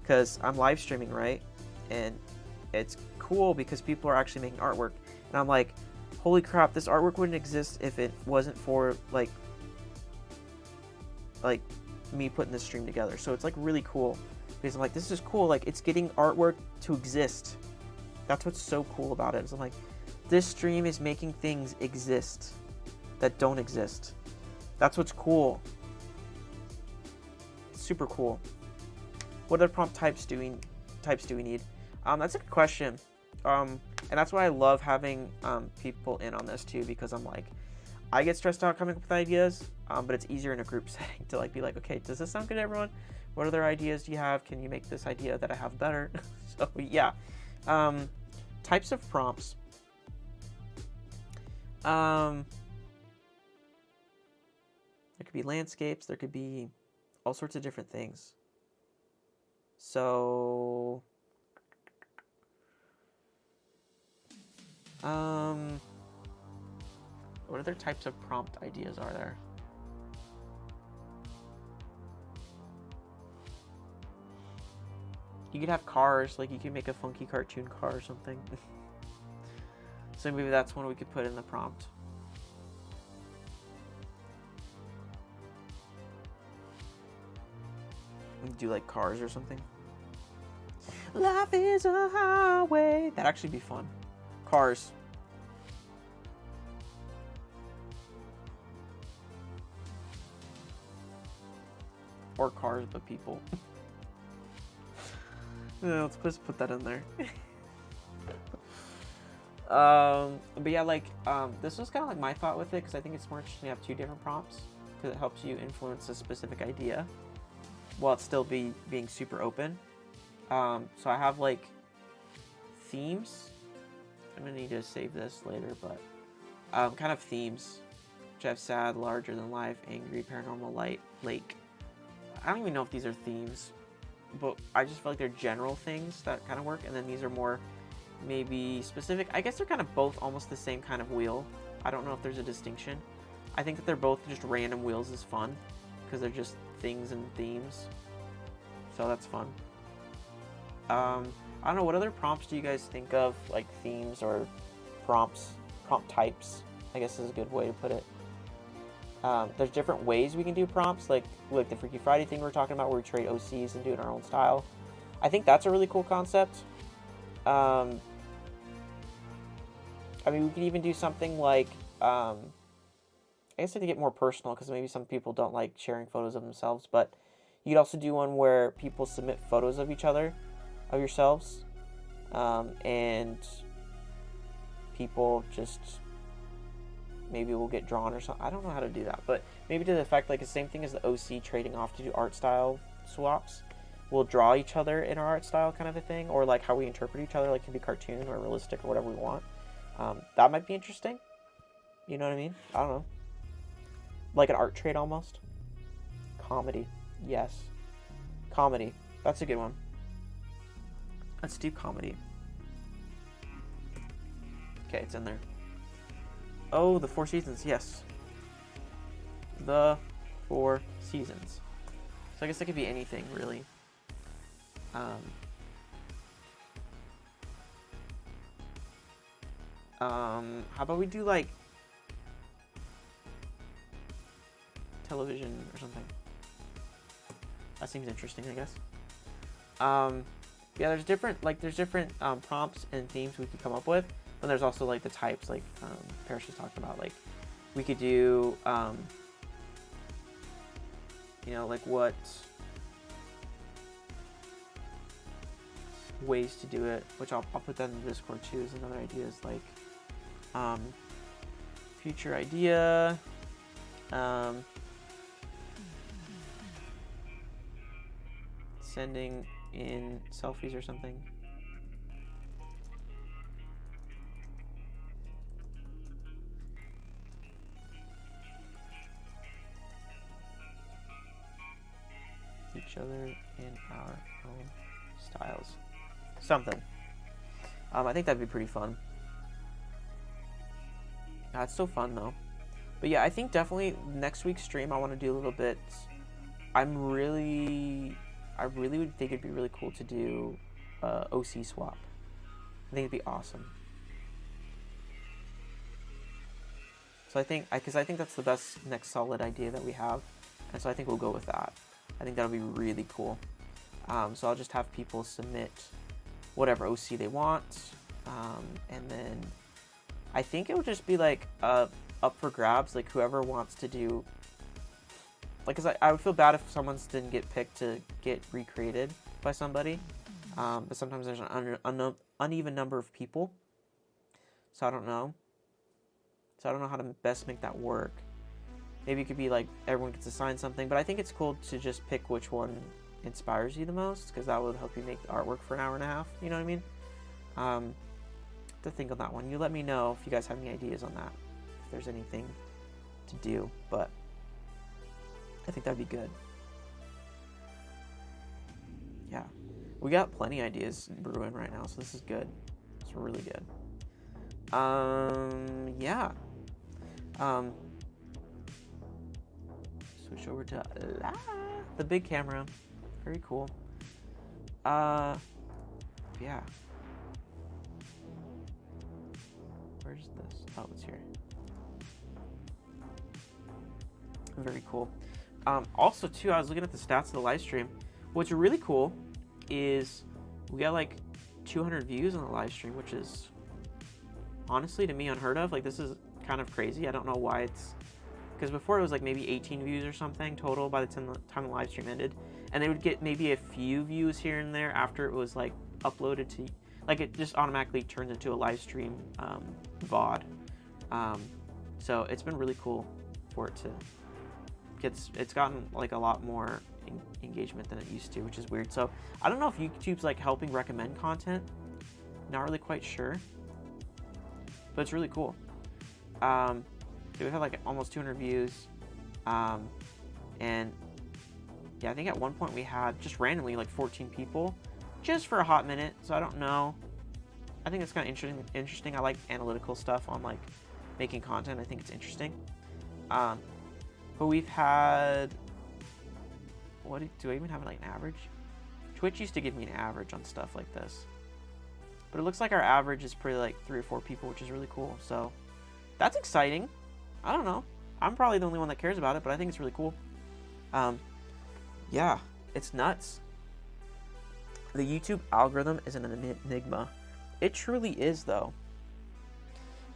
because I'm live streaming, right? And it's cool because people are actually making artwork. And I'm like, holy crap, this artwork wouldn't exist if it wasn't for like me putting this stream together. So it's like really cool because I'm like, this is cool. Like, it's getting artwork to exist. That's what's so cool about it. So I'm like, this stream is making things exist that don't exist. That's what's cool. Super cool. What other prompt types do we need? That's a good question. And that's why I love having people in on this too, because I'm like, I get stressed out coming up with ideas, but it's easier in a group setting to like be like, okay, does this sound good to everyone? What other ideas do you have? Can you make this idea that I have better? So yeah. Types of prompts. There could be landscapes, there could be all sorts of different things. So, what other types of prompt ideas are there? You could have cars, like you could make a funky cartoon car or something. So maybe that's one we could put in the prompt. Do like cars or something. Life is a highway. That'd actually be fun. Cars. Or cars, but people. Yeah, let's just put that in there. But yeah, like, this was kind of like my thought with it, because I think it's more interesting to have two different prompts, because it helps you influence a specific idea while it's still being super open. So I have like themes. I'm gonna need to save this later, but kind of themes, which have sad, larger than life, angry, paranormal, light, lake. I don't even know if these are themes, but I just feel like they're general things that kind of work. And then these are more maybe specific. I guess they're kind of both almost the same kind of wheel. I don't know if there's a distinction. I think that they're both just random wheels is fun, because they're just things and themes. So that's fun. I don't know, what other prompts do you guys think of, like themes or prompts, prompt types, I guess is a good way to put it. There's different ways we can do prompts, like the Freaky Friday thing we were talking about, where we trade OCs and do it in our own style. I think that's a really cool concept. I mean, we could even do something like, I guess to get more personal, because maybe some people don't like sharing photos of themselves, but you could also do one where people submit photos of each other, of yourselves, and people just maybe will get drawn or something. I don't know how to do that, but maybe to the effect like the same thing as the OC trading off to do art style swaps. We'll draw each other in our art style kind of a thing, or like how we interpret each other, like it can be cartoon or realistic or whatever we want. That might be interesting. You know what I mean? I don't know. Like an art trade almost. Comedy. Yes. Comedy. That's a good one. Let's do comedy. Okay, it's in there. Oh, the 4 seasons. Yes. The 4 seasons. So I guess that could be anything, really. How about we do like television or something? That seems interesting, I guess. Yeah, there's different prompts and themes we could come up with, but there's also like the types, like Parrish was talking about. Like we could do, you know, like what ways to do it, which I'll put that in the Discord too. Is another idea is like future idea. Sending in selfies or something. Each other in our own styles. Something. I think that'd be pretty fun. It's so fun though. But yeah, I think definitely next week's stream I want to do a little bit. I really would think it'd be really cool to do OC swap. I think it'd be awesome. So I think that's the best next solid idea that we have, and so I think we'll go with that. I think that'll be really cool. So I'll just have people submit whatever OC they want, and then I think it would just be like up for grabs, like whoever wants to do. Like, cause I would feel bad if someone's didn't get picked to get recreated by somebody, but sometimes there's an uneven number of people, so I don't know. So I don't know how to best make that work. Maybe it could be like everyone gets assigned something, but I think it's cool to just pick which one inspires you the most, because that would help you make the artwork for an hour and a half. You know what I mean? To think on that one. You let me know if you guys have any ideas on that, if there's anything to do, but I think that'd be good. Yeah, we got plenty of ideas brewing right now, so this is good. It's really good. Yeah. Switch over to the big camera. Very cool. Yeah. Where's this? Oh, it's here. Very cool. Also, too, I was looking at the stats of the live stream. What's really cool is we got like 200 views on the live stream, which is honestly to me unheard of. Like, this is kind of crazy. I don't know why it's, because before it was like maybe 18 views or something total by the time the live stream ended, and they would get maybe a few views here and there after it was like uploaded to, like it just automatically turns into a live stream VOD. So it's been really cool for it to it's gotten like a lot more engagement than it used to, which is weird. So I don't know if YouTube's like helping recommend content. Not really quite sure, but it's really cool. We've had like almost 200 views, and yeah, I think at one point we had just randomly like 14 people just for a hot minute. So I don't know. I think it's kind of interesting. I like analytical stuff on like making content. I think it's interesting. But we've had, do I even have like an average? Twitch used to give me an average on stuff like this, But it looks like our average is pretty like 3 or 4 people, which is really cool. So that's exciting. I don't know. I'm probably the only one that cares about it, but I think it's really cool. Yeah, it's nuts. The YouTube algorithm is an enigma. It truly is, though.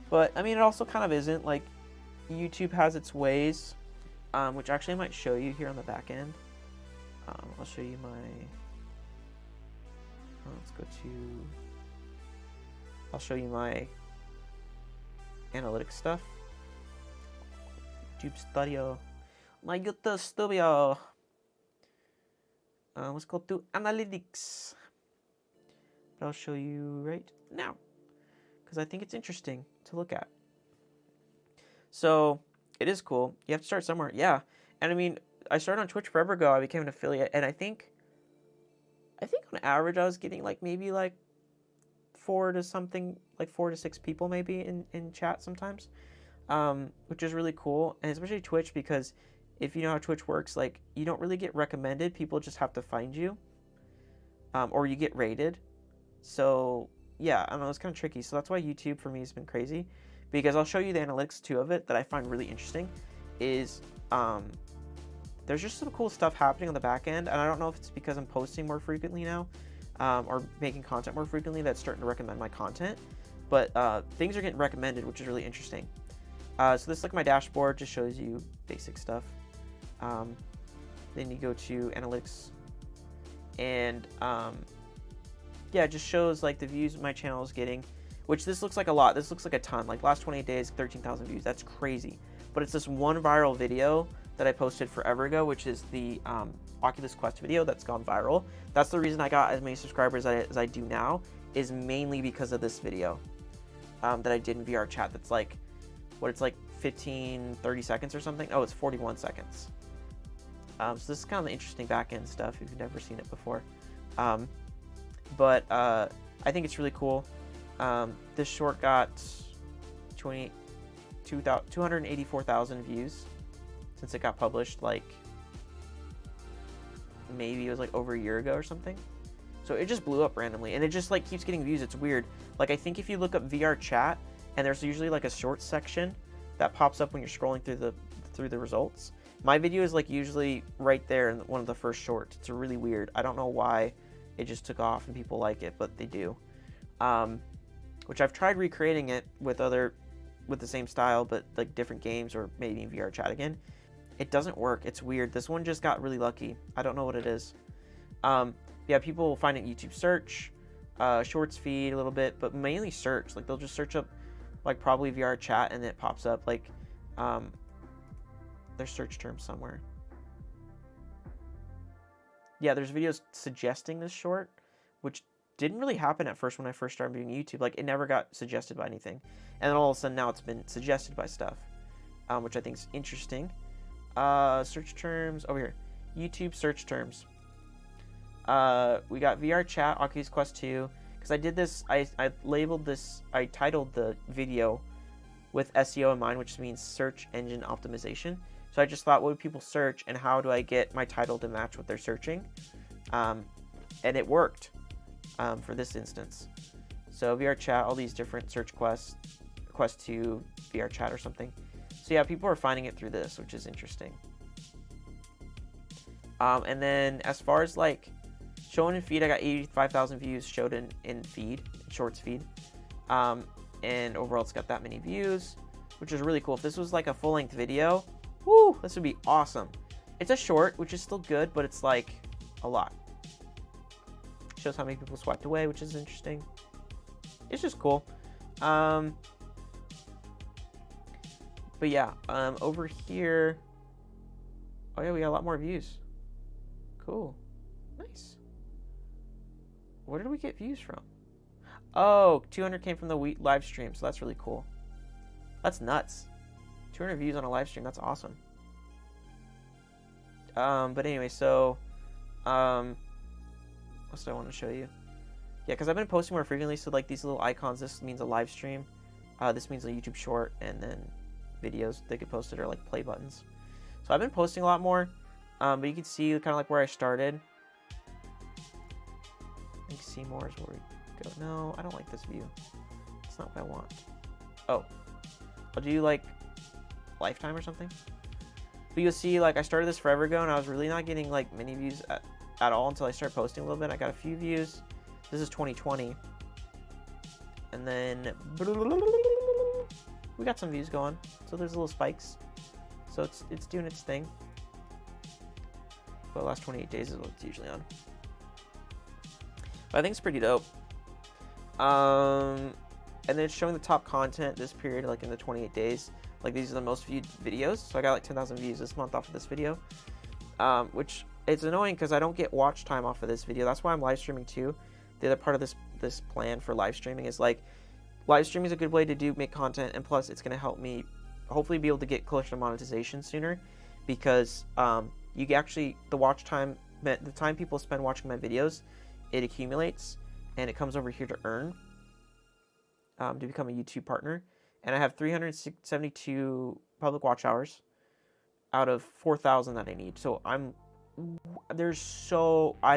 But, I mean, it also kind of isn't. Like, YouTube has its ways, which actually I might show you here on the back end. I'll show you my... let's go to... I'll show you my analytics stuff. YouTube Studio. My YouTube Studio. Let's go to analytics. But I'll show you right now, because I think it's interesting to look at. So it is cool. You have to start somewhere. Yeah. And I mean, I started on Twitch forever ago. I became an affiliate, and I think on average I was getting like maybe like 4 to 6 people maybe in chat sometimes, which is really cool. And especially Twitch, because if you know how Twitch works, like, you don't really get recommended. People just have to find you, or you get rated. So yeah, I don't know, it's kind of tricky. So that's why YouTube for me has been crazy, because I'll show you the analytics too of it that I find really interesting. Is there's just some cool stuff happening on the back end, and I don't know if it's because I'm posting more frequently now, or making content more frequently, that's starting to recommend my content. But things are getting recommended, which is really interesting. So this is like my dashboard, just shows you basic stuff. Then you go to analytics, and yeah, it just shows like the views my channel is getting, which this looks like a lot. This looks like a ton. Like last 28 days, 13,000 views. That's crazy. But it's this one viral video that I posted forever ago, which is the Oculus Quest video that's gone viral. That's the reason I got as many subscribers as I do now, is mainly because of this video that I did in VR chat. That's like, what, it's like 30 seconds or something. Oh, it's 41 seconds. So this is kind of the interesting back end stuff if you've never seen it before. But I think it's really cool. This short got 284,000 views since it got published, like maybe it was like over a year ago or something. So it just blew up randomly, and it just like keeps getting views. It's weird. Like, I think if you look up VR chat, and there's usually like a short section that pops up when you're scrolling through the results. My video is like usually right there in one of the first shorts. It's really weird. I don't know why it just took off and people like it, but they do. Which I've tried recreating it with the same style, but like different games, or maybe in VR chat again. It doesn't work. It's weird. This one just got really lucky. I don't know what it is. Yeah, people will find it in YouTube search, shorts feed a little bit, but mainly search. Like, they'll just search up like probably VR chat, and it pops up like there's search terms somewhere. Yeah, there's videos suggesting this short, which didn't really happen at first when I first started doing YouTube. Like, it never got suggested by anything, and then all of a sudden now it's been suggested by stuff, which I think is interesting. Search terms over here, YouTube search terms. We got VR chat, Oculus Quest 2. Because I did this, I labeled this, I titled the video with SEO in mind, which means search engine optimization. So I just thought, what would people search, and how do I get my title to match what they're searching? And it worked for this instance. So VR chat, all these different search quests, Quest 2, VR chat or something. So yeah, people are finding it through this, which is interesting. And then as far as like showing in feed, I got 85,000 views showed in feed, shorts feed. And overall it's got that many views, which is really cool. If this was like a full-length video, woo, this would be awesome. It's a short, which is still good, but it's like a lot. Shows how many people swiped away, which is interesting. It's just cool. But yeah, over here, oh yeah, we got a lot more views. Cool, nice. Where did we get views from? Oh, 200 came from the live stream, so that's really cool. That's nuts. 200 views on a live stream, that's awesome. But anyway, so, what else do I want to show you? Yeah, because I've been posting more frequently, so like these little icons, this means a live stream. This means a YouTube short, and then videos that get posted are like play buttons. So I've been posting a lot more, but you can see kind of like where I started. You can see more is where we go. No, I don't like this view. It's not what I want. Oh. I'll do like lifetime or something. But you'll see, like, I started this forever ago, and I was really not getting like many views at all until I started posting a little bit. I got a few views. This is 2020. And then we got some views going. So there's little spikes. So it's doing its thing. But the last 28 days is what it's usually on. But I think it's pretty dope. And then it's showing the top content this period, like in the 28 days. Like, these are the most viewed videos. So I got like 10,000 views this month off of this video. Which it's annoying because I don't get watch time off of this video. That's why I'm live streaming too. The other part of this plan for live streaming is like, live streaming is a good way to make content, and plus it's going to help me hopefully be able to get closer to monetization sooner, because you actually, the watch time, the time people spend watching my videos, it accumulates and it comes over here to earn to become a YouTube partner. And I have 372 public watch hours out of 4,000 that I need. So I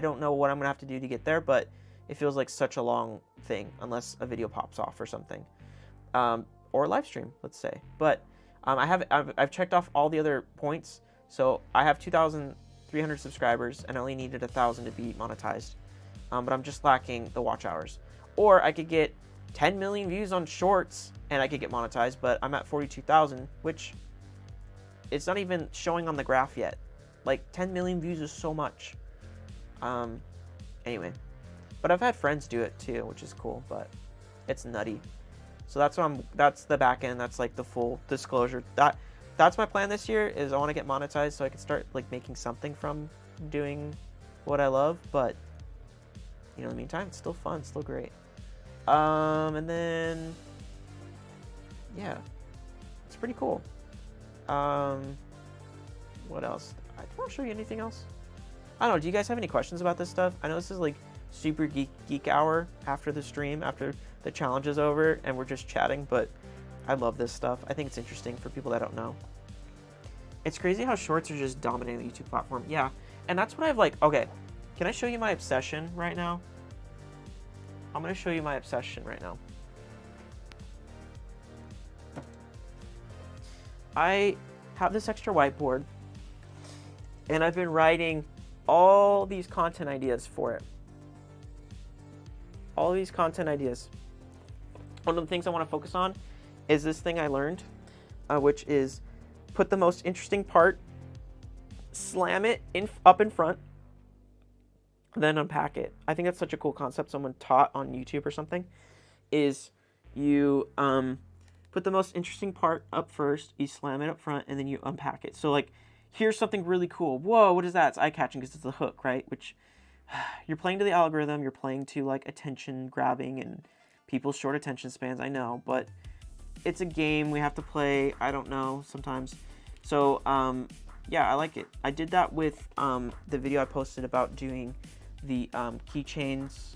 don't know what I'm gonna have to do to get there, but it feels like such a long thing unless a video pops off or something, or a live stream, let's say. But I've checked off all the other points. So I have 2,300 subscribers, and I only needed 1,000 to be monetized. But I'm just lacking the watch hours. Or I could get 10 million views on shorts and I could get monetized, but I'm at 42,000, which it's not even showing on the graph yet. Like, 10 million views is so much. Anyway, but I've had friends do it too, which is cool, but it's nutty. So that's the back end. That's like the full disclosure. That's my plan this year, is I want to get monetized so I can start like making something from doing what I love. But you know, in the meantime, it's still fun, still great. And then yeah, it's pretty cool. What else? I want to show you anything else. I don't know. Do you guys have any questions about this stuff? I know this is like super geek hour after the stream, after the challenge is over, and we're just chatting, but I love this stuff. I think it's interesting for people that don't know. It's crazy how shorts are just dominating the YouTube platform. Yeah, and that's what I've like, okay, can I show you my obsession right now? I'm going to show you my obsession right now. I have this extra whiteboard, and I've been writing all these content ideas for it. All these content ideas. One of the things I want to focus on is this thing I learned, which is put the most interesting part, slam it up in front, then unpack it. I think that's such a cool concept someone taught on YouTube or something, is you put the most interesting part up first, you slam it up front, and then you unpack it. So like, here's something really cool. Whoa, what is that? It's eye-catching because it's a hook, right? Which you're playing to the algorithm, you're playing to like attention grabbing and people's short attention spans, I know, but it's a game we have to play, I don't know, sometimes. So yeah, I like it. I did that with the video I posted about doing the keychains,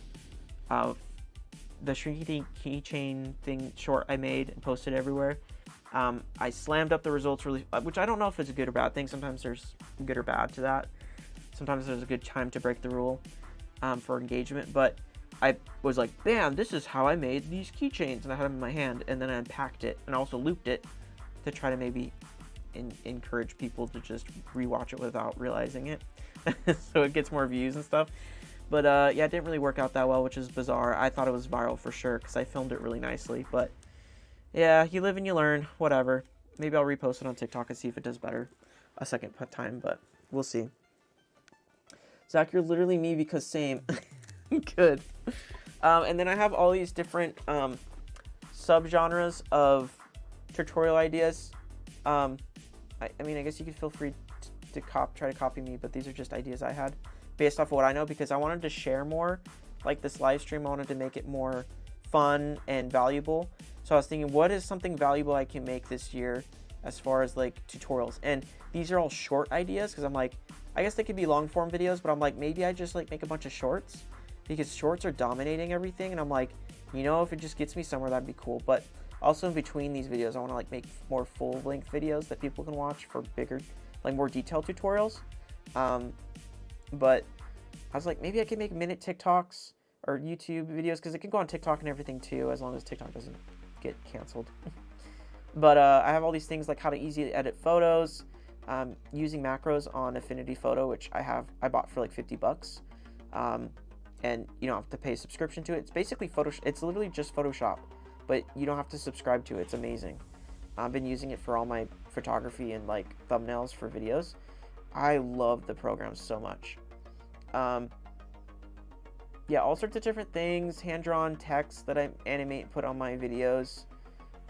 the shrinky keychain thing short I made and posted everywhere. I slammed up the results really, which I don't know if it's a good or bad thing. Sometimes there's good or bad to that. Sometimes there's a good time to break the rule for engagement, but I was like, bam, this is how I made these keychains, and I had them in my hand, and then I unpacked it and also looped it to try to maybe encourage people to just rewatch it without realizing it, so it gets more views and stuff. But yeah, it didn't really work out that well, which is bizarre. I thought it was viral for sure because I filmed it really nicely, but yeah, you live and you learn, whatever. Maybe I'll repost it on TikTok and see if it does better a second time, but we'll see. Zach, you're literally me because same. Good. And then I have all these different subgenres of tutorial ideas. I mean, I guess you could feel free to try to copy me, but these are just ideas I had based off of what I know, because I wanted to share more. Like this live stream, I wanted to make it more fun and valuable. So I was thinking, what is something valuable I can make this year as far as like tutorials? And these are all short ideas, because I'm like, I guess they could be long form videos, but I'm like, maybe I just like make a bunch of shorts, because shorts are dominating everything. And I'm like, you know, if it just gets me somewhere, that'd be cool. But also in between these videos, I want to like make more full length videos that people can watch for bigger, like more detailed tutorials. But I was like, maybe I could make minute TikToks or YouTube videos, because it can go on TikTok and everything too, as long as TikTok doesn't get canceled. But I have all these things like how to easily edit photos, using macros on Affinity Photo, which I bought for like $50. And you don't have to pay a subscription to it. It's basically Photoshop. It's literally just Photoshop, but you don't have to subscribe to it. It's amazing. I've been using it for all my photography and like thumbnails for videos. I love the program so much. Yeah, all sorts of different things, hand-drawn text that I animate and put on my videos.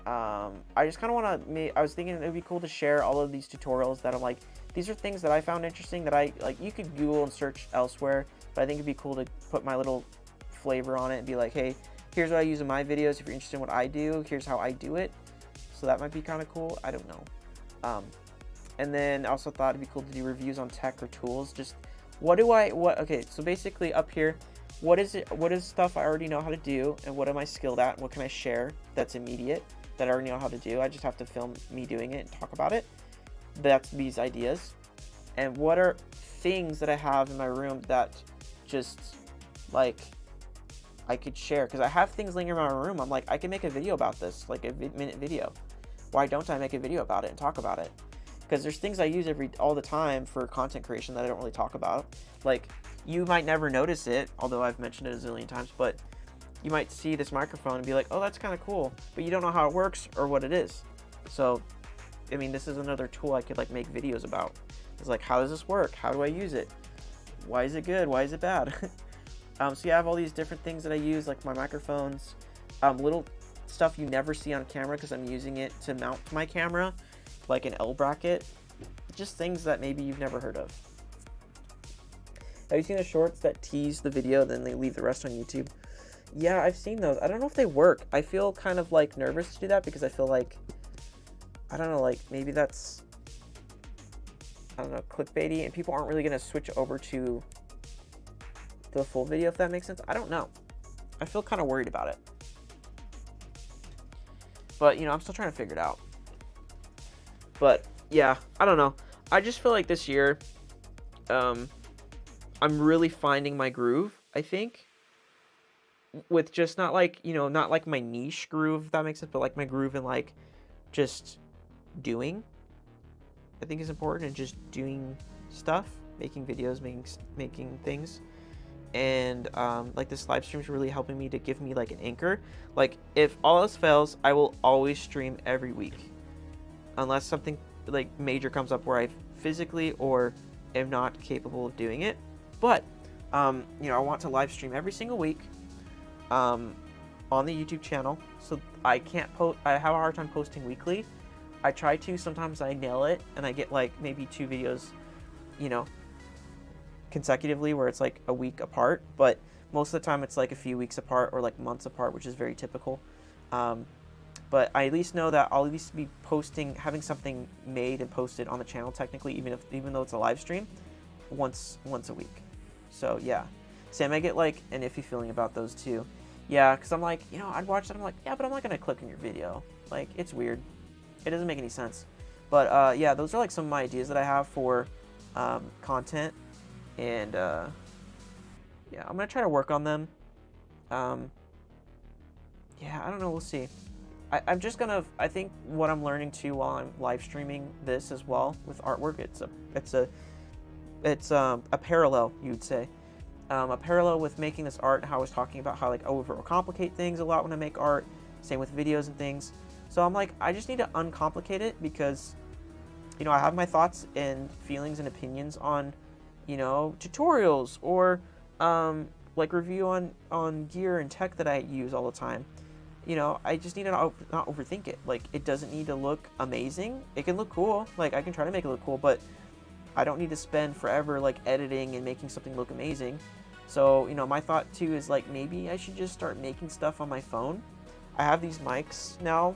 I just kind of want to I was thinking it would be cool to share all of these tutorials that I'm like, these are things that I found interesting that I, like, you could Google and search elsewhere, but I think it'd be cool to put my little flavor on it and be like, hey, here's what I use in my videos. If you're interested in what I do, here's how I do it. So that might be kind of cool. I don't know. And then I also thought it'd be cool to do reviews on tech or tools. Just okay, so basically up here, what is stuff I already know how to do, and what am I skilled at, and what can I share that's immediate that I already know how to do. I just have to film me doing it and talk about it. That's these ideas. And what are things that I have in my room that just, like, I could share? Because I have things laying around my room. I'm like, I can make a video about this, like a minute video. Why don't I make a video about it and talk about it? Because there's things I use all the time for content creation that I don't really talk about. Like, you might never notice it, although I've mentioned it a zillion times, but you might see this microphone and be like, oh, that's kind of cool, but you don't know how it works or what it is. So, I mean, this is another tool I could like make videos about. It's like, how does this work? How do I use it? Why is it good? Why is it bad? So yeah, I have all these different things that I use, like my microphones, little stuff you never see on camera because I'm using it to mount my camera, like an L bracket, just things that maybe you've never heard of. Have you seen the shorts that tease the video, then they leave the rest on YouTube? Yeah, I've seen those. I don't know if they work. I feel kind of like nervous to do that because I feel like, I don't know, like maybe that's, I don't know, clickbaity, and people aren't really going to switch over to the full video, if that makes sense. I don't know. I feel kind of worried about it. But, you know, I'm still trying to figure it out. But, yeah, I don't know. I just feel like this year, I'm really finding my groove, I think. With just not like, you know, not like my niche groove, if that makes sense, but like my groove in like just doing, I think is important, and just doing stuff, making videos, making things. And like this live stream is really helping me to give me like an anchor. Like if all else fails, I will always stream every week unless something like major comes up where I physically or am not capable of doing it. But you know, I want to live stream every single week on the YouTube channel. So I can't post, I have a hard time posting weekly. I try to, sometimes I nail it and I get like maybe 2 videos, you know, consecutively where it's like a week apart, but most of the time it's like a few weeks apart or like months apart, which is very typical. But I at least know that I'll at least be posting, having something made and posted on the channel technically, even though it's a live stream, once a week. So yeah, Sam, I get like an iffy feeling about those too. Yeah, because I'm like, you know, I'd watch that, I'm like, yeah, but I'm not gonna click on your video. Like, it's weird. It doesn't make any sense. But yeah, those are like some of my ideas that I have for content. And yeah, I'm gonna try to work on them. Yeah, I don't know, we'll see. I'm just gonna, I think what I'm learning too while I'm live streaming this as well with artwork, it's a parallel, you'd say. A parallel with making this art, and how I was talking about how like I overcomplicate things a lot when I make art, same with videos and things. So I'm like, I just need to uncomplicate it because, you know, I have my thoughts and feelings and opinions on, you know, tutorials or like review on gear and tech that I use all the time. You know, I just need to not overthink it. Like, it doesn't need to look amazing. It can look cool. Like, I can try to make it look cool, but I don't need to spend forever like editing and making something look amazing. So, you know, my thought too is like, maybe I should just start making stuff on my phone. I have these mics now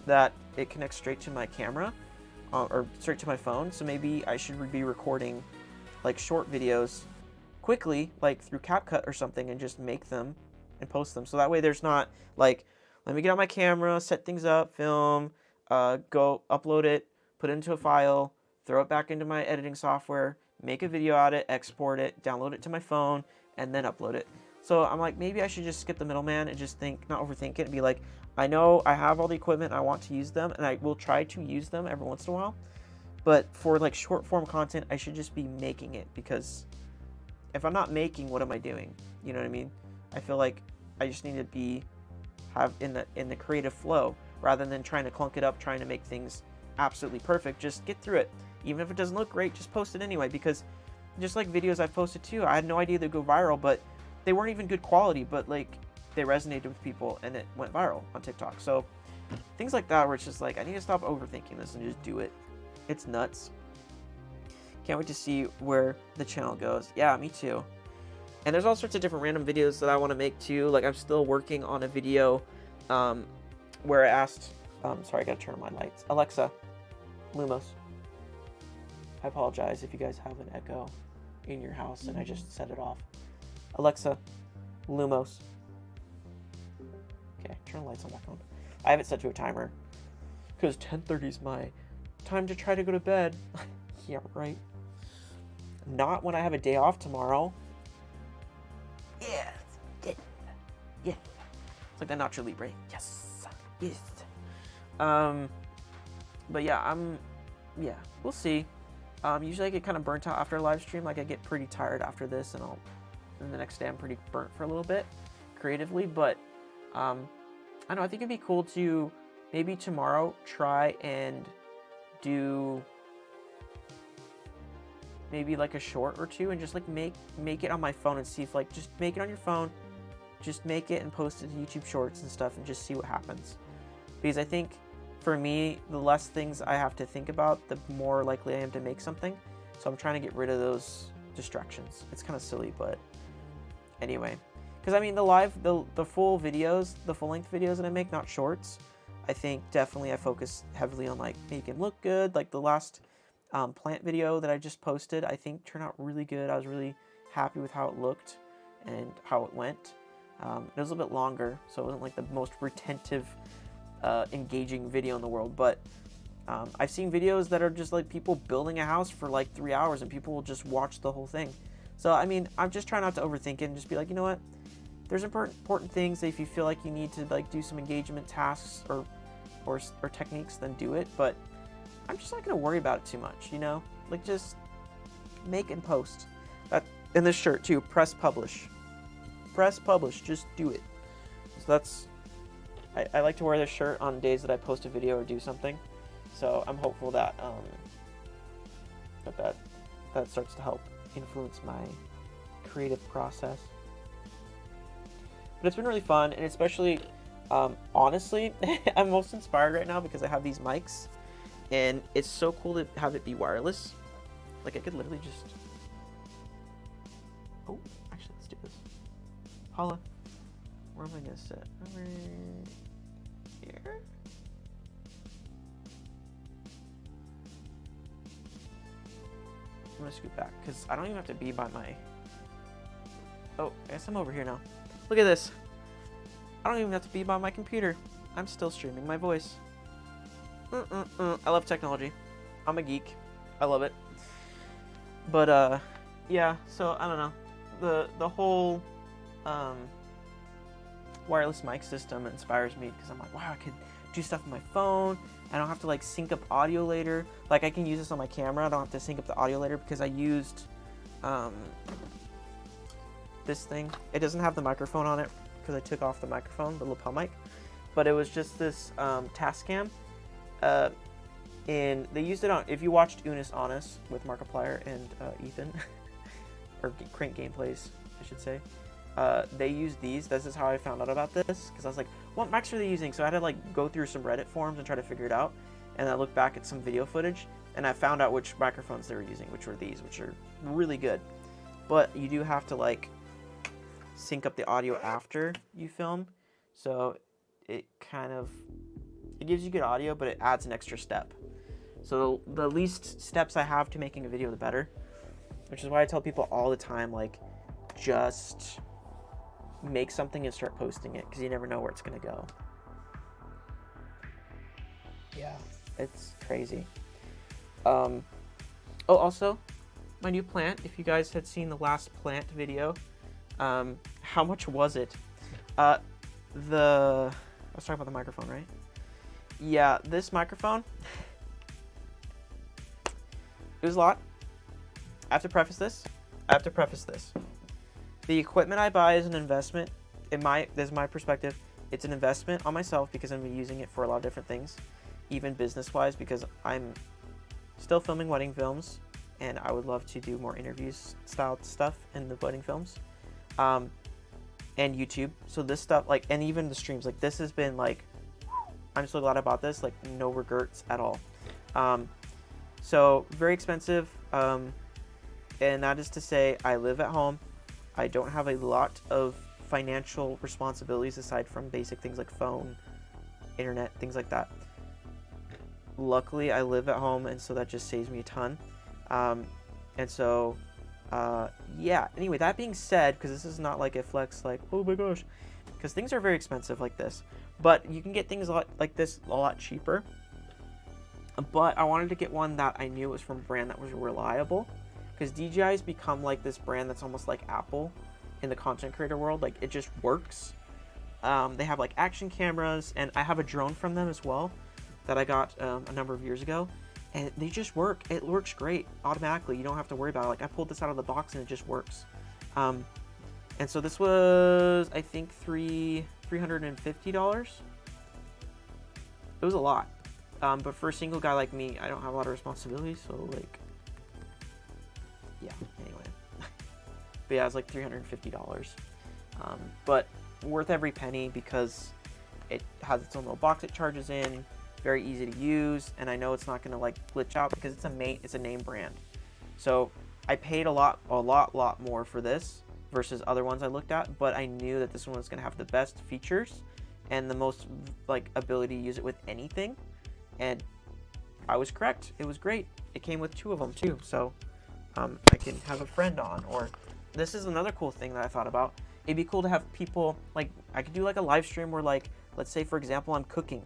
that it connects straight to my camera or straight to my phone. So maybe I should be recording like short videos quickly, like through CapCut or something, and just make them and post them. So that way there's not like, let me get out my camera, set things up, film, go upload it, put it into a file, throw it back into my editing software, make a video out of it, export it, download it to my phone, and then upload it. So I'm like, maybe I should just skip the middleman and just not overthink it, and be like, I know I have all the equipment, I want to use them, and I will try to use them every once in a while. But for like short form content, I should just be making it, because if I'm not making, what am I doing? You know what I mean? I feel like I just need to have in the creative flow, rather than trying to clunk it up, trying to make things absolutely perfect. Just get through it. Even if it doesn't look great, just post it anyway, because just like videos I've posted too, I had no idea they'd go viral, but they weren't even good quality, but like they resonated with people and it went viral on TikTok. So things like that, where it's just like, I need to stop overthinking this and just do it. It's nuts. Can't wait to see where the channel goes. Yeah, me too. And there's all sorts of different random videos that I want to make too. Like I'm still working on a video where I asked, sorry, I gotta turn on my lights. Alexa, Lumos. I apologize if you guys have an echo in your house and I just set it off. Alexa, Lumos. Okay, turn the lights on back on. I have it set to a timer because 10:30 is my time to try to go to bed. Yeah, right. Not when I have a day off tomorrow. Yes. Yeah. Yeah. It's like that Nacho Libre. Yes. Yes. But yeah, yeah, we'll see. Usually I get kind of burnt out after a live stream. Like I get pretty tired after this, and the next day I'm pretty burnt for a little bit creatively. But I don't know, I think it'd be cool to maybe tomorrow try and do maybe like a short or two, and just like make it on my phone, and see if like, just make it on your phone, just make it and post it to YouTube Shorts and stuff, and just see what happens. Because I think for me, the less things I have to think about, the more likely I am to make something. So I'm trying to get rid of those distractions. It's kind of silly, but anyway. Because I mean, the full videos, the full length videos that I make, not shorts, I think definitely I focus heavily on like making them look good. Like the last plant video that I just posted, I think turned out really good. I was really happy with how it looked and how it went. It was a little bit longer, so it wasn't like the most retentive, engaging video in the world, but I've seen videos that are just like people building a house for like 3 hours and people will just watch the whole thing. So I mean, I'm just trying not to overthink it and just be like, you know what, there's important things that if you feel like you need to like do some engagement tasks or techniques, then do it. But I'm just not gonna worry about it too much, you know, like just make and post. That, and this shirt too, press publish, just do it. So that's, I like to wear this shirt on days that I post a video or do something. So I'm hopeful that that starts to help influence my creative process. But it's been really fun, and especially, honestly, I'm most inspired right now because I have these mics, and it's so cool to have it be wireless. Like I could literally just, oh, actually, let's do this. Holla, where am I gonna sit? Over here. I'm gonna scoot back because I don't even have to be by my, oh, I guess I'm over here now. Look at this. I don't even have to be by my computer. I'm still streaming my voice. I love technology. I'm a geek. I love it. But yeah, so I don't know. The whole wireless mic system inspires me because I'm like, wow, I could do stuff on my phone. I don't have to like sync up audio later. Like I can use this on my camera. I don't have to sync up the audio later because I used this thing. It doesn't have the microphone on it because I took off the microphone, the lapel mic. But it was just this Tascam. And they used it on, if you watched Unis Honest with Markiplier and Ethan, or Crank Gameplays, I should say, they used these. This is how I found out about this, because I was like, what mics are they using? So I had to like go through some Reddit forums and try to figure it out, and I looked back at some video footage, and I found out which microphones they were using, which were these, which are really good. But you do have to like sync up the audio after you film, so it kind of, it gives you good audio, but it adds an extra step. So the least steps I have to making a video, the better. Which is why I tell people all the time, like, just make something and start posting it, because you never know where it's going to go. Yeah, it's crazy. Oh, also, my new plant, if you guys had seen the last plant video, How much was it? I was talking about the microphone, right? Yeah, this microphone, it was a lot. I have to preface this. The equipment I buy is an investment. This is my perspective. It's an investment on myself because I'm using it for a lot of different things, even business-wise, because I'm still filming wedding films, and I would love to do more interviews style stuff in the wedding films, and YouTube. So this stuff, like, and even the streams, like, this has been like, I'm so glad I bought this. Like, no regrets at all. So very expensive. And that is to say, I live at home. I don't have a lot of financial responsibilities aside from basic things like phone, internet, things like that. Luckily, I live at home, and so that just saves me a ton. And so, yeah. Anyway, that being said, because this is not like a flex, like, oh my gosh, because things are very expensive like this. But you can get things like this a lot cheaper. But I wanted to get one that I knew was from a brand that was reliable. Because DJI has become like this brand that's almost like Apple in the content creator world. Like, it just works. They have like action cameras, and I have a drone from them as well that I got a number of years ago. And they just work. It works great automatically. You don't have to worry about it. Like, I pulled this out of the box and it just works. And so this was, I think, $350. It was a lot. But for a single guy like me, I don't have a lot of responsibilities, so like, yeah, anyway. But yeah, it's like $350. But worth every penny because it has its own little box it charges in, very easy to use, and I know it's not gonna like glitch out because it's a name brand. So I paid a lot more for this versus other ones I looked at, but I knew that this one was gonna have the best features and the most like ability to use it with anything. And I was correct. It was great. It came with 2 of them too, so I can have a friend on. Or this is another cool thing that I thought about. It'd be cool to have people, like, I could do like a live stream where, like, let's say for example I'm cooking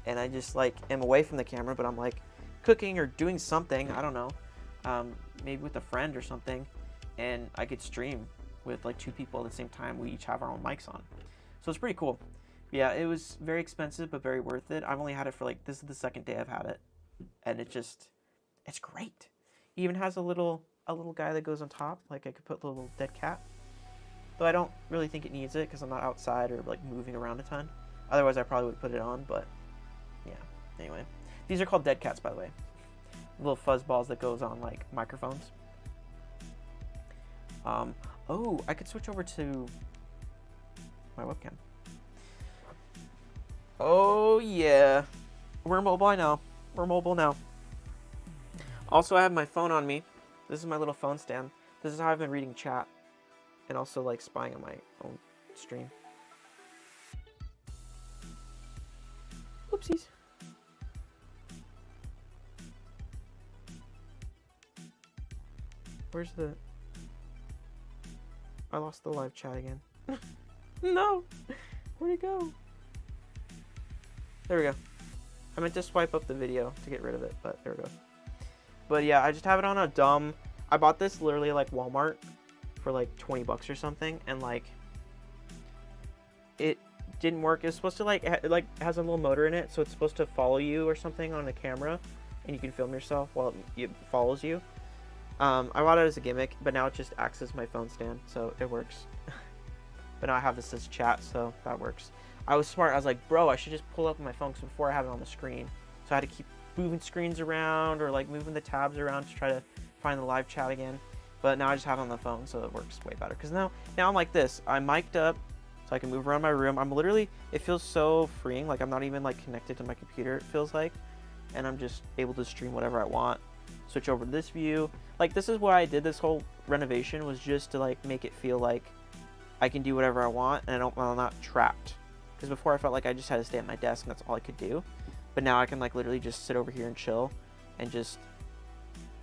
and I just like am away from the camera, but I'm like cooking or doing something, I don't know, maybe with a friend or something, and I could stream with like 2 people at the same time. We each have our own mics on, so it's pretty cool. Yeah, it was very expensive, but very worth it. I've only had it for like, this is the 2nd day I've had it, and it's great. It even has a little guy that goes on top, like I could put a little dead cat. Though I don't really think it needs it because I'm not outside or like moving around a ton. Otherwise, I probably would put it on, but yeah. Anyway, these are called dead cats, by the way. Little fuzz balls that goes on like microphones. Oh, I could switch over to my webcam. Oh yeah, we're mobile now. We're mobile now. Also, I have my phone on me. This is my little phone stand. This is how I've been reading chat and also like spying on my own stream. Oopsies. Where's the... I lost the live chat again. No! Where'd it go? There we go. I meant to swipe up the video to get rid of it, but there we go. But yeah, I just have it on a dumb... I bought this literally like Walmart for like 20 bucks or something, and like it didn't work. It's supposed to like it has a little motor in it, so it's supposed to follow you or something on the camera, and you can film yourself while it follows you. I bought it as a gimmick, but now it just acts as my phone stand, so it works. But now I have this as chat, so that works. I was smart. I was like, bro, I should just pull up my phone, because before I have it on the screen, so I had to keep moving screens around or like moving the tabs around to try to find the live chat again. But now I just have it on the phone, so it works way better. Because now I'm like this. I'm mic'd up, so I can move around my room. I'm literally, it feels so freeing. Like I'm not even like connected to my computer, it feels like. And I'm just able to stream whatever I want. Switch over to this view. Like this is why I did this whole renovation, was just to like make it feel like I can do whatever I want and I'm not trapped. Because before I felt like I just had to stay at my desk and that's all I could do. But now I can like literally just sit over here and chill and just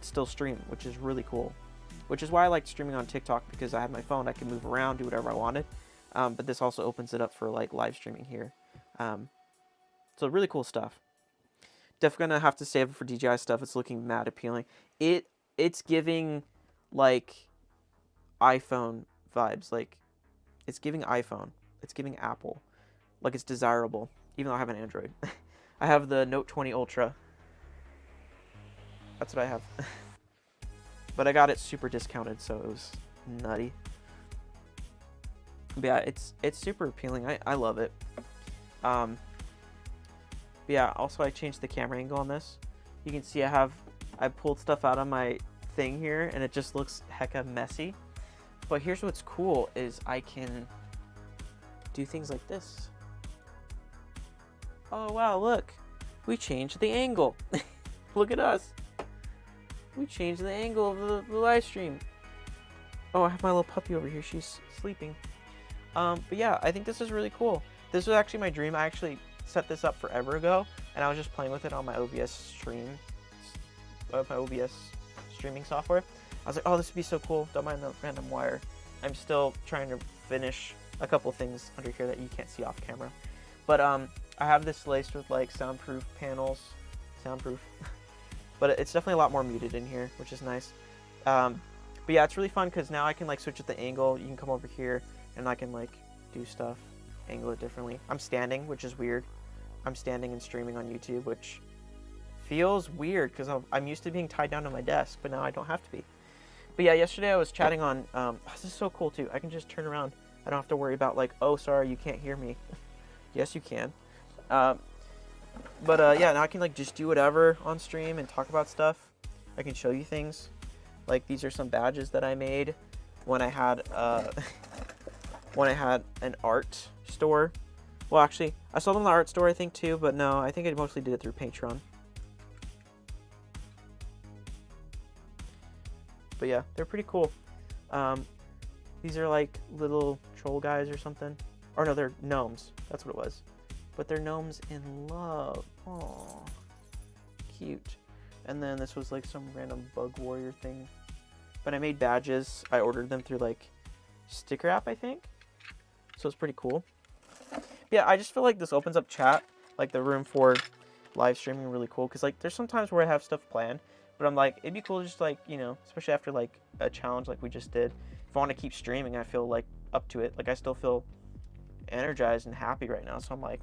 still stream, which is really cool. Which is why I like streaming on TikTok, because I have my phone, I can move around, do whatever I wanted. But this also opens it up for like live streaming here. So really cool stuff. Definitely gonna have to save it for DJI stuff. It's looking mad appealing. It's giving like iPhone vibes. Like, it's giving iPhone. It's giving Apple. Like, it's desirable, even though I have an Android. I have the Note 20 Ultra. That's what I have. But I got it super discounted, so it was nutty. But yeah, it's super appealing. I love it. But yeah, also I changed the camera angle on this. You can see I pulled stuff out of my thing here, and it just looks hecka messy. But here's what's cool is I can do things like this. Oh wow, look. We changed the angle. Look at us. We changed the angle of the live stream. Oh, I have my little puppy over here. She's sleeping. But yeah, I think this is really cool. This was actually my dream. I actually set this up forever ago, and I was just playing with it on my OBS streaming software. I was like, oh, this would be so cool. Don't mind the random wire. I'm still trying to finish a couple things under here that you can't see off camera. But I have this laced with like soundproof panels. Soundproof. But it's definitely a lot more muted in here, which is nice. But yeah, it's really fun because now I can like switch at the angle. You can come over here and I can like do stuff, angle it differently. I'm standing, which is weird. I'm standing and streaming on YouTube, which feels weird because I'm used to being tied down to my desk, but now I don't have to be. But yeah, yesterday I was chatting on, this is so cool too. I can just turn around. I don't have to worry about like, oh, sorry, you can't hear me. Yes, you can. Yeah, now I can like just do whatever on stream and talk about stuff. I can show you things. Like these are some badges that I made when I had an art store. Well, actually, I sold them in the art store, I think too, but no, I think I mostly did it through Patreon. But yeah, they're pretty cool. These are like little troll guys or something. Or no, they're gnomes. That's what it was. But they're gnomes in love. Aww. Cute. And then this was like some random bug warrior thing. But I made badges. I ordered them through like Sticker app, I think. So it's pretty cool. Yeah, I just feel like this opens up chat. Like the room for live streaming really cool. Because like there's some times where I have stuff planned. But I'm like, it'd be cool just like, you know, especially after like a challenge like we just did. If I want to keep streaming, I feel like up to it. Like I still feel energized and happy right now. So I'm like,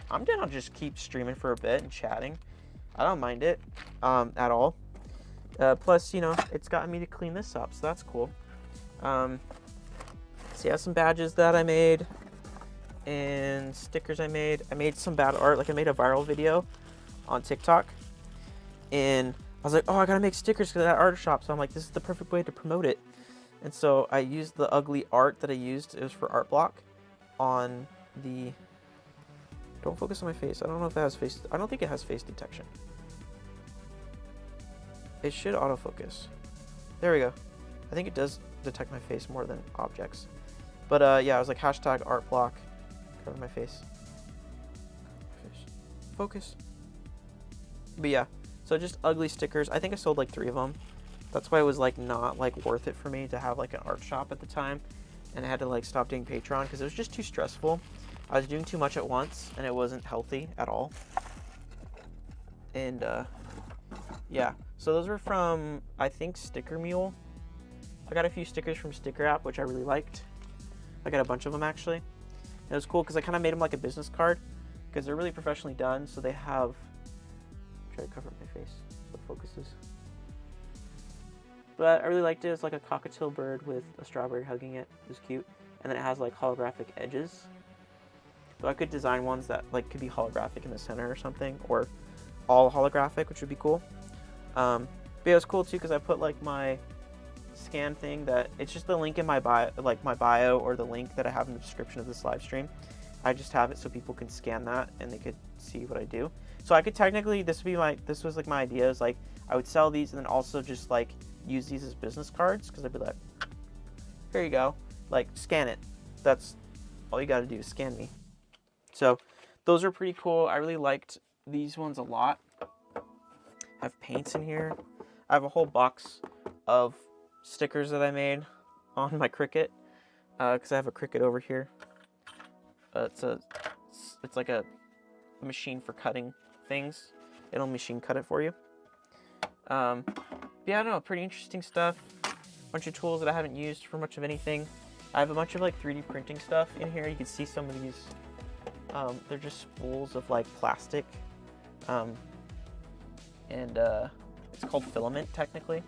I'm down to just keep streaming for a bit and chatting. I don't mind it at all. Plus, you know, it's gotten me to clean this up, so that's cool. So yeah, some badges that I made and stickers I made. I made some bad art. Like I made a viral video on TikTok, and I was like, oh, I gotta make stickers for that art shop. So I'm like, this is the perfect way to promote it. And so I used the ugly art that I used. It was for art block on the. Don't focus on my face. I don't know if it has face. I don't think it has face detection. It should autofocus. There we go. I think it does detect my face more than objects. But yeah, I was like hashtag art block. Cover my face. Focus. But yeah, so just ugly stickers. I think I sold like 3 of them. That's why it was like not like worth it for me to have like an art shop at the time, and I had to like stop doing Patreon because it was just too stressful. I was doing too much at once, and it wasn't healthy at all. And yeah, so those were from, I think, Sticker Mule. I got a few stickers from Sticker app, which I really liked. I got a bunch of them actually. And it was cool because I kind of made them like a business card because they're really professionally done. So they have. Try to cover my face so it focuses. But I really liked it. It's like a cockatiel bird with a strawberry hugging it. It was cute, and then it has like holographic edges. So I could design ones that like could be holographic in the center or something, or all holographic, which would be cool. But it was cool too because I put like my scan thing that it's just the link in my bio, like my bio or the link that I have in the description of this live stream. I just have it so people can scan that and they could see what I do. So I could technically, this was like my idea is like I would sell these and then also just like use these as business cards because I'd be like, here you go, like scan it. That's all you got to do is scan me. So those are pretty cool. I really liked these ones a lot. I have paints in here. I have a whole box of stickers that I made on my Cricut because I have a Cricut over here. It's like a machine for cutting things. It'll machine cut it for you. Yeah, I don't know, pretty interesting stuff. Bunch of tools that I haven't used for much of anything. I have a bunch of like 3D printing stuff in here. You can see some of these. They're just spools of like plastic, and it's called filament technically.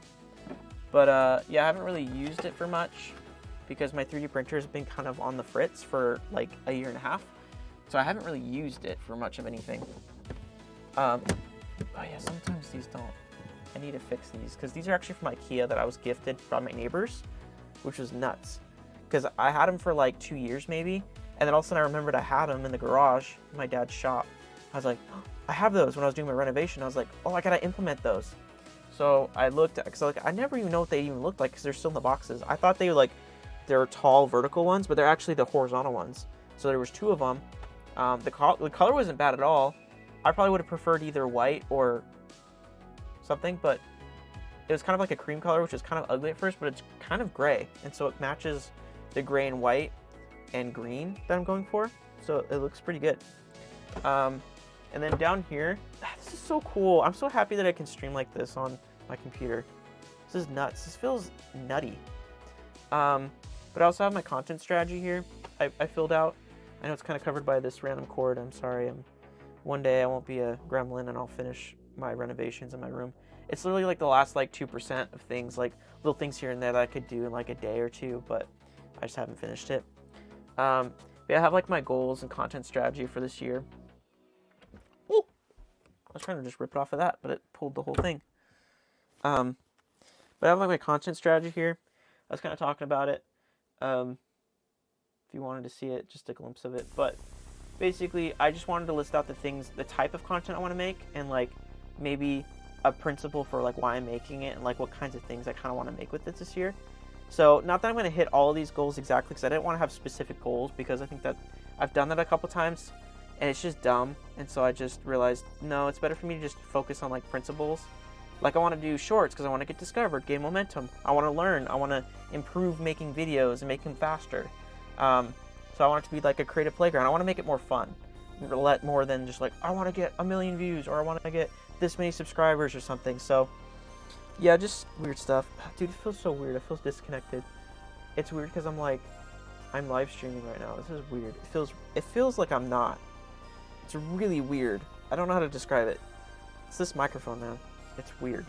But yeah, I haven't really used it for much because my 3D printer has been kind of on the fritz for like a year and a half. So I haven't really used it for much of anything. Oh yeah, sometimes these don't. I need to fix these because these are actually from IKEA that I was gifted by my neighbors, which was nuts. Because I had them for like 2 years maybe, and then all of a sudden I remembered I had them in the garage in my dad's shop. I was like, oh, I have those when I was doing my renovation. I was like, oh, I gotta implement those. So I looked at, because like, I never even know what they even looked like because they're still in the boxes. I thought they were like, they're tall vertical ones, but they're actually the horizontal ones. So there was 2 of them. The color wasn't bad at all. I probably would have preferred either white or something, but it was kind of like a cream color, which is kind of ugly at first, but it's kind of gray. And so it matches the gray and white and green that I'm going for. So it looks pretty good. And then down here, this is so cool. I'm so happy that I can stream like this on my computer. This is nuts. This feels nutty. But I also have my content strategy here. I filled out. I know it's kind of covered by this random cord. I'm sorry. One day I won't be a gremlin and I'll finish my renovations in my room. It's literally like the last like 2% of things, like little things here and there that I could do in like a day or two, but I just haven't finished it. But I have like my goals and content strategy for this year. Ooh, I was trying to just rip it off of that, but it pulled the whole thing. But I have like my content strategy here. I was kind of talking about it. If you wanted to see it, just a glimpse of it. But basically, I just wanted to list out the things, the type of content I want to make, and like maybe a principle for like why I'm making it and like what kinds of things I kind of want to make with it this year. So not that I'm going to hit all of these goals exactly, because I didn't want to have specific goals, because I think that I've done that a couple times and it's just dumb. And so I just realized, no, it's better for me to just focus on like principles. Like I want to do shorts because I want to get discovered, gain momentum. I want to learn. I want to improve making videos and make them faster. So I want it to be like a creative playground. I want to make it more fun. Let more than just like, I want to get 1 million views or I want to get this many subscribers or something. So yeah, just weird stuff. Dude, it feels so weird. It feels disconnected. It's weird because I'm live streaming right now. This is weird. It feels like I'm not. It's really weird. I don't know how to describe it. It's this microphone, man. It's weird.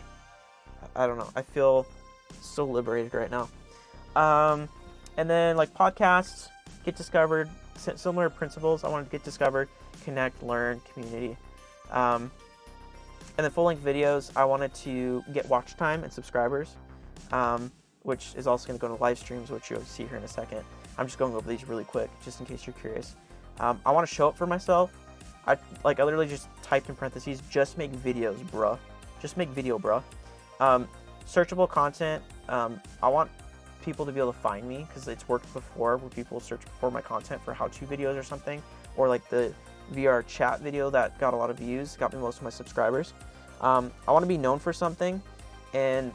I don't know. I feel so liberated right now. And then like podcasts, get discovered, similar principles. I wanted to get discovered, connect, learn, community. And then full-length videos, I wanted to get watch time and subscribers, which is also going to go to live streams, which you'll see here in a second. I'm just going over these really quick, just in case you're curious. I want to show up for myself. I literally just typed in parentheses, just make videos, bruh. Just make video, bruh. Searchable content. I want people to be able to find me, because it's worked before where people search for my content for how-to videos or something, or like the VR chat video that got a lot of views, got me most of my subscribers. I want to be known for something, and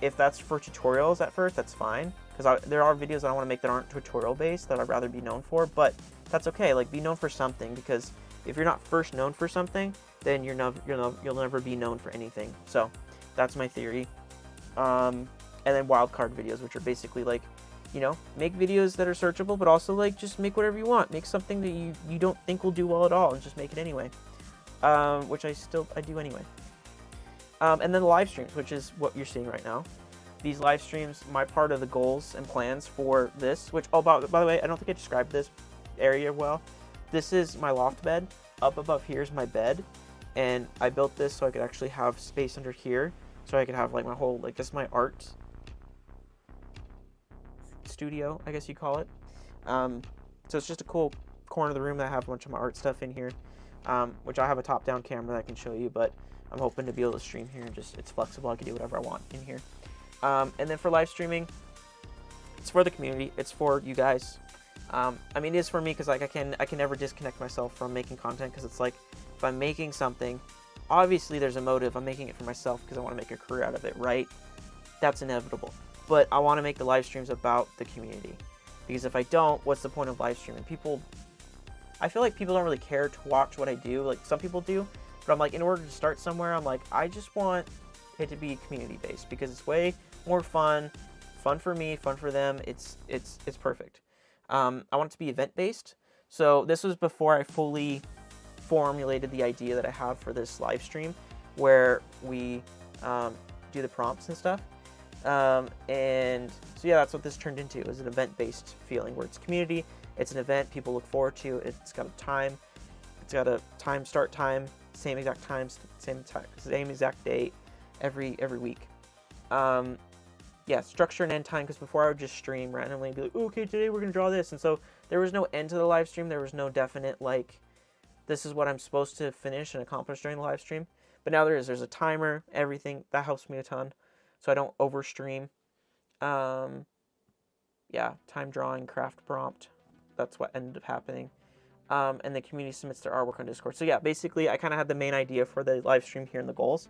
if that's for tutorials at first, that's fine, because there are videos that I want to make that aren't tutorial based that I'd rather be known for, but that's okay. Like, be known for something, because if you're not first known for something, then you'll never be known for anything. So that's my theory. And then wildcard videos, which are basically like, you know, make videos that are searchable, but also like just make whatever you want. Make something that you don't think will do well at all, and just make it anyway. Which I do anyway. And then the live streams, which is what you're seeing right now. These live streams, my part of the goals and plans for this, which, oh, by the way, I don't think I described this area well. This is my loft bed. Up above here is my bed. And I built this so I could actually have space under here. So I could have like my whole, like, just my art studio, I guess you call it. So it's just a cool corner of the room that I have a bunch of my art stuff in here, which I have a top-down camera that I can show you, but I'm hoping to be able to stream here and just, it's flexible. I can do whatever I want in here. And then for live streaming, it's for the community. It's for you guys. I mean, it is for me because like I can never disconnect myself from making content, because it's like if I'm making something, obviously there's a motive. I'm making it for myself because I want to make a career out of it, right? That's inevitable. But I want to make the live streams about the community, because if I don't, what's the point of live streaming? I feel like people don't really care to watch what I do. Like, some people do, but I'm like, in order to start somewhere, I'm like, I just want it to be community based, because it's way more fun fun for me, fun for them. It's perfect. I want it to be event-based. So this was before I fully formulated the idea that I have for this live stream, where we do the prompts and stuff. And so yeah, that's what this turned into. Is an event-based feeling where it's community, it's an event people look forward to. It's got a time, start time, same exact times, same exact date, every week. Yeah, structure and end time, because before I would just stream randomly and be like, okay, today we're gonna draw this, and so there was no end to the live stream. There was no definite like, this is what I'm supposed to finish and accomplish during the live stream. But now there is. There's a timer, everything. That helps me a ton, so I don't overstream. Yeah, time drawing, craft prompt. That's what ended up happening. And the community submits their artwork on Discord. So yeah, basically I kind of had the main idea for the live stream here in the goals,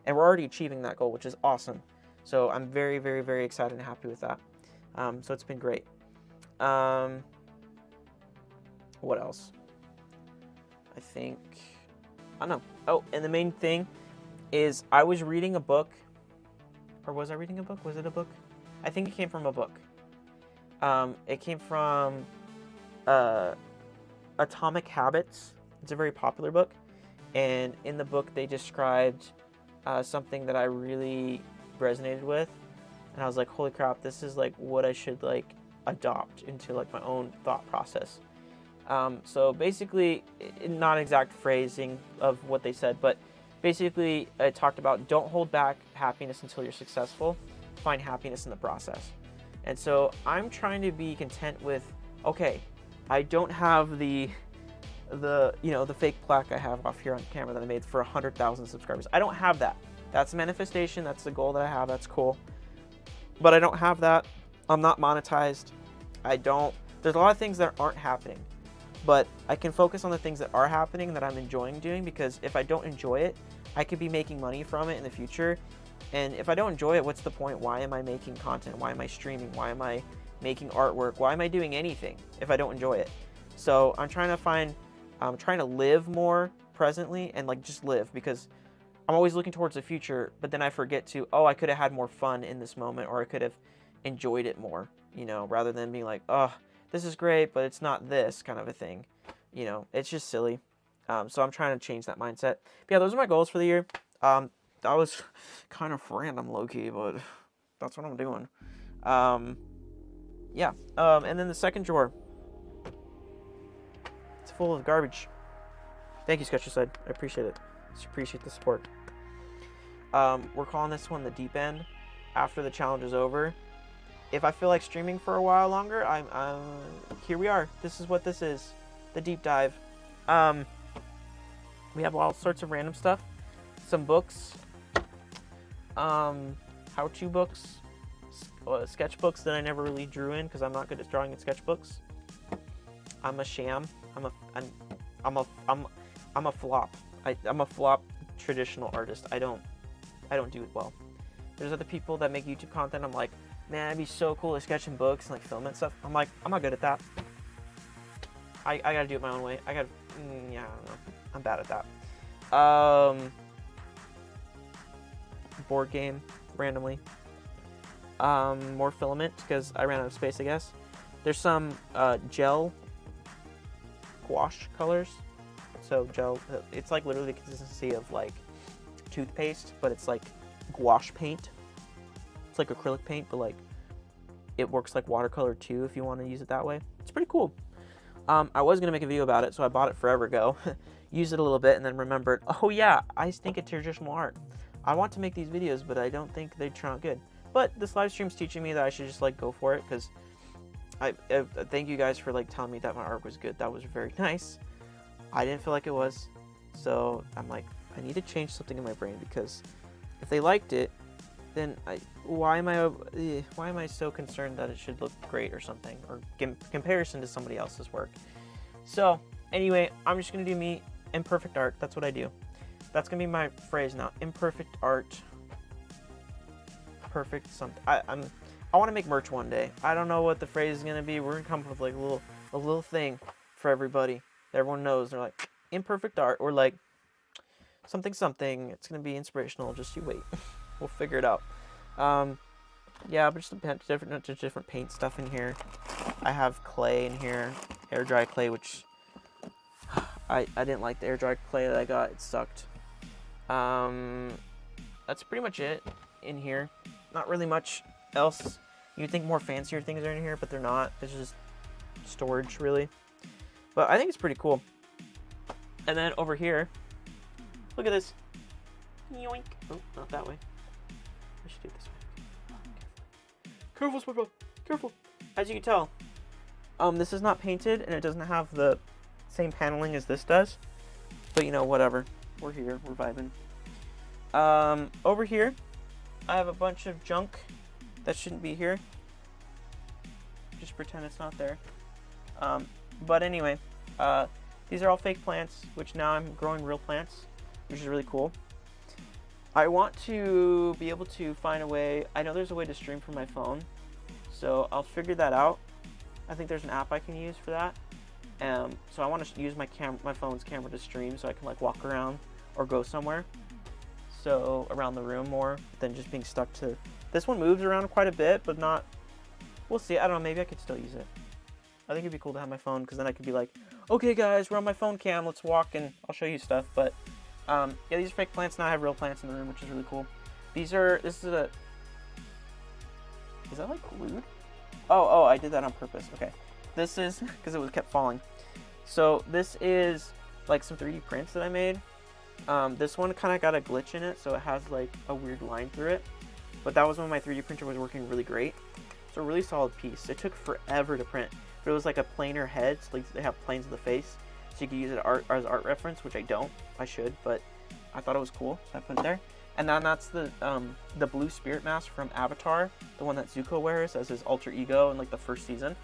and we're already achieving that goal, which is awesome. So I'm very, very, very excited and happy with that. So it's been great. What else? I think, I don't know. Oh, and the main thing is I was reading a book, or was I reading a book? Was it a book? I think it came from a book. It came from Atomic Habits. It's a very popular book, and in the book they described something that I really resonated with, and I was like, holy crap, this is like what I should like adopt into like my own thought process. So basically, not exact phrasing of what they said, but basically it talked about don't hold back happiness until you're successful. Find happiness in the process. And so I'm trying to be content with, okay, I don't have the fake plaque I have off here on camera that I made for 100,000 subscribers. I don't have that. That's a manifestation. That's the goal that I have. That's cool. But I don't have that. I'm not monetized. There's a lot of things that aren't happening. But I can focus on the things that are happening that I'm enjoying doing, because if I don't enjoy it, I could be making money from it in the future. And if I don't enjoy it, what's the point? Why am I making content? Why am I streaming? Why am I making artwork? Why am I doing anything if I don't enjoy it? So I'm trying to live more presently and like just live, because I'm always looking towards the future, but then I forget to, I could have had more fun in this moment, or I could have enjoyed it more, rather than being like, oh, this is great, but it's not this kind of a thing. It's just silly. So I'm trying to change that mindset. But yeah, those are my goals for the year. That was kind of random, low-key, but that's what I'm doing. Yeah. And then the second drawer, it's full of garbage. Thank you, Sketcherside. I appreciate it. Just appreciate the support. We're calling this one the deep end. After the challenge is over, if I feel like streaming for a while longer, here we are. This is what this is, the deep dive. We have all sorts of random stuff, some books, how-to books, sketchbooks that I never really drew in because I'm not good at drawing in sketchbooks. I'm a sham. I'm a flop. I'm a flop traditional artist. I don't do it well. There's other people that make YouTube content. I'm like, man, it'd be so cool to sketch in books and like film and stuff. I'm like, I'm not good at that. I gotta do it my own way. I don't know. I'm bad at that. Board game, randomly. More filament, because I ran out of space, I guess. There's some gel gouache colors. So gel, it's like literally the consistency of like toothpaste, but it's like gouache paint. It's like acrylic paint, but like it works like watercolor too if you want to use it that way. It's pretty cool. I was gonna make a video about it, so I bought it forever ago. Used it a little bit and then remembered, oh yeah, I stink at traditional art. I want to make these videos, but I don't think they turn out good. But this live stream's teaching me that I should just like go for it, because I thank you guys for like telling me that my art was good. That was very nice. I didn't feel like it was, so I'm like, I need to change something in my brain, because if they liked it, then why am I so concerned that it should look great or something, or comparison to somebody else's work? So anyway, I'm just gonna do me, imperfect art. That's what I do. That's gonna be my phrase now. Imperfect art. Perfect something. I want to make merch one day. I don't know what the phrase is gonna be. We're gonna come up with like a little thing for everybody that everyone knows. They're like imperfect art, or like something. It's gonna be inspirational. Just you wait. We'll figure it out. Yeah, but just different paint stuff in here. I have clay in here, air dry clay, which I didn't like the air dry clay that I got. It sucked. That's pretty much it in here. Not really much else. You'd think more fancier things are in here, but they're not. It's just storage, really. But I think it's pretty cool. And then over here, look at this. Yoink. Oh, not that way. I should do it this way. Careful, SpongeBob. Careful. As you can tell, this is not painted, and it doesn't have the same paneling as this does. But, you know, whatever. We're here. We're vibing. Over here, I have a bunch of junk that shouldn't be here. Just pretend it's not there. But anyway, these are all fake plants, which now I'm growing real plants, which is really cool. I want to be able to find a way. I know there's a way to stream from my phone, so I'll figure that out. I think there's an app I can use for that. So I want to use my phone's camera to stream, so I can like walk around or go somewhere. So around the room more than just being stuck to. This one moves around quite a bit, but not. We'll see. I don't know. Maybe I could still use it. I think it'd be cool to have my phone, because then I could be like, okay guys, we're on my phone cam, let's walk and I'll show you stuff. But yeah, these are fake plants. Now I have real plants in the room, which is really cool. This is that like glued? Oh, I did that on purpose. Okay. This is, because it was kept falling. So this is like some 3D prints that I made. This one kind of got a glitch in it, so it has like a weird line through it. But that was when my 3D printer was working really great. It's a really solid piece. It took forever to print. But it was like a planar head, so like they have planes of the face, so you could use it as art reference, which I don't. I should, but I thought it was cool, so I put it there. And then that's the blue spirit mask from Avatar, the one that Zuko wears as his alter ego in like the first season.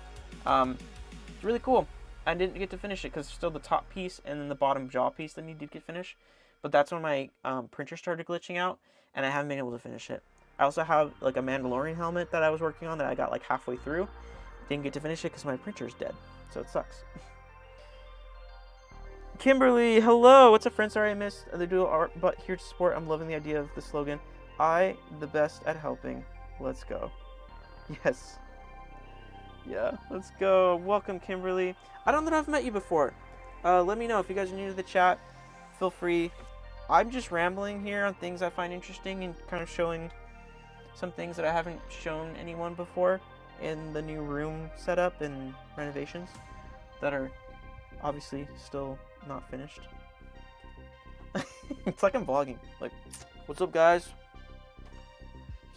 It's really cool. I didn't get to finish it because still the top piece and then the bottom jaw piece that needed to get finished. But that's when my printer started glitching out, and I haven't been able to finish it. I also have like a Mandalorian helmet that I was working on that I got like halfway through. Didn't get to finish it because my printer's dead, so it sucks. Kimberly, hello. What's up, friend? Sorry I missed the Doodle art, but here to support. I'm loving the idea of the slogan. I, the best at helping. Let's go. Yes. Yeah, let's go. Welcome, Kimberly. I don't know if I've met you before. Let me know if you guys are new to the chat. Feel free. I'm just rambling here on things I find interesting and kind of showing some things that I haven't shown anyone before in the new room setup and renovations that are obviously still not finished. It's like I'm vlogging. Like, what's up, guys?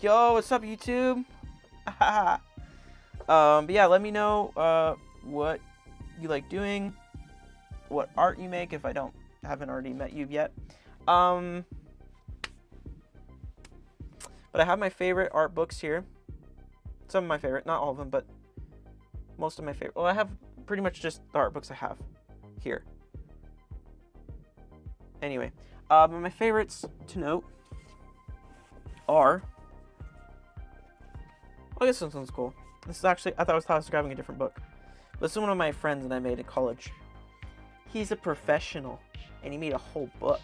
Yo, what's up, YouTube? But yeah, let me know what you like doing, what art you make if I haven't already met you yet. But I have my favorite art books here. Some of my favorite, not all of them, but most of my favorite. Well, I have pretty much just the art books I have here. Anyway, but my favorites to note are. I guess this one's cool. This is actually, I was grabbing a different book. This is one of my friends that I made in college. He's a professional, and he made a whole book.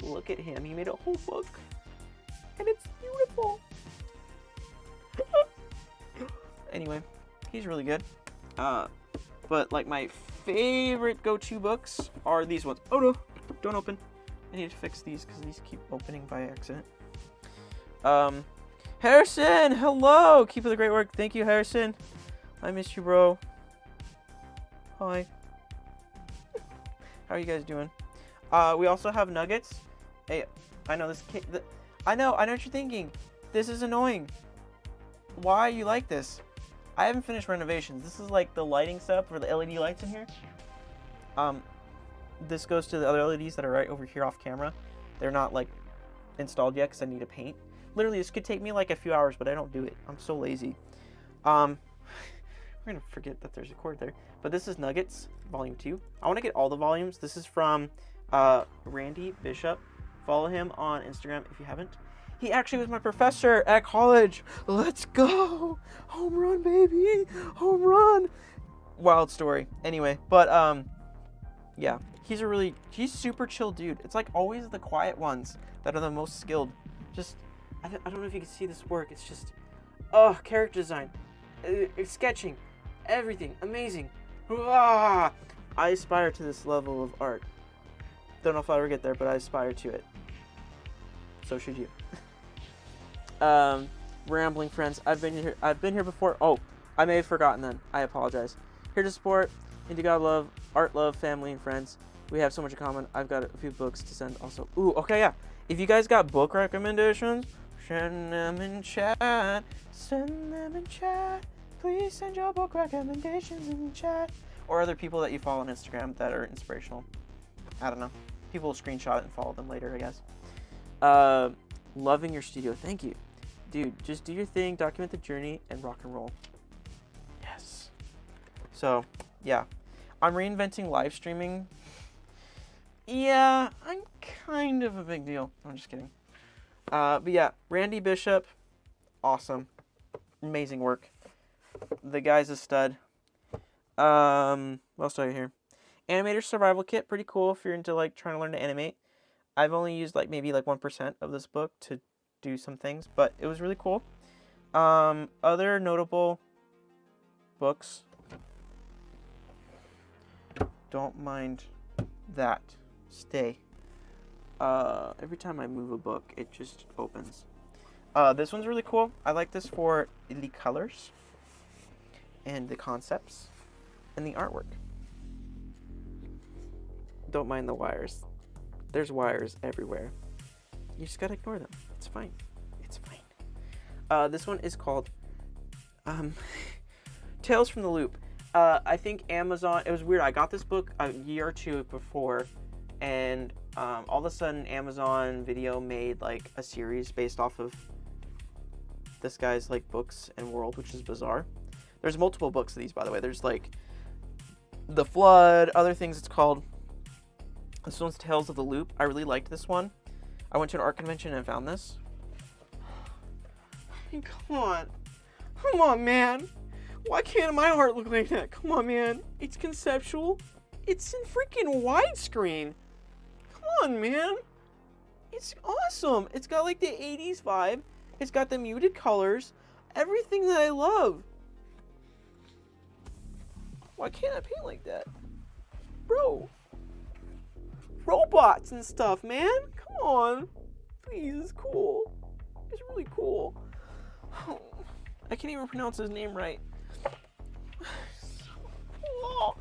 Look at him. He made a whole book, and it's beautiful. Anyway, he's really good. But like my favorite go-to books are these ones. Oh no, don't open. I need to fix these because these keep opening by accident. Harrison, hello. Keep up the great work. Thank you, Harrison. I miss you, bro. Hi. How are you guys doing? We also have nuggets. Hey, I know this kid. I know what you're thinking. This is annoying. Why you like this? I haven't finished renovations. This is like the lighting setup for the LED lights in here. This goes to the other LEDs that are right over here off camera. They're not like installed yet because I need to paint. Literally, this could take me like a few hours, but I don't do it. I'm so lazy. We're gonna forget that there's a cord there. But this is Nuggets, Volume 2. I want to get all the volumes. This is from Randy Bishop. Follow him on Instagram if you haven't. He actually was my professor at college. Let's go. Home run, baby. Home run. Wild story. Anyway, but yeah. He's super chill dude. It's like always the quiet ones that are the most skilled. Just, I don't know if you can see this work. It's just Oh, character design, sketching, everything, amazing. Ah, I aspire to this level of art. Don't know if I'll ever get there, but I aspire to it. So should you. Rambling friends. I've been here before. Oh, I may have forgotten then. I apologize. Here to support, into God love, art love, family, and friends. We have so much in common. I've got a few books to send also. Ooh, okay, yeah. If you guys got book recommendations, send them in chat. Send them in chat. Please send your book recommendations in chat. Or other people that you follow on Instagram that are inspirational. I don't know. People will screenshot it and follow them later, I guess. Loving your studio. Thank you. Dude, just do your thing, document the journey, and rock and roll. Yes. So, yeah. I'm reinventing live streaming. Yeah, I'm kind of a big deal. I'm just kidding. But yeah, Randy Bishop, awesome. Amazing work. The guy's a stud. What else do I have here? Animator Survival Kit, pretty cool if you're into like trying to learn to animate. I've only used like maybe like 1% of this book to do some things, but it was really cool. Other notable books. Don't mind that. Stay. Every time I move a book, it just opens. This one's really cool. I like this for the colors and the concepts and the artwork. Don't mind the wires. There's wires everywhere. You just gotta ignore them. It's fine. It's fine. This one is called Tales from the Loop. I think Amazon, it was weird. I got this book a year or two before, and all of a sudden Amazon Video made like a series based off of this guy's like books and world, which is bizarre. There's multiple books of these, by the way. There's like The Flood, other things it's called. This one's Tales of the Loop. I really liked this one. I went to an art convention and found this. I mean, come on. Come on, man. Why can't my art look like that? Come on, man. It's conceptual. It's in freaking widescreen. Come on, man. It's awesome. It's got like the 80s vibe. It's got the muted colors. Everything that I love. Why can't I paint like that? Bro. Robots and stuff, man. Come on. Please, it's cool. It's really cool. Oh, I can't even pronounce his name right. Oh,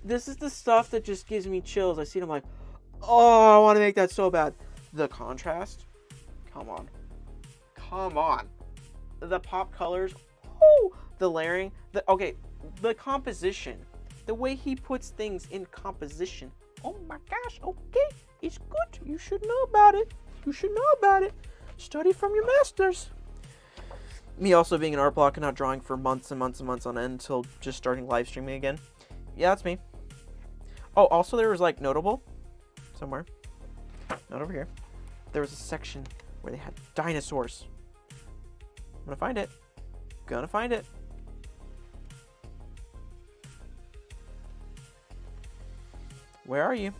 this is the stuff that just gives me chills. I see it, I'm like, oh, I want to make that so bad. The contrast. Come on. Come on. The pop colors. Oh, the layering. The composition. The way he puts things in composition. Oh my gosh, okay, it's good. You should know about it. You should know about it. Study from your masters. Me also being an art block and not drawing for months and months and months on end until just starting live streaming again. Yeah, that's me. Oh, also there was like notable somewhere. Not over here. There was a section where they had dinosaurs. I'm gonna find it. Gonna find it. Where are you?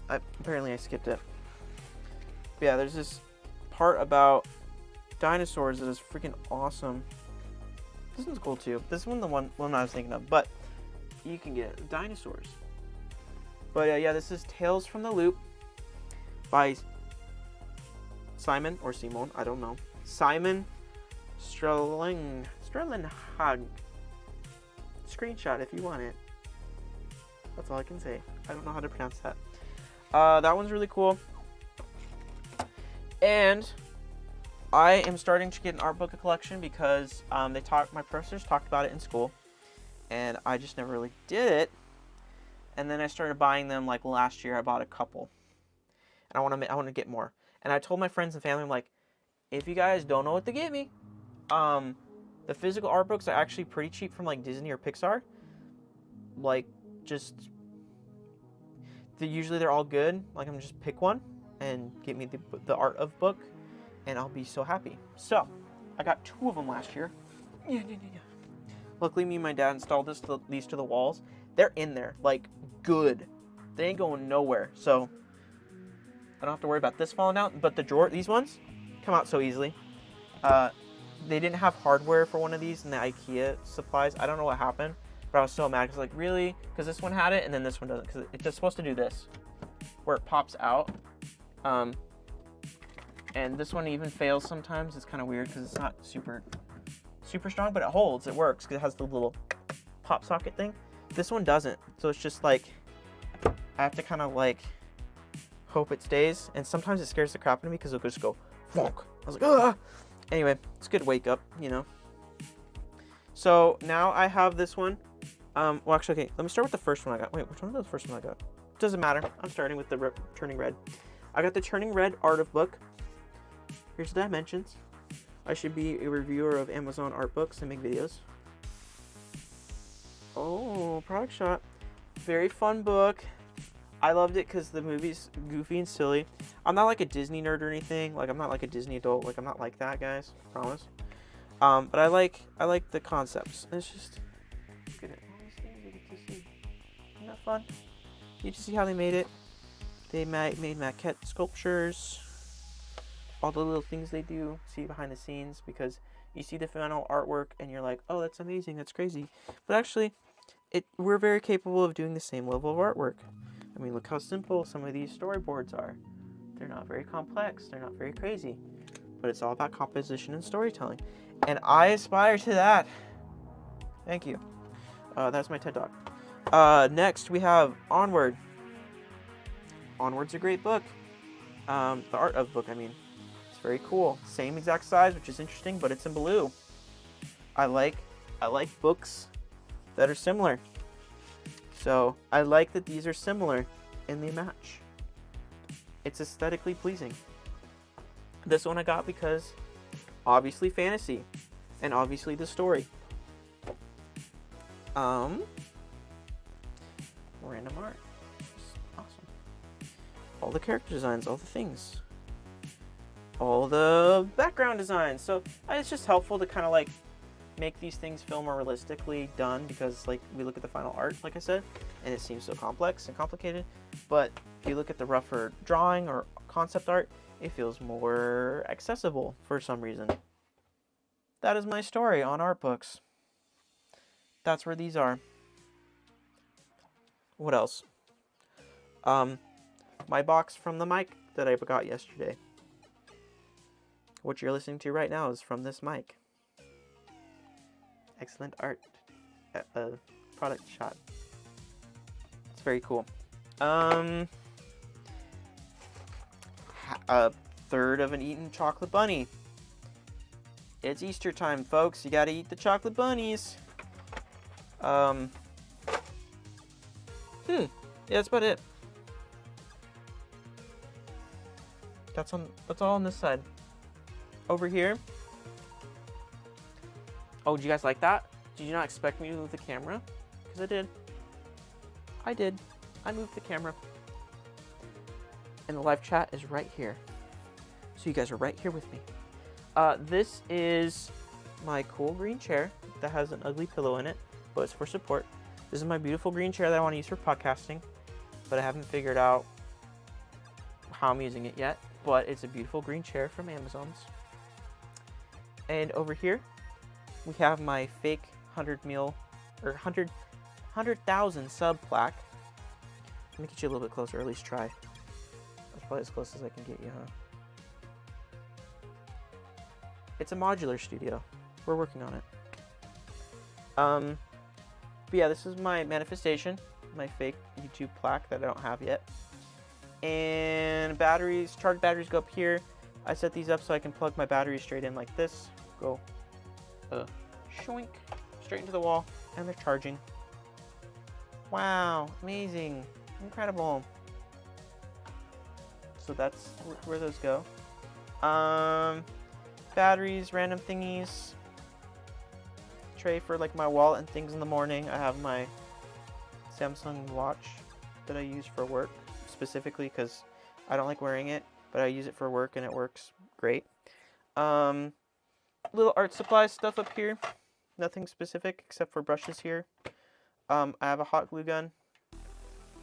Apparently I skipped it. But yeah, there's this part about dinosaurs that is freaking awesome. This one's cool too. This one, the one I was thinking of, but you can get dinosaurs. But yeah, this is Tales from the Loop by Simon or Simon, I don't know. Simon Strellinghag. Screenshot if you want it. That's all I can say. I don't know how to pronounce that. That one's really cool. And I am starting to get an art book collection because my professors talked about it in school, and I just never really did it. And then I started buying them like last year. I bought a couple, and I want to get more. And I told my friends and family, I'm like, if you guys don't know what to get me, the physical art books are actually pretty cheap from like Disney or Pixar. Like, usually they're all good. Like, I'm just pick one and get me the art of book, and I'll be so happy. So I got 2 of them last year. Luckily, me and my dad installed these to the walls. They're in there, like, good. They ain't going nowhere. So I don't have to worry about this falling out. But the drawer, these ones come out so easily. They didn't have hardware for one of these in the IKEA supplies. I don't know what happened, but I was so mad because like really, because this one had it and then this one doesn't, because it's just supposed to do this, where it pops out. And this one even fails sometimes. It's kind of weird because it's not super strong, but it holds. It works because it has the little pop socket thing. This one doesn't, so it's just like I have to kind of like hope it stays, and sometimes it scares the crap out of me because it'll just go wonk. I was like, ah. Anyway, it's a good wake up, you know. So now I have this one. Well, actually, okay, let me start with the first one I got. Wait, which one was the first one I got? Doesn't matter. I'm starting with the Turning Red. I got the Turning Red art of book. Here's the dimensions. I should be a reviewer of Amazon art books and make videos. Oh, product shot. Very fun book. I loved it because the movie's goofy and silly. I'm not like a Disney nerd or anything. Like I'm not like a Disney adult. Like I'm not like that, guys. I promise. But I like the concepts. It's just look at it. All these things you get to see. Isn't that fun? You just see how they made it. They made maquette sculptures. All the little things they do, see behind the scenes, because you see the final artwork and you're like, oh, that's amazing, that's crazy. But actually, we're very capable of doing the same level of artwork. I mean, look how simple some of these storyboards are. They're not very complex, they're not very crazy, but it's all about composition and storytelling. And I aspire to that. Thank you. That's my TED Talk. Next, we have Onward. Onward's a great book. The art of the book, I mean. Very cool. Same exact size, which is interesting, but it's in blue. I like books that are similar. So I like that these are similar and they match. It's aesthetically pleasing. This one I got because obviously fantasy and obviously the story. Random art. Awesome. All the character designs, all the things. All the background designs. So it's just helpful to kind of like make these things feel more realistically done, because like we look at the final art, like I said, and it seems so complex and complicated. But if you look at the rougher drawing or concept art, it feels more accessible for some reason. That is my story on art books. That's where these are. What else? My box from the mic that I got yesterday. What you're listening to right now is from this mic. Excellent art. Product shot. It's very cool. A third of an eaten chocolate bunny. It's Easter time, folks. You gotta eat the chocolate bunnies. Yeah, that's about it. That's all on this side. Over here. Oh, did you guys like that? Did you not expect me to move the camera? Because I did. I moved the camera. And the live chat is right here. So you guys are right here with me. This is my cool green chair that has an ugly pillow in it, but it's for support. This is my beautiful green chair that I want to use for podcasting, but I haven't figured out how I'm using it yet. But it's a beautiful green chair from Amazon's. And over here, we have my fake 100,000 sub plaque. Let me get you a little bit closer, or at least try. That's probably as close as I can get you, huh? It's a modular studio. We're working on it. But yeah, this is my manifestation, my fake YouTube plaque that I don't have yet. And batteries, charged batteries go up here. I set these up so I can plug my batteries straight in like this. Go, shoink, straight into the wall, and they're charging. Wow, amazing, incredible. So that's where those go. Batteries, random thingies. Tray for like my wallet and things in the morning. I have my Samsung watch that I use for work, specifically because I don't like wearing it, but I use it for work and it works great. Little art supply stuff up here. Nothing specific except for brushes here. I have a hot glue gun,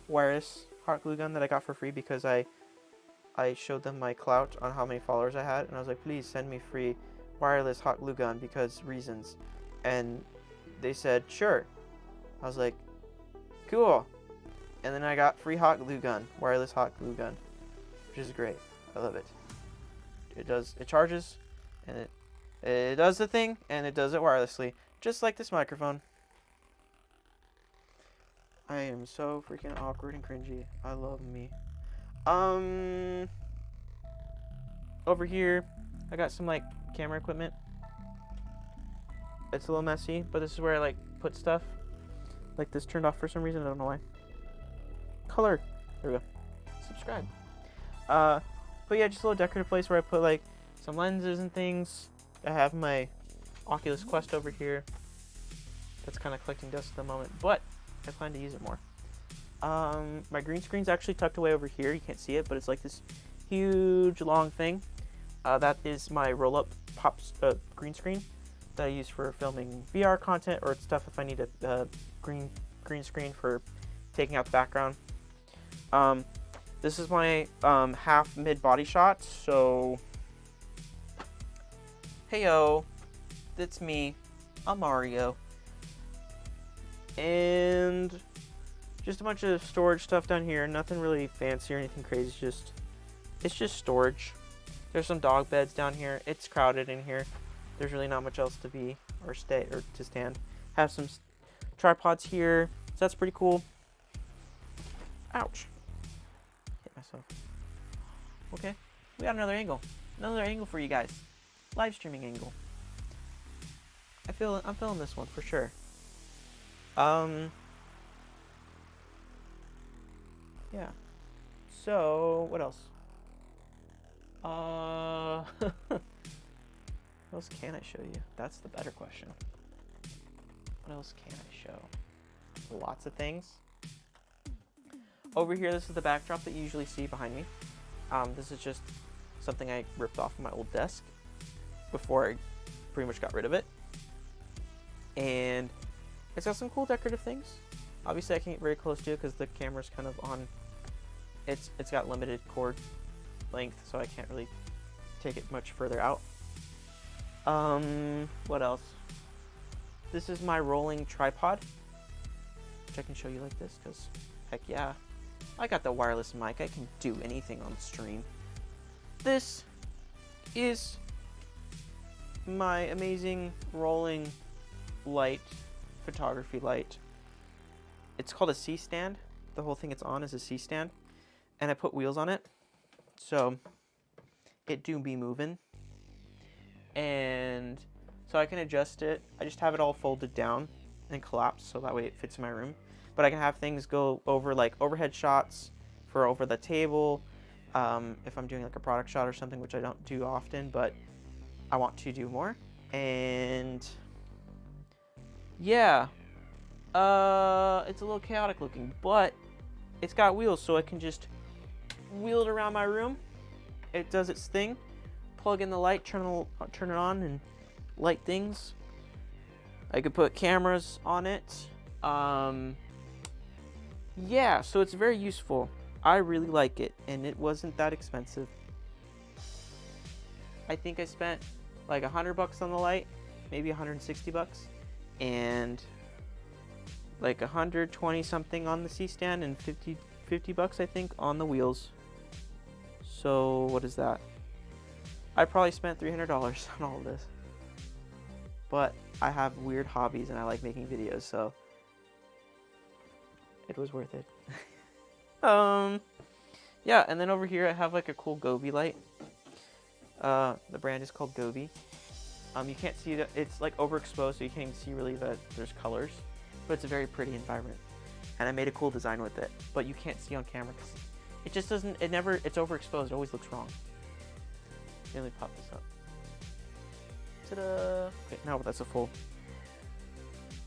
wireless hot glue gun that I got for free because I showed them my clout on how many followers I had, and I was like, please send me free wireless hot glue gun because reasons. And they said, sure. I was like, cool. And then I got free hot glue gun, wireless hot glue gun, which is great. I love it. It charges, and it does the thing, and it does it wirelessly, just like this microphone. I am so freaking awkward and cringy. I love me. Over here, I got some like camera equipment. It's a little messy, but this is where I like put stuff. Like this turned off for some reason. I don't know why. Color. There we go. Subscribe. But yeah, just a little decorative place where I put like some lenses and things. I have my Oculus Quest over here. That's kind of collecting dust at the moment, but I plan to use it more. My green screen's actually tucked away over here. You can't see it, but it's like this huge long thing. That is my roll-up green screen that I use for filming VR content or stuff if I need a green screen for taking out the background. This is my half mid body shot. So, heyo, that's me. I'm Mario. And just a bunch of storage stuff down here. Nothing really fancy or anything crazy. It's just storage. There's some dog beds down here. It's crowded in here. There's really not much else to be or stay or to stand. Have some tripods here. So that's pretty cool. Ouch. Hit myself. Okay. We got another angle. Another angle for you guys. Live streaming angle. I'm feeling this one for sure. Yeah. So, what else? What else can I show you? That's the better question. What else can I show? Lots of things. Over here, this is the backdrop that you usually see behind me. This is just something I ripped off my old desk before I pretty much got rid of it. And it's got some cool decorative things. Obviously, I can't get very close to it because the camera's kind of on. It's got limited cord length, so I can't really take it much further out. What else? This is my rolling tripod, which I can show you like this because, heck yeah, I got the wireless mic. I can do anything on stream. This is my amazing rolling light, photography light. It's called a C-stand. The whole thing it's on is a C-stand, and I put wheels on it, so it do be moving. And so I can adjust it. I just have it all folded down and collapsed so that way it fits in my room. But I can have things go over like overhead shots for over the table. If I'm doing like a product shot or something, which I don't do often, but I want to do more. And yeah, it's a little chaotic looking, but it's got wheels, so I can just wheel it around my room. It does its thing. Plug in the light, turn it on, and light things. I could put cameras on it. Yeah, so it's very useful. I really like it, and it wasn't that expensive. I think I spent like $100 on the light, maybe 160 bucks, and like 120 something on the C-stand, and 50 bucks I think on the wheels. So what is that? I probably spent $300 on all of this. But I have weird hobbies and I like making videos, so it was worth it. Yeah, and then over here I have like a cool Gobi light. The brand is called Gobi. You can't see it, it's like overexposed, so you can't even see really that there's colors, but it's a very pretty environment. And I made a cool design with it, but you can't see on camera because it just doesn't, it's overexposed, it always looks wrong. Let me pop this up. Ta-da! Okay, now that's a full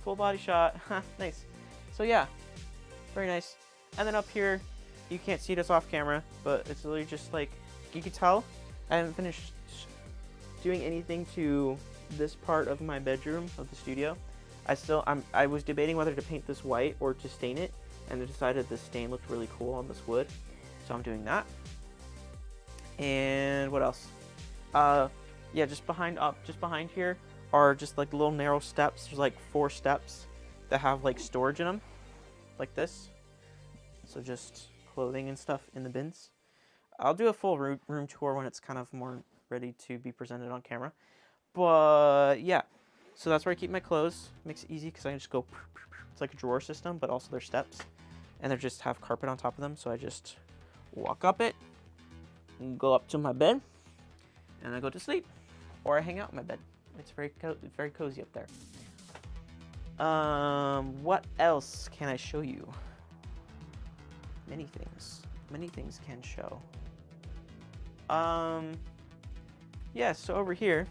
body shot. Nice. So yeah, very nice. And then up here, you can't see this off camera, but it's literally just like, you can tell I haven't finished doing anything to this part of my bedroom of the studio. I was debating whether to paint this white or to stain it, and I decided the stain looked really cool on this wood, so I'm doing that. And what else? yeah, just behind here are just like little narrow steps. There's like 4 steps that have like storage in them, like this. So just clothing and stuff in the bins. I'll do a full room tour when it's kind of more ready to be presented on camera. But yeah, so that's where I keep my clothes. Makes it easy because I can just go, it's like a drawer system, but also there's steps. And they just have carpet on top of them. So I just walk up it, and go up to my bed, and I go to sleep. Or I hang out in my bed. It's very cozy up there. What else can I show you? Many things can show. Yeah, so over here,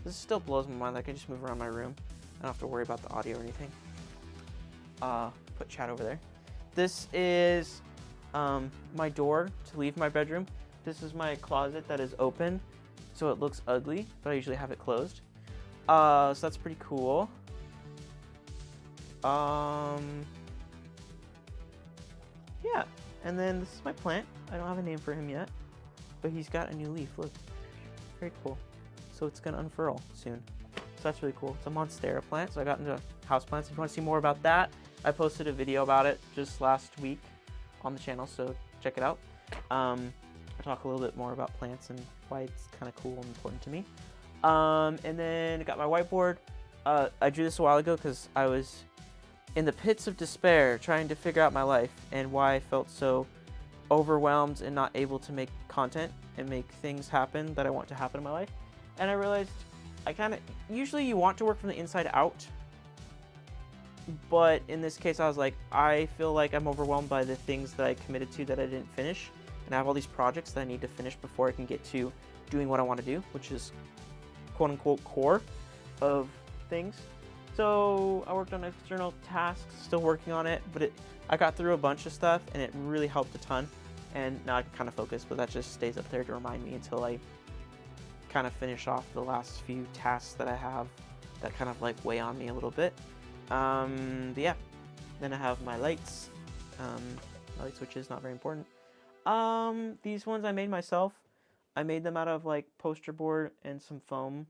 this still blows my mind. I can just move around my room. I don't have to worry about the audio or anything. Put chat over there. This is my door to leave my bedroom. This is my closet that is open, so it looks ugly, but I usually have it closed. So that's pretty cool. Yeah, and then this is my plant. I don't have a name for him yet, but he's got a new leaf. Look, very cool. So it's gonna unfurl soon. So that's really cool. It's a Monstera plant. So I got into houseplants. If you want to see more about that, I posted a video about it just last week on the channel, so check it out. I talk a little bit more about plants and why it's kind of cool and important to me. And then I got my whiteboard. I drew this a while ago because I was in the pits of despair trying to figure out my life and why I felt so overwhelmed and not able to make content and make things happen that I want to happen in my life. And I realized usually you want to work from the inside out, but in this case I was like, I feel like I'm overwhelmed by the things that I committed to that I didn't finish, and I have all these projects that I need to finish before I can get to doing what I want to do, which is quote unquote core of things. So I worked on external tasks, still working on it, but I got through a bunch of stuff and it really helped a ton. And now I can kind of focus, but that just stays up there to remind me until I kind of finish off the last few tasks that I have that kind of like weigh on me a little bit. But yeah, then I have my lights. My light switch is not very important. These ones I made myself. I made them out of like poster board and some foam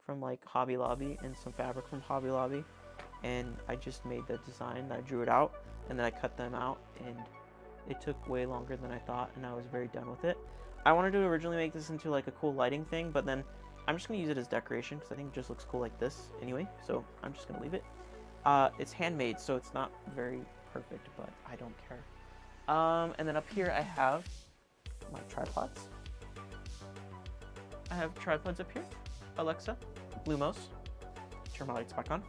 from like Hobby Lobby and some fabric from Hobby Lobby, and I just made the design. I drew it out and then I cut them out, and it took way longer than I thought, and I was very done with it. I wanted to originally make this into like a cool lighting thing, but then I'm just gonna use it as decoration because I think it just looks cool like this anyway, so I'm just gonna leave it. It's handmade, so it's not very perfect, but I don't care. And then up here I have my tripods. I have tripods up here. Alexa, Lumos, turn my lights back on.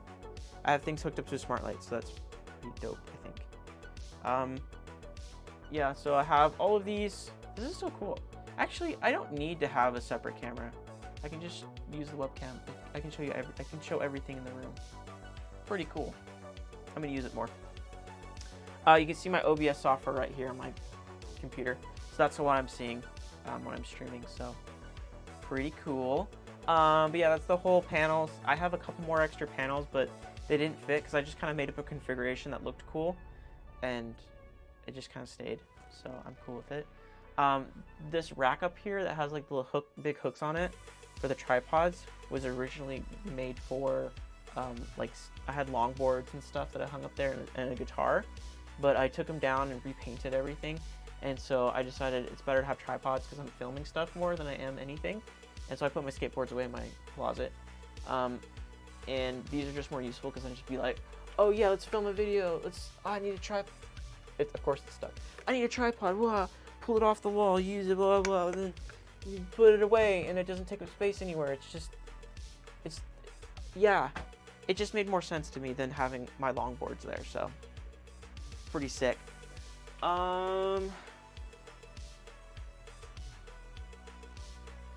I have things hooked up to a smart light, so that's pretty dope, I think. Yeah, so I have all of these. This is so cool. Actually, I don't need to have a separate camera. I can just use the webcam. I can show you I can show everything in the room. Pretty cool. I'm gonna use it more. You can see my OBS software right here on my computer. So that's what I'm seeing when I'm streaming. So pretty cool. But yeah, that's the whole panels. I have a couple more extra panels, but they didn't fit because I just kind of made up a configuration that looked cool, and it just kind of stayed. So I'm cool with it. This rack up here that has like the big hooks on it for the tripods was originally made for like I had longboards and stuff that I hung up there and a guitar, but I took them down and repainted everything, and so I decided it's better to have tripods because I'm filming stuff more than I am anything. And so I put my skateboards away in my closet. And these are just more useful because I just be like, oh yeah, let's film a video. I need a tripod. Of course it's stuck. I need a tripod. Wah, pull it off the wall, use it, blah, blah, and then you put it away and it doesn't take up space anywhere. Yeah. It just made more sense to me than having my longboards there, so. Pretty sick.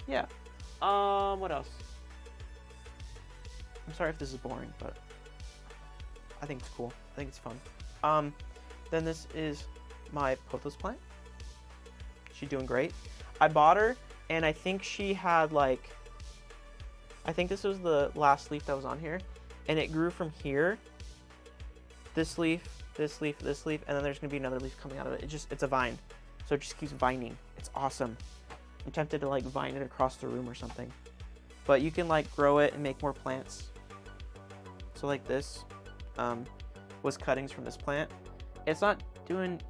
Yeah. What else? I'm sorry if this is boring, but I think it's cool. I think it's fun. Then this is my pothos plant. She's doing great. I bought her, and I think she had like, I think this was the last leaf that was on here, and it grew from here. This leaf, this leaf, this leaf, and then there's gonna be another leaf coming out of it. It's a vine, so it just keeps vining. It's awesome. I'm tempted to like vine it across the room or something. But you can like grow it and make more plants. So like this was cuttings from this plant. It's not doing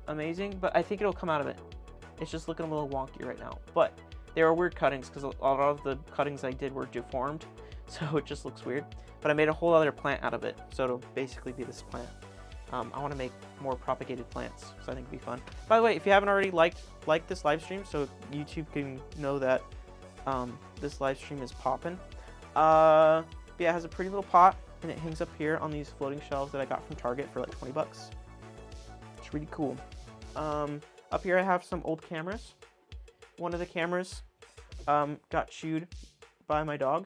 amazing, but I think it'll come out of it. It's just looking a little wonky right now. But they were weird cuttings because a lot of the cuttings I did were deformed. So it just looks weird. But I made a whole other plant out of it. So it'll basically be this plant. I want to make more propagated plants, so I think it'd be fun. By the way, if you haven't already liked this live stream, so YouTube can know that this live stream is popping. Yeah, it has a pretty little pot, and it hangs up here on these floating shelves that I got from Target for like 20 bucks. It's really cool. Up here I have some old cameras. One of the cameras got chewed by my dog,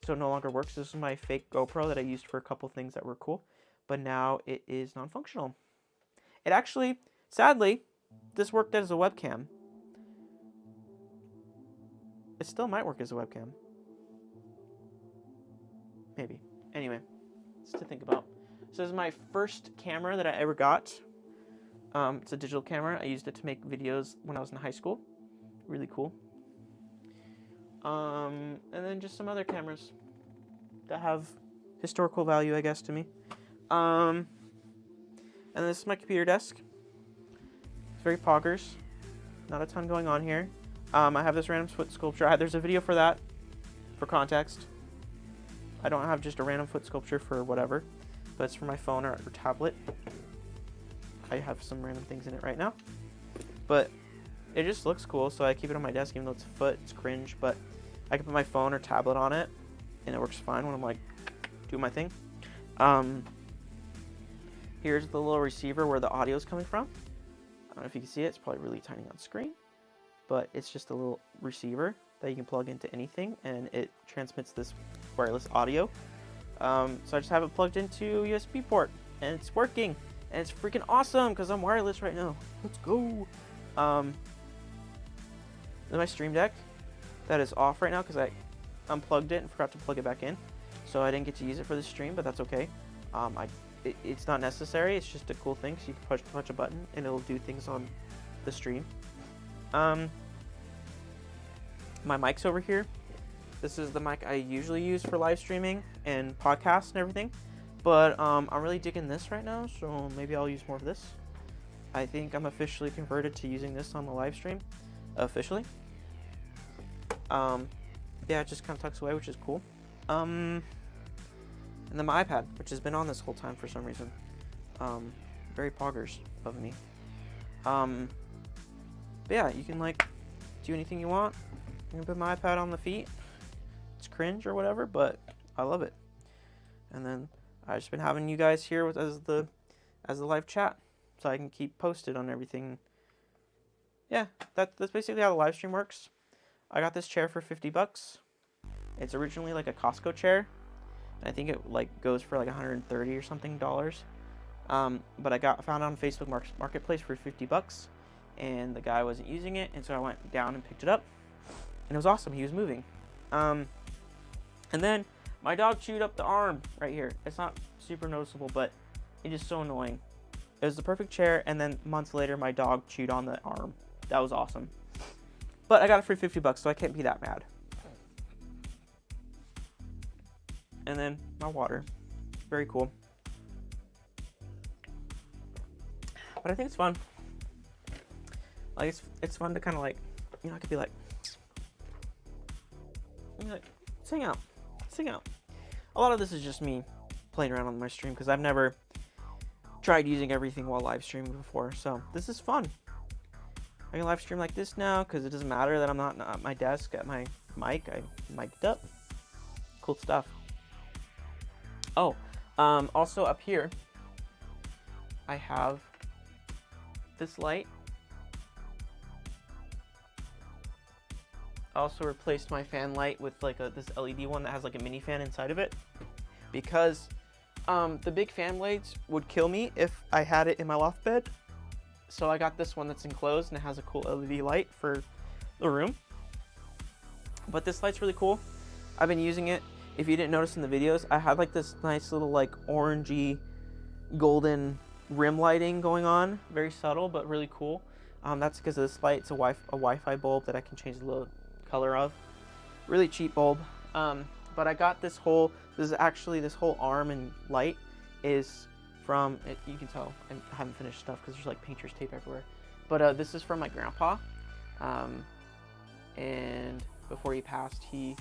so it no longer works. This is my fake GoPro that I used for a couple things that were cool. But now it is non-functional. It actually, sadly, this worked as a webcam. It still might work as a webcam. Maybe. Anyway, it's to think about. So this is my first camera that I ever got. It's a digital camera. I used it to make videos when I was in high school. Really cool. And then just some other cameras that have historical value, I guess, to me. And this is my computer desk. It's very poggers. Not a ton going on here. I have this random foot sculpture. There's a video for that, for context. I don't have just a random foot sculpture for whatever, but it's for my phone or tablet. I have some random things in it right now. But it just looks cool, so I keep it on my desk, even though it's a foot, it's cringe, but I can put my phone or tablet on it, and it works fine when I'm like, doing my thing. Here's the little receiver where the audio is coming from. I don't know if you can see it. It's probably really tiny on screen. But it's just a little receiver that you can plug into anything. And it transmits this wireless audio. So I just have it plugged into a USB port. And it's working. And it's freaking awesome because I'm wireless right now. Let's go. Then my Stream Deck. That is off right now because I unplugged it and forgot to plug it back in. So I didn't get to use it for the stream, but that's okay. It's not necessary. It's just a cool thing. So you can push a button and it'll do things on the stream. My mic's over here. This is the mic I usually use for live streaming and podcasts and everything. But I'm really digging this right now, so maybe I'll use more of this. I think I'm officially converted to using this on the live stream. Officially. Yeah, it just kind of tucks away, which is cool. And then my iPad, which has been on this whole time for some reason. Very poggers of me. But yeah, you can like do anything you want. You can put my iPad on the feet. It's cringe or whatever, but I love it. And then I've just been having you guys here as the live chat, so I can keep posted on everything. Yeah, that's basically how the live stream works. I got this chair for 50 bucks. It's originally like a Costco chair. I think it like goes for like 130 or something dollars. But I found it on Facebook Marketplace for 50 bucks, and the guy wasn't using it, and so I went down and picked it up, and it was awesome. He was moving. And then my dog chewed up the arm right here. It's not super noticeable, but it is so annoying. It was the perfect chair, and then months later, my dog chewed on the arm. That was awesome. But I got it for 50 bucks, so I can't be that mad. And then my water. Very cool. But I think it's fun. Like it's fun to kind of like, you know, I could be like sing out. A lot of this is just me playing around on my stream because I've never tried using everything while live streaming before. So this is fun. I can live stream like this now because it doesn't matter that I'm not at my desk at my mic. I mic'd up. Cool stuff. Oh, also up here, I have this light. I also replaced my fan light with like this LED one that has like a mini fan inside of it, because the big fan blades would kill me if I had it in my loft bed. So I got this one that's enclosed and it has a cool LED light for the room. But this light's really cool. I've been using it. If you didn't notice in the videos, I had like this nice little like orangey golden rim lighting going on. Very subtle, but really cool. That's because of this light. It's a Wi-Fi bulb that I can change the little color of. Really cheap bulb. But I got this whole arm and light is from, you can tell I haven't finished stuff because there's like painter's tape everywhere. But this is from my grandpa. And before he passed, he,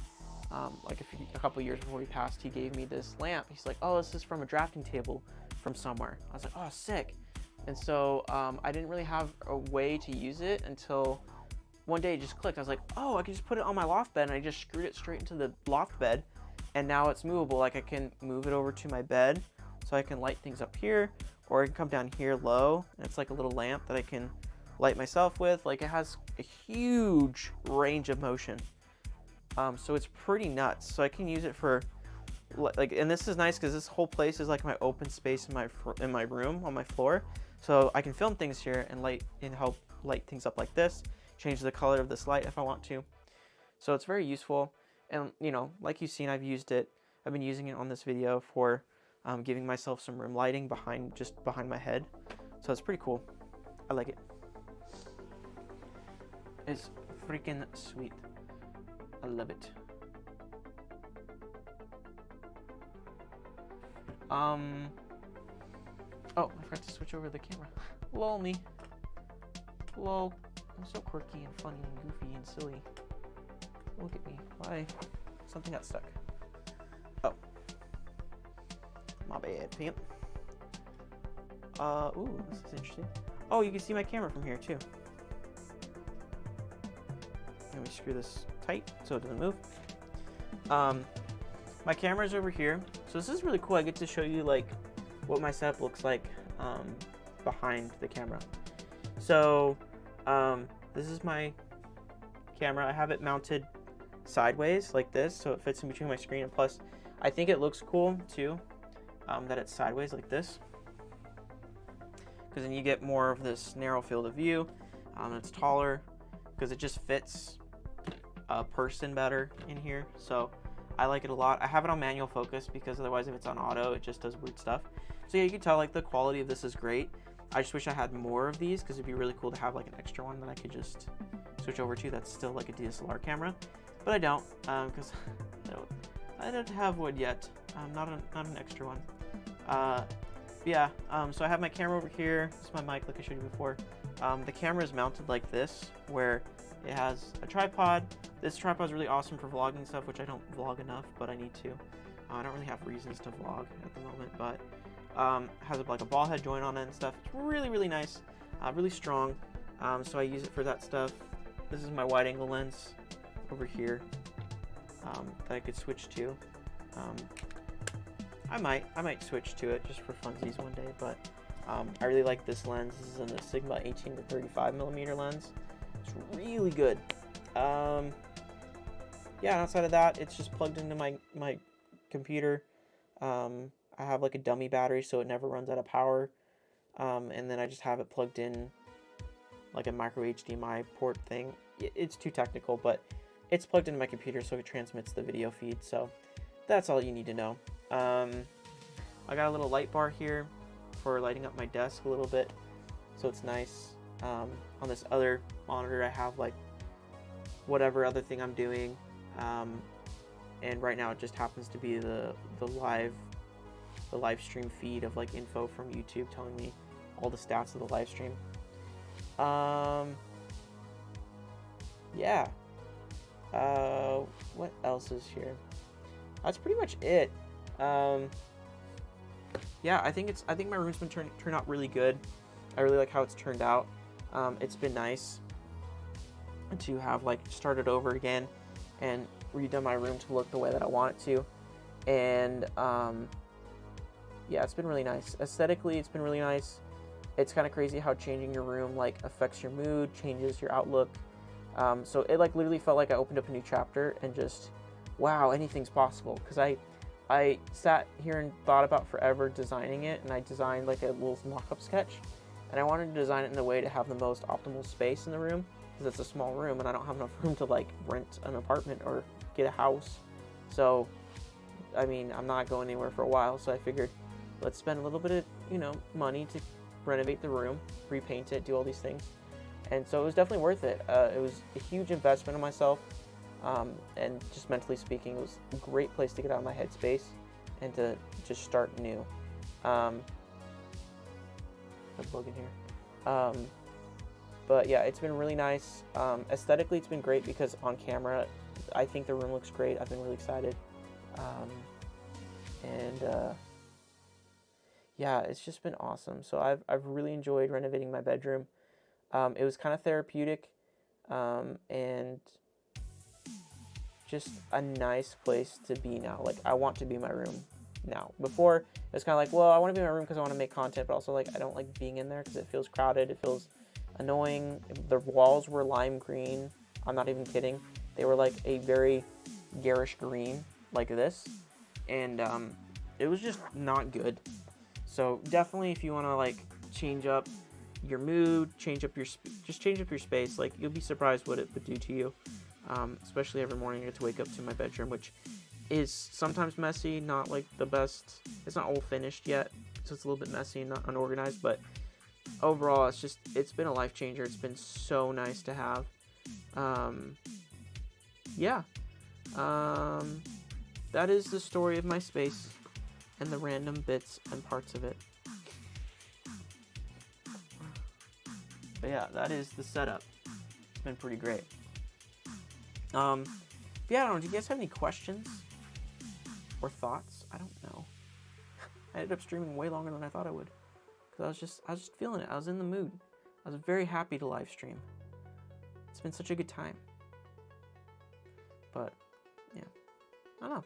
like a couple years before he passed, he gave me this lamp. He's like, oh, this is from a drafting table from somewhere. I was like, oh, sick. And so I didn't really have a way to use it until one day it just clicked. I was like, oh, I can just put it on my loft bed, and I just screwed it straight into the loft bed, and now it's movable. Like, I can move it over to my bed, so I can light things up here, or I can come down here low, and it's like a little lamp that I can light myself with. Like, it has a huge range of motion, so it's pretty nuts. So I can use it for, like, and this is nice because this whole place is like my open space in my room on my floor, so I can film things here and help light things up like this. Change the color of this light if I want to. So it's very useful, and you know, like you've seen, I've been using it on this video for giving myself some room lighting just behind my head. So it's pretty cool. I like it. It's freaking sweet. I love it. Oh, I forgot to switch over the camera. Lol me. Lol. I'm so quirky and funny and goofy and silly. Look at me. Why? Something got stuck. Oh. My bad, pimp. Ooh, this is interesting. Oh, you can see my camera from here, too. Let me screw this tight so it doesn't move. My camera's over here. So this is really cool. I get to show you, like, what my setup looks like behind the camera. So, this is my camera. I have it mounted sideways like this, so it fits in between my screen, and plus I think it looks cool too that it's sideways like this, because then you get more of this narrow field of view. It's taller because it just fits a person better in here, so I like it a lot. I have it on manual focus because otherwise if it's on auto it just does weird stuff. So yeah, you can tell like the quality of this is great. I just wish I had more of these because it'd be really cool to have like an extra one that I could just switch over to that's still like a DSLR camera, but I don't because I don't have one yet. Not an extra one. Yeah, so I have my camera over here. This is my mic like I showed you before. The camera is mounted like this where it has a tripod. This tripod is really awesome for vlogging stuff, which I don't vlog enough, but I need to. I don't really have reasons to vlog at the moment, but has like a ball head joint on it and stuff. It's really, really nice, really strong. So I use it for that stuff. This is my wide angle lens over here that I could switch to. I might switch to it just for funsies one day, but I really like this lens. This is a Sigma 18 to 35 millimeter lens. It's really good. Yeah, outside of that, it's just plugged into my computer. I have like a dummy battery so it never runs out of power, and then I just have it plugged in like a micro HDMI port thing. It's too technical, but it's plugged into my computer so it transmits the video feed, so that's all you need to know. I got a little light bar here for lighting up my desk a little bit, so it's nice. On this other monitor I have like whatever other thing I'm doing, and right now it just happens to be the live stream feed of like info from YouTube telling me all the stats of the live stream. Yeah. What else is here? That's pretty much it. Yeah, I think my room's been turned out really good. I really like how it's turned out. It's been nice to have like started over again and redone my room to look the way that I want it to. And yeah, it's been really nice. Aesthetically, it's been really nice. It's kind of crazy how changing your room like affects your mood, changes your outlook. So it like literally felt like I opened up a new chapter and just, wow, anything's possible. Because I sat here and thought about forever designing it, and I designed like a little mock-up sketch, and I wanted to design it in a way to have the most optimal space in the room, because it's a small room and I don't have enough room to like rent an apartment or get a house. So I mean, I'm not going anywhere for a while, so I figured let's spend a little bit of, you know, money to renovate the room, repaint it, do all these things. And so it was definitely worth it. It was a huge investment in myself, and just mentally speaking, it was a great place to get out of my headspace and to just start new. Plug in here. But yeah, it's been really nice. Aesthetically, it's been great because on camera, I think the room looks great. I've been really excited. Yeah, it's just been awesome. So I've really enjoyed renovating my bedroom. It was kind of therapeutic, and just a nice place to be now. Like, I want to be in my room now. Before, it was kind of like, well, I want to be in my room because I want to make content, but also, like, I don't like being in there because it feels crowded. It feels annoying. The walls were lime green. I'm not even kidding. They were like a very garish green, like this, and it was just not good. So definitely, if you want to like change up your mood, change up your space, like, you'll be surprised what it would do to you. Especially every morning I get to wake up to my bedroom, which is sometimes messy, not like the best. It's not all finished yet, so it's a little bit messy and not unorganized, but overall, it's been a life changer. It's been so nice to have. Yeah. That is the story of my space and the random bits and parts of it. But yeah, that is the setup. It's been pretty great. Yeah, I don't know. Do you guys have any questions or thoughts? I don't know. I ended up streaming way longer than I thought I would, because I was just feeling it. I was in the mood. I was very happy to live stream. It's been such a good time. But yeah, I don't know.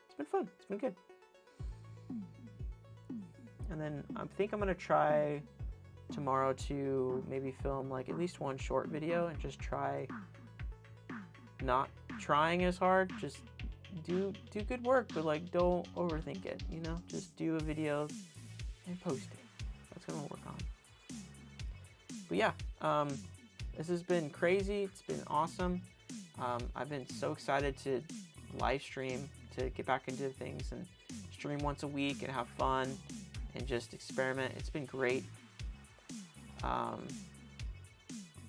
It's been fun. It's been good. And then I think I'm gonna try tomorrow to maybe film like at least one short video and just try not trying as hard. Just do good work, but like, don't overthink it, you know? Just do a video and post it. That's what I'm gonna work on. But yeah, this has been crazy. It's been awesome. I've been so excited to live stream, to get back into things and stream once a week and have fun and just experiment. It's been great.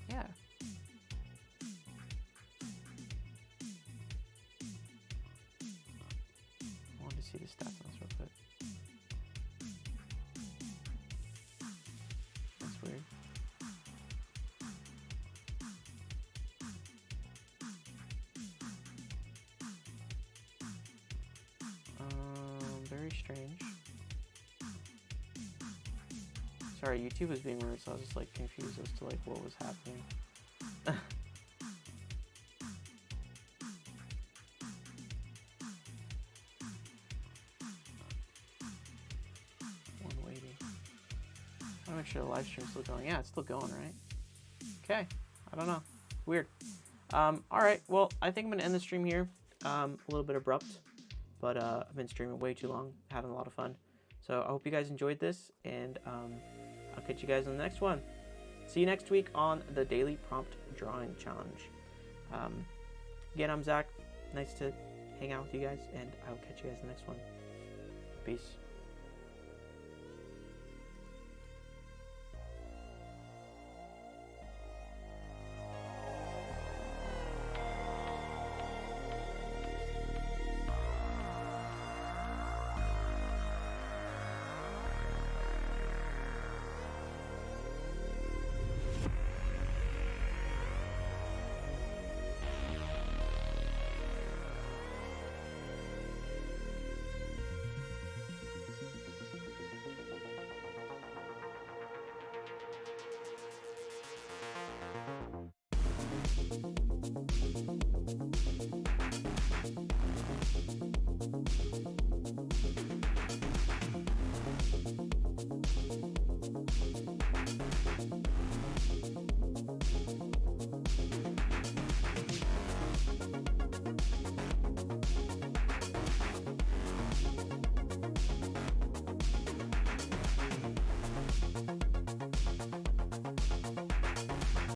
Yeah. I wanted to see the stats on this real quick. That's weird. Very strange. Sorry, YouTube was being weird, so I was just like confused as to like what was happening. One waiting. I want to make sure the live stream's still going. Yeah, it's still going, right? Okay. I don't know. Weird. Alright, well, I think I'm going to end the stream here. A little bit abrupt, but I've been streaming way too long, having a lot of fun. So I hope you guys enjoyed this, and I'll catch you guys on the next one. See you next week on the Daily Prompt Drawing Challenge. Again, I'm Zach. Nice to hang out with you guys, and I'll catch you guys in the next one. Peace.